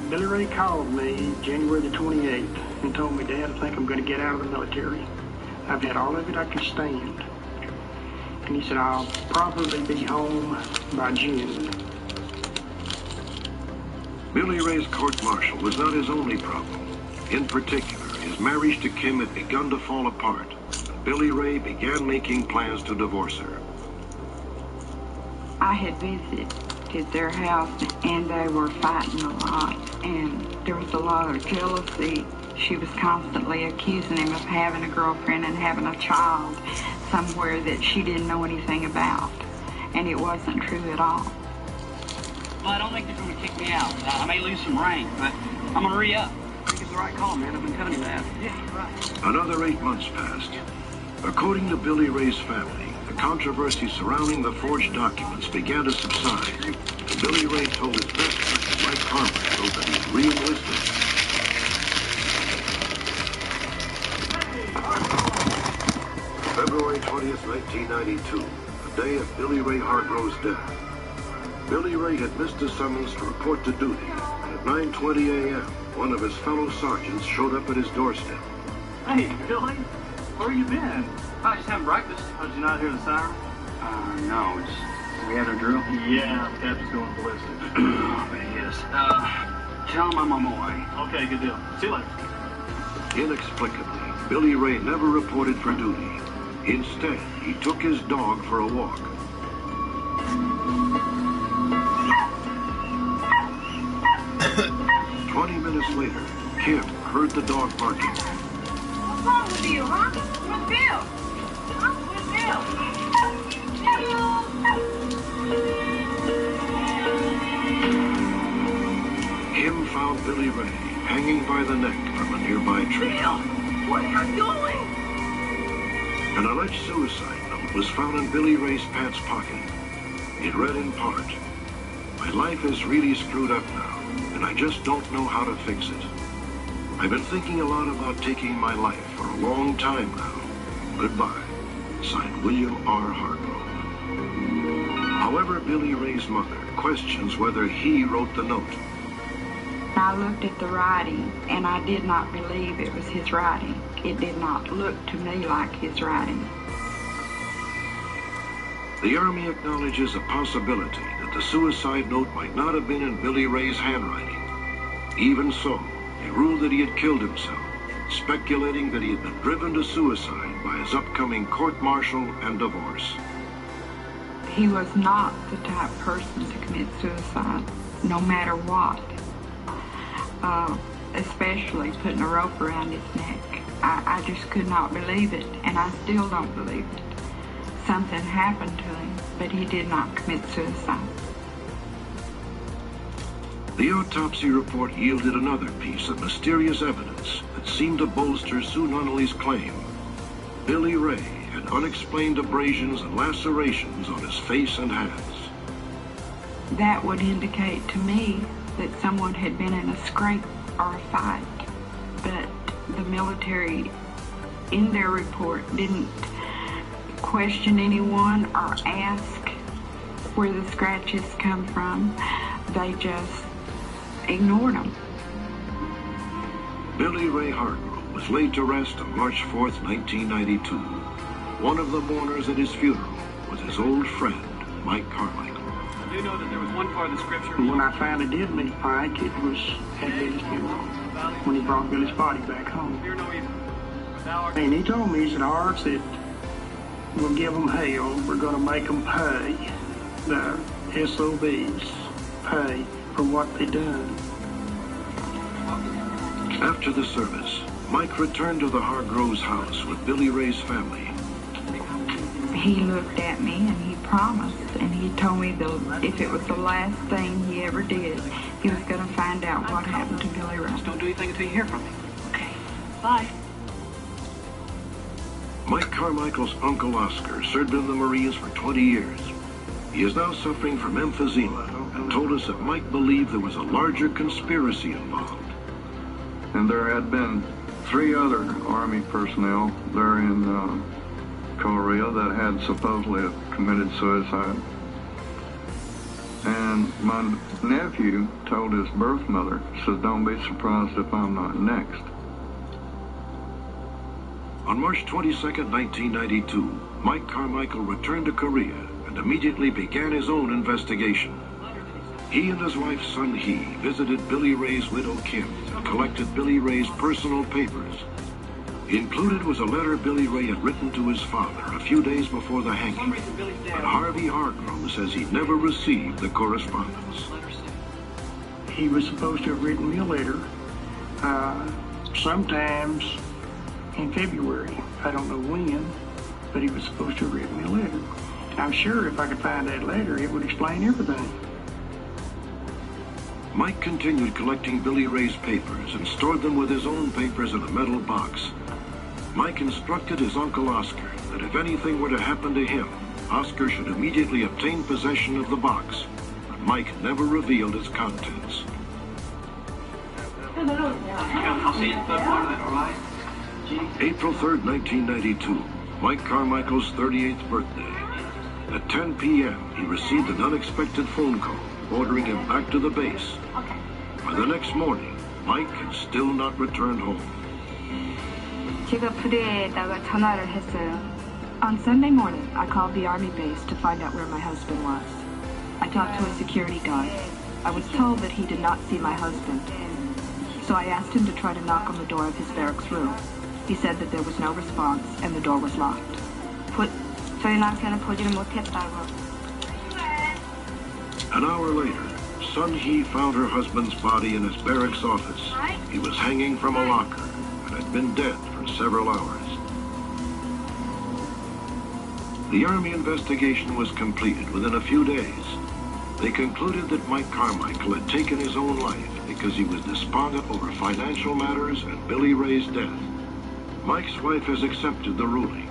Billy Ray called me January the 28th and told me, Dad, I think I'm going to get out of the military. I've had all of it I can stand. And he said, I'll probably be home by June. Billy Ray's court-martial was not his only problem. In particular, his marriage to Kim had begun to fall apart. Billy Ray began making plans to divorce her. I had visited their house, and they were fighting a lot, and there was a lot of jealousy. She was constantly accusing him of having a girlfriend and having a child somewhere that she didn't know anything about, and it wasn't true at all. Well, I don't think they're going to kick me out. I may lose some rank, but I'm going to re-up. I think it's the right call, man. I've been telling you that. Yeah, you're right. Another 8 months passed. According to Billy Ray's family, the controversy surrounding the forged documents began to subside. And Billy Ray told his best friend, Mike Carmichael, that he'd re-enlisted. February 20th, 1992, the day of Billy Ray Hargrove's death. Billy Ray had missed a summons to report to duty, and at 9:20 a.m., one of his fellow sergeants showed up at his doorstep. Hey, Billy, where you been? I was just having breakfast. Did you not hear the siren? No, we had our drill. Yeah, the captain's going ballistic. Oh, yes. Tell him I'm on my way. Okay, good deal. See you later. Inexplicably, Billy Ray never reported for duty. Instead, he took his dog for a walk. Minutes later, Kim heard the dog barking. What's wrong with you, huh? Where's Bill? Huh? Where's Bill? Kim found Billy Ray hanging by the neck from a nearby tree. Bill, what are you doing? An alleged suicide note was found in Billy Ray's pants pocket. It read in part, "My life is really screwed up now, and I just don't know how to fix it. I've been thinking a lot about taking my life for a long time now. Goodbye." Signed, William R. Hargrove. However, Billy Ray's mother questions whether he wrote the note. I looked at the writing, and I did not believe it was his writing. It did not look to me like his writing. The Army acknowledges a possibility that the suicide note might not have been in Billy Ray's handwriting. Even so, they ruled that he had killed himself, speculating that he had been driven to suicide by his upcoming court-martial and divorce. He was not the type of person to commit suicide, no matter what. Especially putting a rope around his neck. I just could not believe it, and I still don't believe it. Something happened to him, but he did not commit suicide. The autopsy report yielded another piece of mysterious evidence that seemed to bolster Sue Nunnally's claim. Billy Ray had unexplained abrasions and lacerations on his face and hands. That would indicate to me that someone had been in a scrape or a fight, but the military, in their report, didn't question anyone or ask where the scratches come from. They just ignored them. Billy Ray Hargrove was laid to rest on March 4th, 1992. One of the mourners at his funeral was his old friend, Mike Carmichael. I do know that there was one part of the scripture. When I finally did meet Mike, it was at Billy's funeral, when he brought Billy's body back home. And he told me, he said, "Art, that we'll give them hell. We're going to make them pay, the SOBs, pay for what they done." After the service, Mike returned to the Hargroves' house with Billy Ray's family. He looked at me and he promised, and he told me that if it was the last thing he ever did, he was going to find out what happened to Billy Ray. Just don't do anything until you hear from me. Okay. Bye. Mike Carmichael's uncle Oscar served in the Marines for 20 years. He is now suffering from emphysema and told us that Mike believed there was a larger conspiracy involved. And there had been 3 other Army personnel there in Korea that had supposedly committed suicide. And my nephew told his birth mother, said, "Don't be surprised if I'm not next." On March 22nd, 1992, Mike Carmichael returned to Korea and immediately began his own investigation. He and his wife Sun Hee visited Billy Ray's widow Kim and collected Billy Ray's personal papers. Included was a letter Billy Ray had written to his father a few days before the hanging, but Harvey Hargrove says he never received the correspondence. He was supposed to have written me a letter sometimes in February. I don't know when, but he was supposed to have written me a letter. And I'm sure if I could find that letter, it would explain everything. Mike continued collecting Billy Ray's papers and stored them with his own papers in a metal box. Mike instructed his uncle Oscar that if anything were to happen to him, Oscar should immediately obtain possession of the box. But Mike never revealed its contents. I'll see you in the part of that, all right? April 3rd, 1992, Mike Carmichael's 38th birthday. At 10 p.m., he received an unexpected phone call ordering him back to the base. By the next morning, Mike had still not returned home. 제가 부대에다가 전화를 했어요. On Sunday morning, I called the Army base to find out where my husband was. I talked to a security guard. I was told that he did not see my husband. So I asked him to try to knock on the door of his barracks room. He said that there was no response and the door was locked. 저희 남편은 보지를 못했다고. An hour later, Sun Hee found her husband's body in his barracks office. He was hanging from a locker and had been dead for several hours. The Army investigation was completed within a few days. They concluded that Mike Carmichael had taken his own life because he was despondent over financial matters and Billy Ray's death. Mike's wife has accepted the ruling.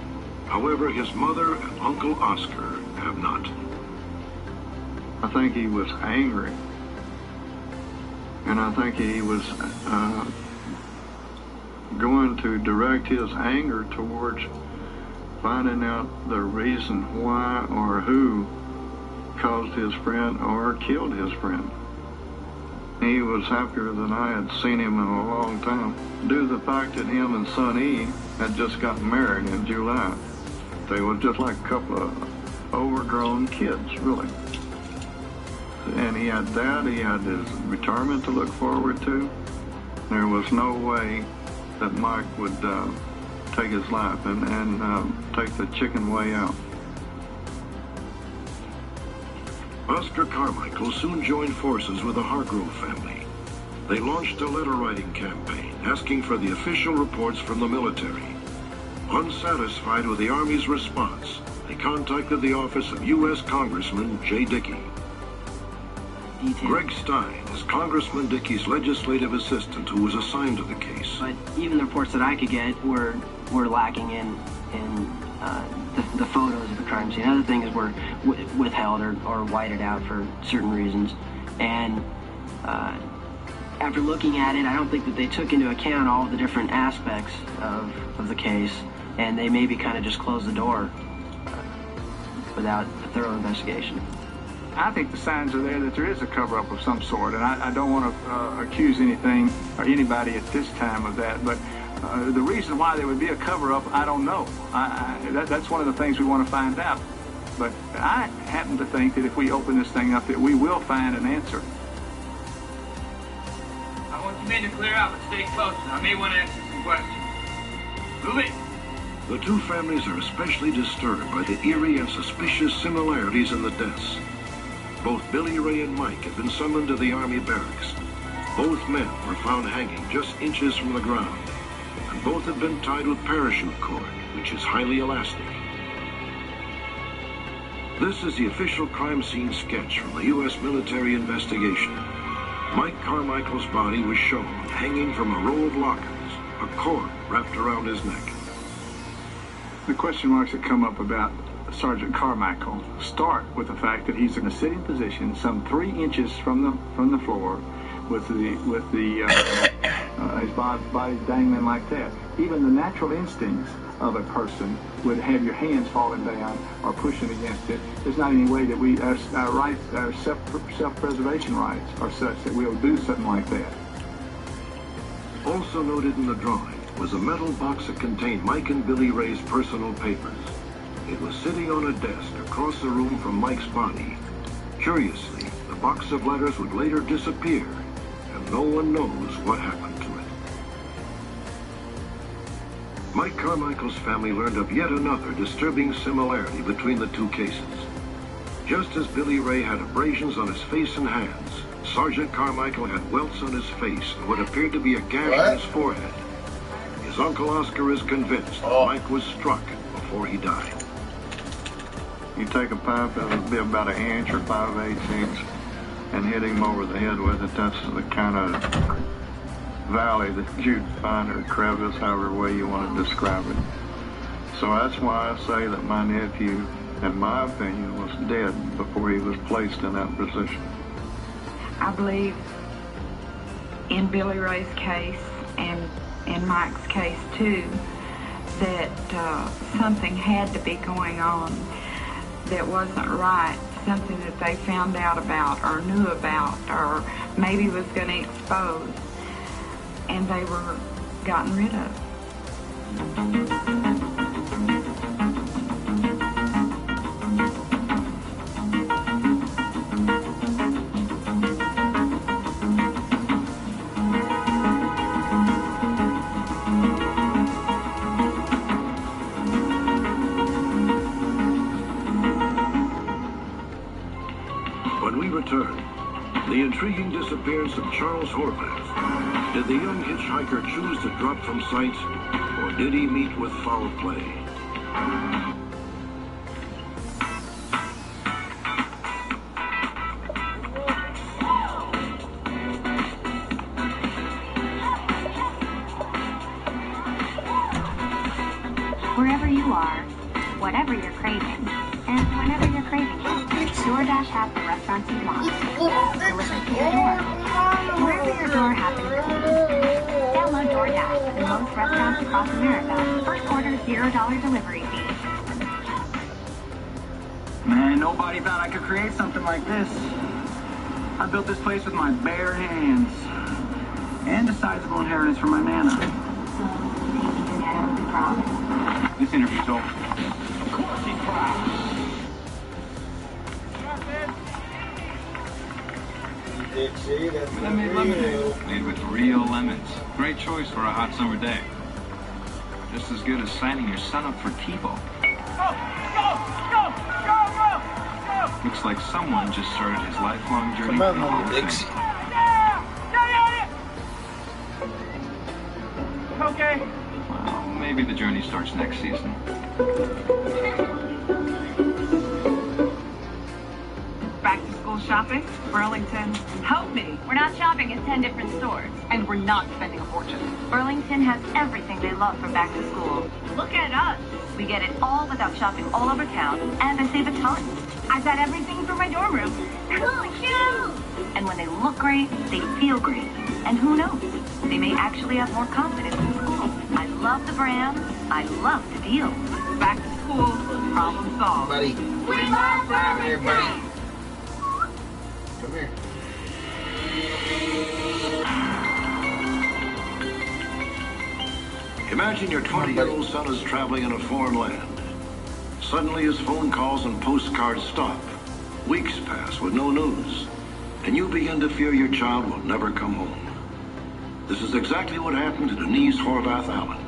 However, his mother and Uncle Oscar have not. I think he was angry. And I think he was going to direct his anger towards finding out the reason why or who caused his friend or killed his friend. He was happier than I had seen him in a long time, due to the fact that him and Son E had just gotten married in July. They were just like a couple of overgrown kids, really. And he had that, he had his retirement to look forward to. There was no way that Mike would take his life and take the chicken way out. Oscar Carmichael soon joined forces with the Hargrove family. They launched a letter-writing campaign asking for the official reports from the military. Unsatisfied with the Army's response, they contacted the office of U.S. Congressman Jay Dickey. Greg Stein is Congressman Dickey's legislative assistant who was assigned to the case. But even the reports that I could get were lacking in the photos of the crime scene. Other things were withheld or whited out for certain reasons. And after looking at it, I don't think that they took into account all of the different aspects of the case, and they maybe kind of just closed the door without a thorough investigation. I think the signs are there that there is a cover-up of some sort, and I don't want to accuse anything or anybody at this time of that, but the reason why there would be a cover-up, I don't know. That's one of the things we want to find out. But I happen to think that if we open this thing up, that we will find an answer. I want you men to clear out, but stay close. I may want to answer some questions. Move it. The two families are especially disturbed by the eerie and suspicious similarities in the deaths. Both Billy Ray and Mike had been summoned to the Army barracks. Both men were found hanging just inches from the ground, and both had been tied with parachute cord, which is highly elastic. This is the official crime scene sketch from the U.S. military investigation. Mike Carmichael's body was shown hanging from a row of lockers, a cord wrapped around his neck. The question marks that come up about Sergeant Carmichael start with the fact that he's in a sitting position some 3 inches from the floor with his body dangling like that. Even the natural instincts of a person would have your hands falling down or pushing against it. There's not any way that our rights, our self-preservation rights are such that we'll do something like that. Also noted in the drawing was a metal box that contained Mike and Billy Ray's personal papers. It was sitting on a desk across the room from Mike's body. Curiously, the box of letters would later disappear, and no one knows what happened to it. Mike Carmichael's family learned of yet another disturbing similarity between the two cases. Just as Billy Ray had abrasions on his face and hands, Sergeant Carmichael had welts on his face and what appeared to be a gash on his forehead. His Uncle Oscar is convinced that Mike was struck before he died. You take a pipe, it would be about 1 inch or 5/8 inch, and hit him over the head with it. That's the kind of valley that you'd find, or crevice, however way you want to describe it. So that's why I say that my nephew, in my opinion, was dead before he was placed in that position. I believe in Billy Ray's case and in Mike's case too, that something had to be going on. that wasn't right, something that they found out about or knew about or maybe was going to expose, and they were gotten rid of. When we return, the intriguing disappearance of Charles Horvath. Did the young hitchhiker choose to drop from sight, or did he meet with foul play? Wherever you are, whatever you're craving, and whenever you're craving it, DoorDash has the restaurants you want delivered to your door. Wherever your door happens to be. Download DoorDash in most restaurants across America. First order $0 delivery fee. Man, nobody thought I could create something like this. I built this place with my bare hands. And a sizable inheritance from my nana. This interview's over. Of course he's proud. Lemonade. Made with real lemons. Great choice for a hot summer day. Just as good as signing your son up for TiVo. Go! Looks like someone just started his lifelong journey. Come on, Dixie. Okay. Well, maybe the journey starts next season. Back to school shopping? Burlington. Help me. We're not shopping at 10 different stores. And we're not spending a fortune. Burlington has everything they love for back to school. Look at us. We get it all without shopping all over town. And I save a ton. I've got everything for my dorm room. Cool shoes! And when they look great, they feel great. And who knows? They may actually have more confidence in school. I love the brand. I love the deal. Back to school. Problem solved. Buddy. We love Come here, Burlington. buddy. Come here. Imagine your 20-year-old son is traveling in a foreign land. Suddenly his phone calls and postcards stop. Weeks pass with no news. And you begin to fear your child will never come home. This is exactly what happened to Denise Horvath Allen.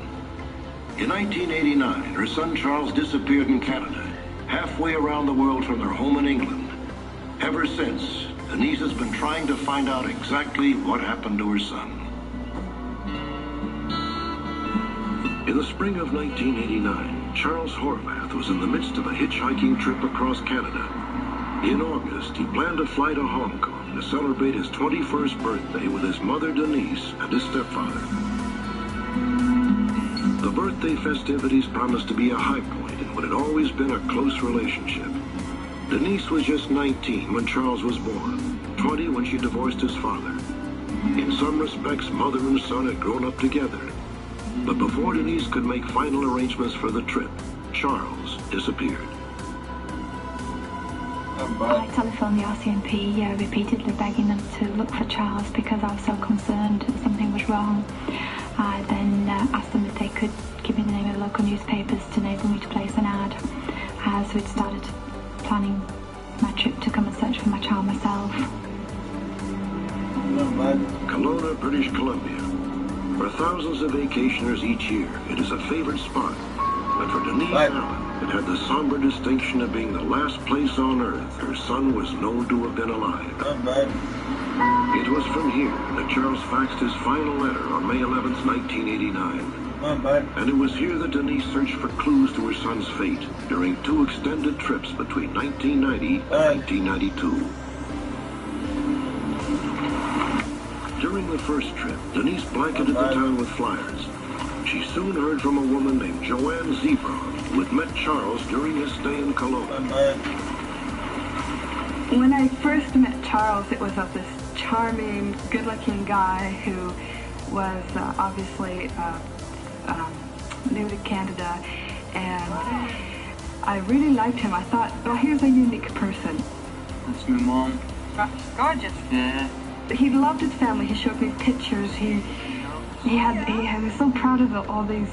In 1989, her son Charles disappeared in Canada, halfway around the world from their home in England. Ever since, Denise has been trying to find out exactly what happened to her son. In the spring of 1989, Charles Horvath was in the midst of a hitchhiking trip across Canada. In August, he planned to fly to Hong Kong to celebrate his 21st birthday with his mother Denise and his stepfather. The birthday festivities promised to be a high point in what had always been a close relationship. Denise was just 19 when Charles was born, 20 when she divorced his father. In some respects, mother and son had grown up together. But before Denise could make final arrangements for the trip, Charles disappeared. I telephoned the RCMP repeatedly begging them to look for Charles because I was so concerned that something was wrong. I then asked them if they could give me the name of the local newspapers to enable me to place an ad. So we'd started planning my trip to come and search for my child myself. Kelowna, British Columbia. For thousands of vacationers each year, it is a favored spot. But for Denise Allen, it had the somber distinction of being the last place on earth her son was known to have been alive. It was from here that Charles faxed his final letter on May 11th, 1989. And it was here that Denise searched for clues to her son's fate during 2 extended trips between 1990 and 1992. During the first trip, Denise blanketed the town with flyers. She soon heard from a woman named Joanne Zebra, who had met Charles during his stay in Kelowna. When I first met Charles, it was of this charming, good-looking guy who was obviously new to Canada, and I really liked him. I thought, well, here's a unique person. That's my mom. Gorgeous. Yeah. He loved his family. He showed me pictures. He was so proud of all these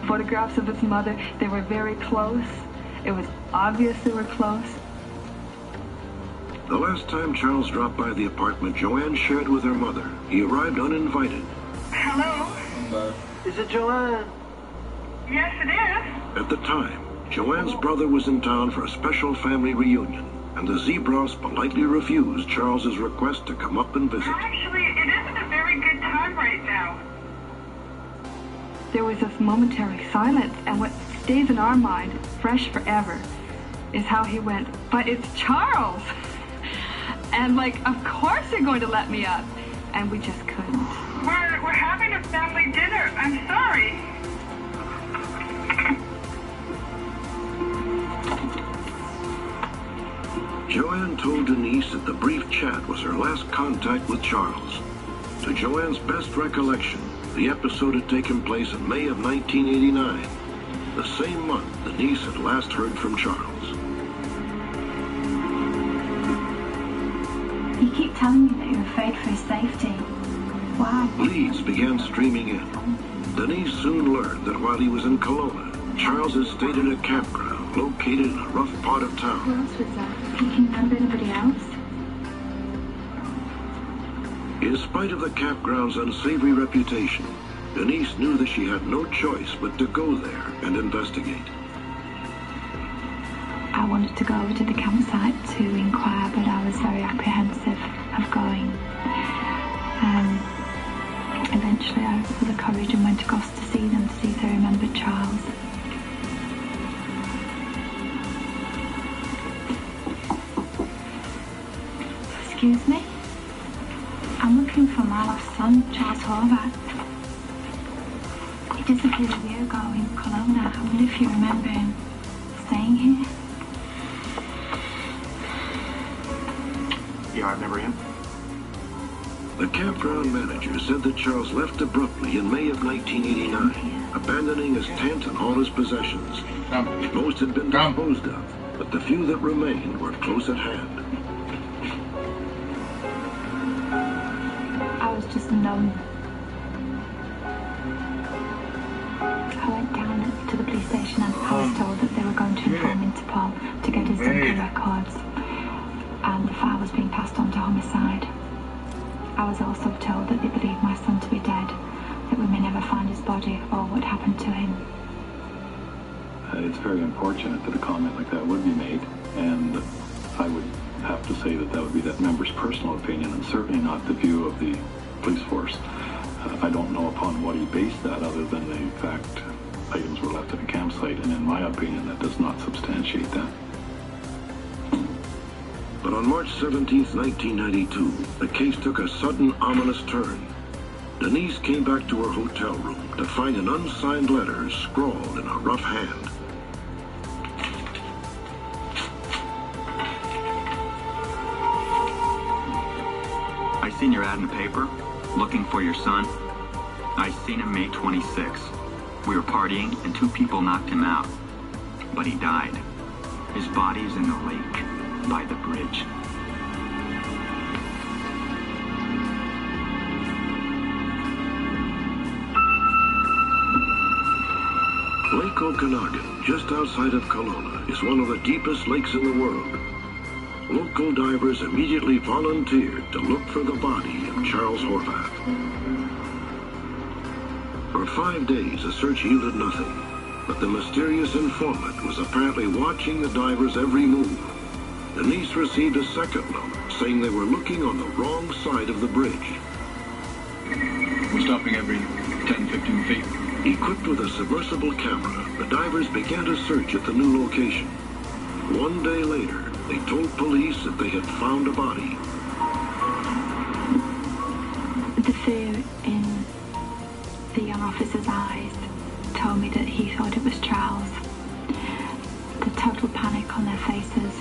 photographs of his mother. They were very close. It was obvious they were close. The last time Charles dropped by the apartment Joanne shared with her mother, he arrived uninvited. Hello? Is it Joanne? Yes, it is. At the time, Joanne's brother was in town for a special family reunion, and the Zebras politely refused Charles's request to come up and visit. Actually, it isn't a very good time right now. There was this momentary silence, and what stays in our mind, fresh forever, is how he went, but it's Charles! And like, of course you're going to let me up. And we just couldn't. We're having a family dinner. I'm sorry. Joanne told Denise that the brief chat was her last contact with Charles. To Joanne's best recollection, the episode had taken place in May of 1989, the same month Denise had last heard from Charles. You keep telling me that you're afraid for his safety. Why? Leads began streaming in. Denise soon learned that while he was in Kelowna, Charles had stayed in a campground located in a rough part of town. Who else was there? Can you remember anybody else? In spite of the campground's unsavory reputation, Denise knew that she had no choice but to go there and investigate. I wanted to go over to the campsite to inquire, but I was very apprehensive of going. Eventually I was full of courage and went across to see them, to see if they remembered Charles. Excuse me? I'm looking for my lost son, Charles Horvath. He disappeared a year ago in Kelowna. I wonder if you remember him staying here. Yeah, I remember him. The campground manager said that Charles left abruptly in May of 1989, abandoning his tent and all his possessions. Most had been disposed of, but the few that remained were close at hand. I was just numb. I went down to the police station and I was told that they were going to inform Interpol to get his dental records, and the file was being passed on to homicide. I was also told that they believed my son to be dead, that we may never find his body or what happened to him. It's very unfortunate that a comment like that would be made, and I would have to say that that would be that member's personal opinion and certainly not the view of the police force. I don't know upon what he based that other than the fact items were left at a campsite, and in my opinion that does not substantiate that. But on March 17, 1992, the case took a sudden, ominous turn. Denise came back to her hotel room to find an unsigned letter scrawled in a rough hand. I seen your ad in the paper, looking for your son. I seen him May 26. We were partying and two people knocked him out, but he died. His body's in the lake. By the bridge. Lake Okanagan, just outside of Kelowna, is one of the deepest lakes in the world. Local divers immediately volunteered to look for the body of Charles Horvath. For 5 days, the search yielded nothing, but the mysterious informant was apparently watching the divers' every move. Denise received a second note saying they were looking on the wrong side of the bridge. We're stopping every 10-15 feet. Equipped with a submersible camera, the divers began to search at the new location. 1 day later, they told police that they had found a body. The fear in the young officer's eyes told me that he thought it was Charles. The total panic on their faces.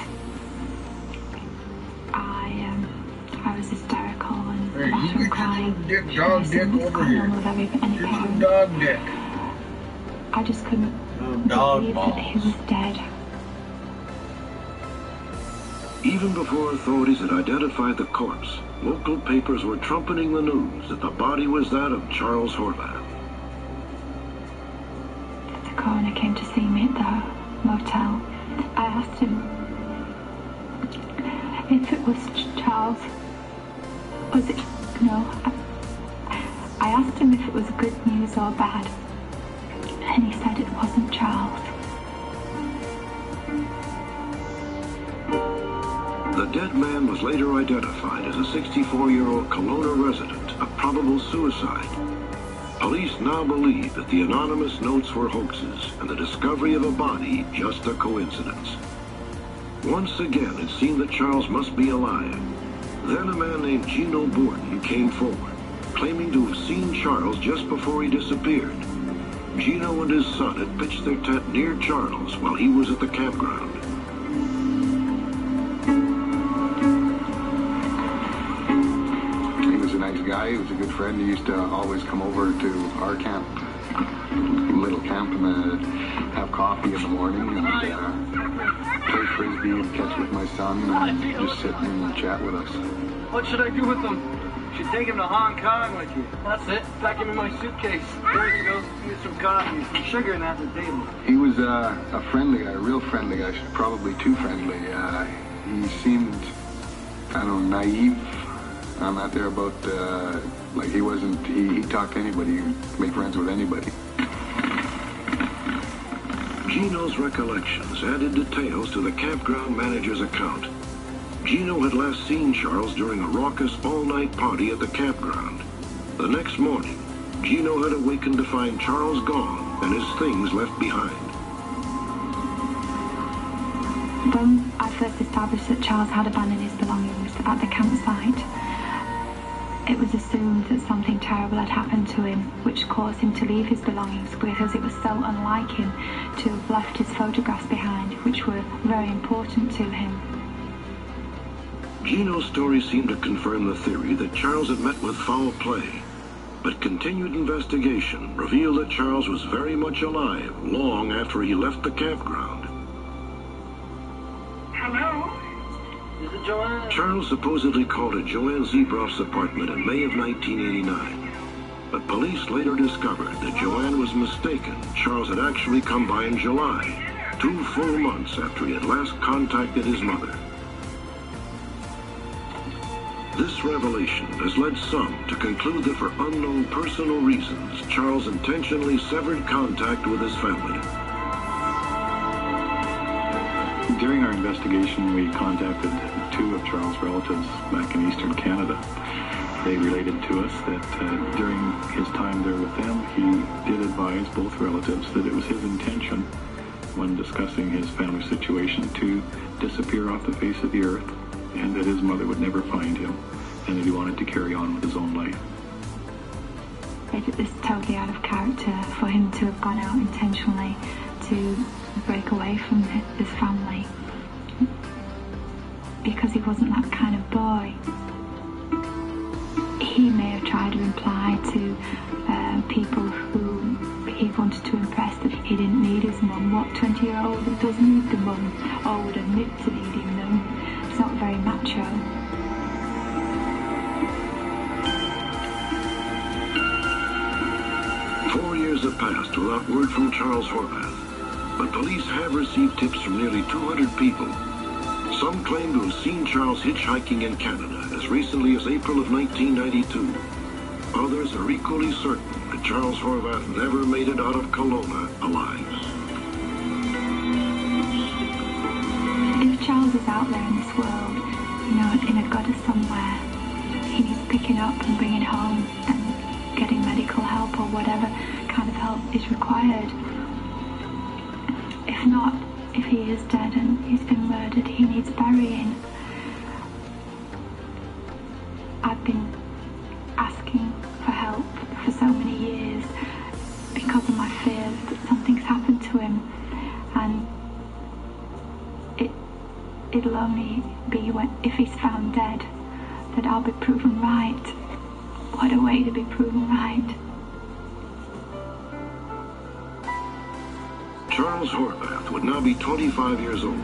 I was hysterical and battle crying. Dog dick over here. Any parent. Dog dick. I just couldn't couldn't believe that he was dead. Even before authorities had identified the corpse, local papers were trumpeting the news that the body was that of Charles Horvath. The coroner came to see me at the motel. I asked him if it was Charles. Was it? No. I asked him if it was good news or bad, and he said it wasn't Charles. The dead man was later identified as a 64-year-old Kelowna resident, a probable suicide. Police now believe that the anonymous notes were hoaxes and the discovery of a body just a coincidence. Once again, it seemed that Charles must be alive. Then a man named Gino Borden came forward, claiming to have seen Charles just before he disappeared. Gino and his son had pitched their tent near Charles while he was at the campground. Guy. He was a good friend. He used to always come over to our camp, little camp, and have coffee in the morning and play frisbee and catch with my son and just sit and chat with us. What should I do with them? Should take him to Hong Kong with you. That's it. Pack him in my suitcase. There you go. Get some coffee, some sugar, and at the table. He was a friendly guy, a real friendly guy. Probably too friendly. He seemed, I don't know, naive. I'm out there about, like he wasn't, he talked to anybody, he'd make friends with anybody. Gino's recollections added details to the campground manager's account. Gino had last seen Charles during a raucous all-night party at the campground. The next morning, Gino had awakened to find Charles gone and his things left behind. When I first established that Charles had abandoned his belongings at the campsite, it was assumed that something terrible had happened to him, which caused him to leave his belongings, because it was so unlike him to have left his photographs behind, which were very important to him. Gino's story seemed to confirm the theory that Charles had met with foul play, but continued investigation revealed that Charles was very much alive long after he left the campground. Hello? Is it Joanne? Charles supposedly called at Joanne Zebroff's apartment in May of 1989, but police later discovered that Joanne was mistaken. Charles had actually come by in July, 2 full months after he had last contacted his mother. This revelation has led some to conclude that for unknown personal reasons, Charles intentionally severed contact with his family. During our investigation, we contacted 2 of Charles' relatives back in eastern Canada. They related to us that during his time there with them, he did advise both relatives that it was his intention, when discussing his family situation, to disappear off the face of the earth, and that his mother would never find him, and that he wanted to carry on with his own life. It's totally out of character for him to have gone out intentionally to break away from his family, because he wasn't that kind of boy. He may have tried to imply to people who he wanted to impress that he didn't need his mum. What 20-year-old that does need the mum, or would admit to needing them? It's not very macho. Have passed without word from Charles Horvath, but police have received tips from nearly 200 people. Some claim to have seen Charles hitchhiking in Canada as recently as April of 1992. Others are equally certain that Charles Horvath never made it out of Kelowna alive. If Charles is out there in this world, in a gutter somewhere, he needs picking up and bringing home and getting medical help or whatever kind of help is required. If not, if he is dead and he's been murdered, he needs burying. I've been asking for help for so many years because of my fears that something's happened to him, and it'll only be if he's found dead that I'll be proven right. What a way to be proven right. Charles Horvath would now be 25 years old.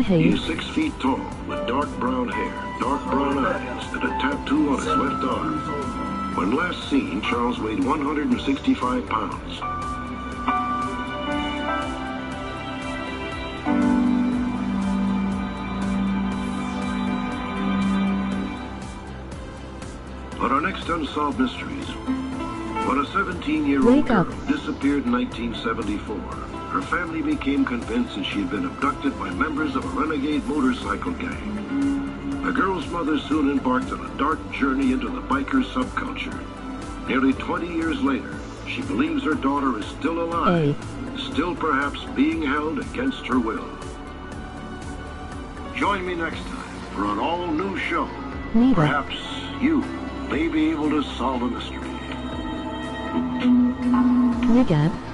He is 6 feet tall, with dark brown hair, dark brown eyes, and a tattoo on his left arm. When last seen, Charles weighed 165 pounds. On our next Unsolved Mysteries, when a 17-year-old girl disappeared in 1974, her family became convinced that she had been abducted by members of a renegade motorcycle gang. The girl's mother soon embarked on a dark journey into the biker subculture. Nearly 20 years later, she believes her daughter is still alive, still perhaps being held against her will. Join me next time for an all-new show. Perhaps you may be able to solve a mystery. Nigga.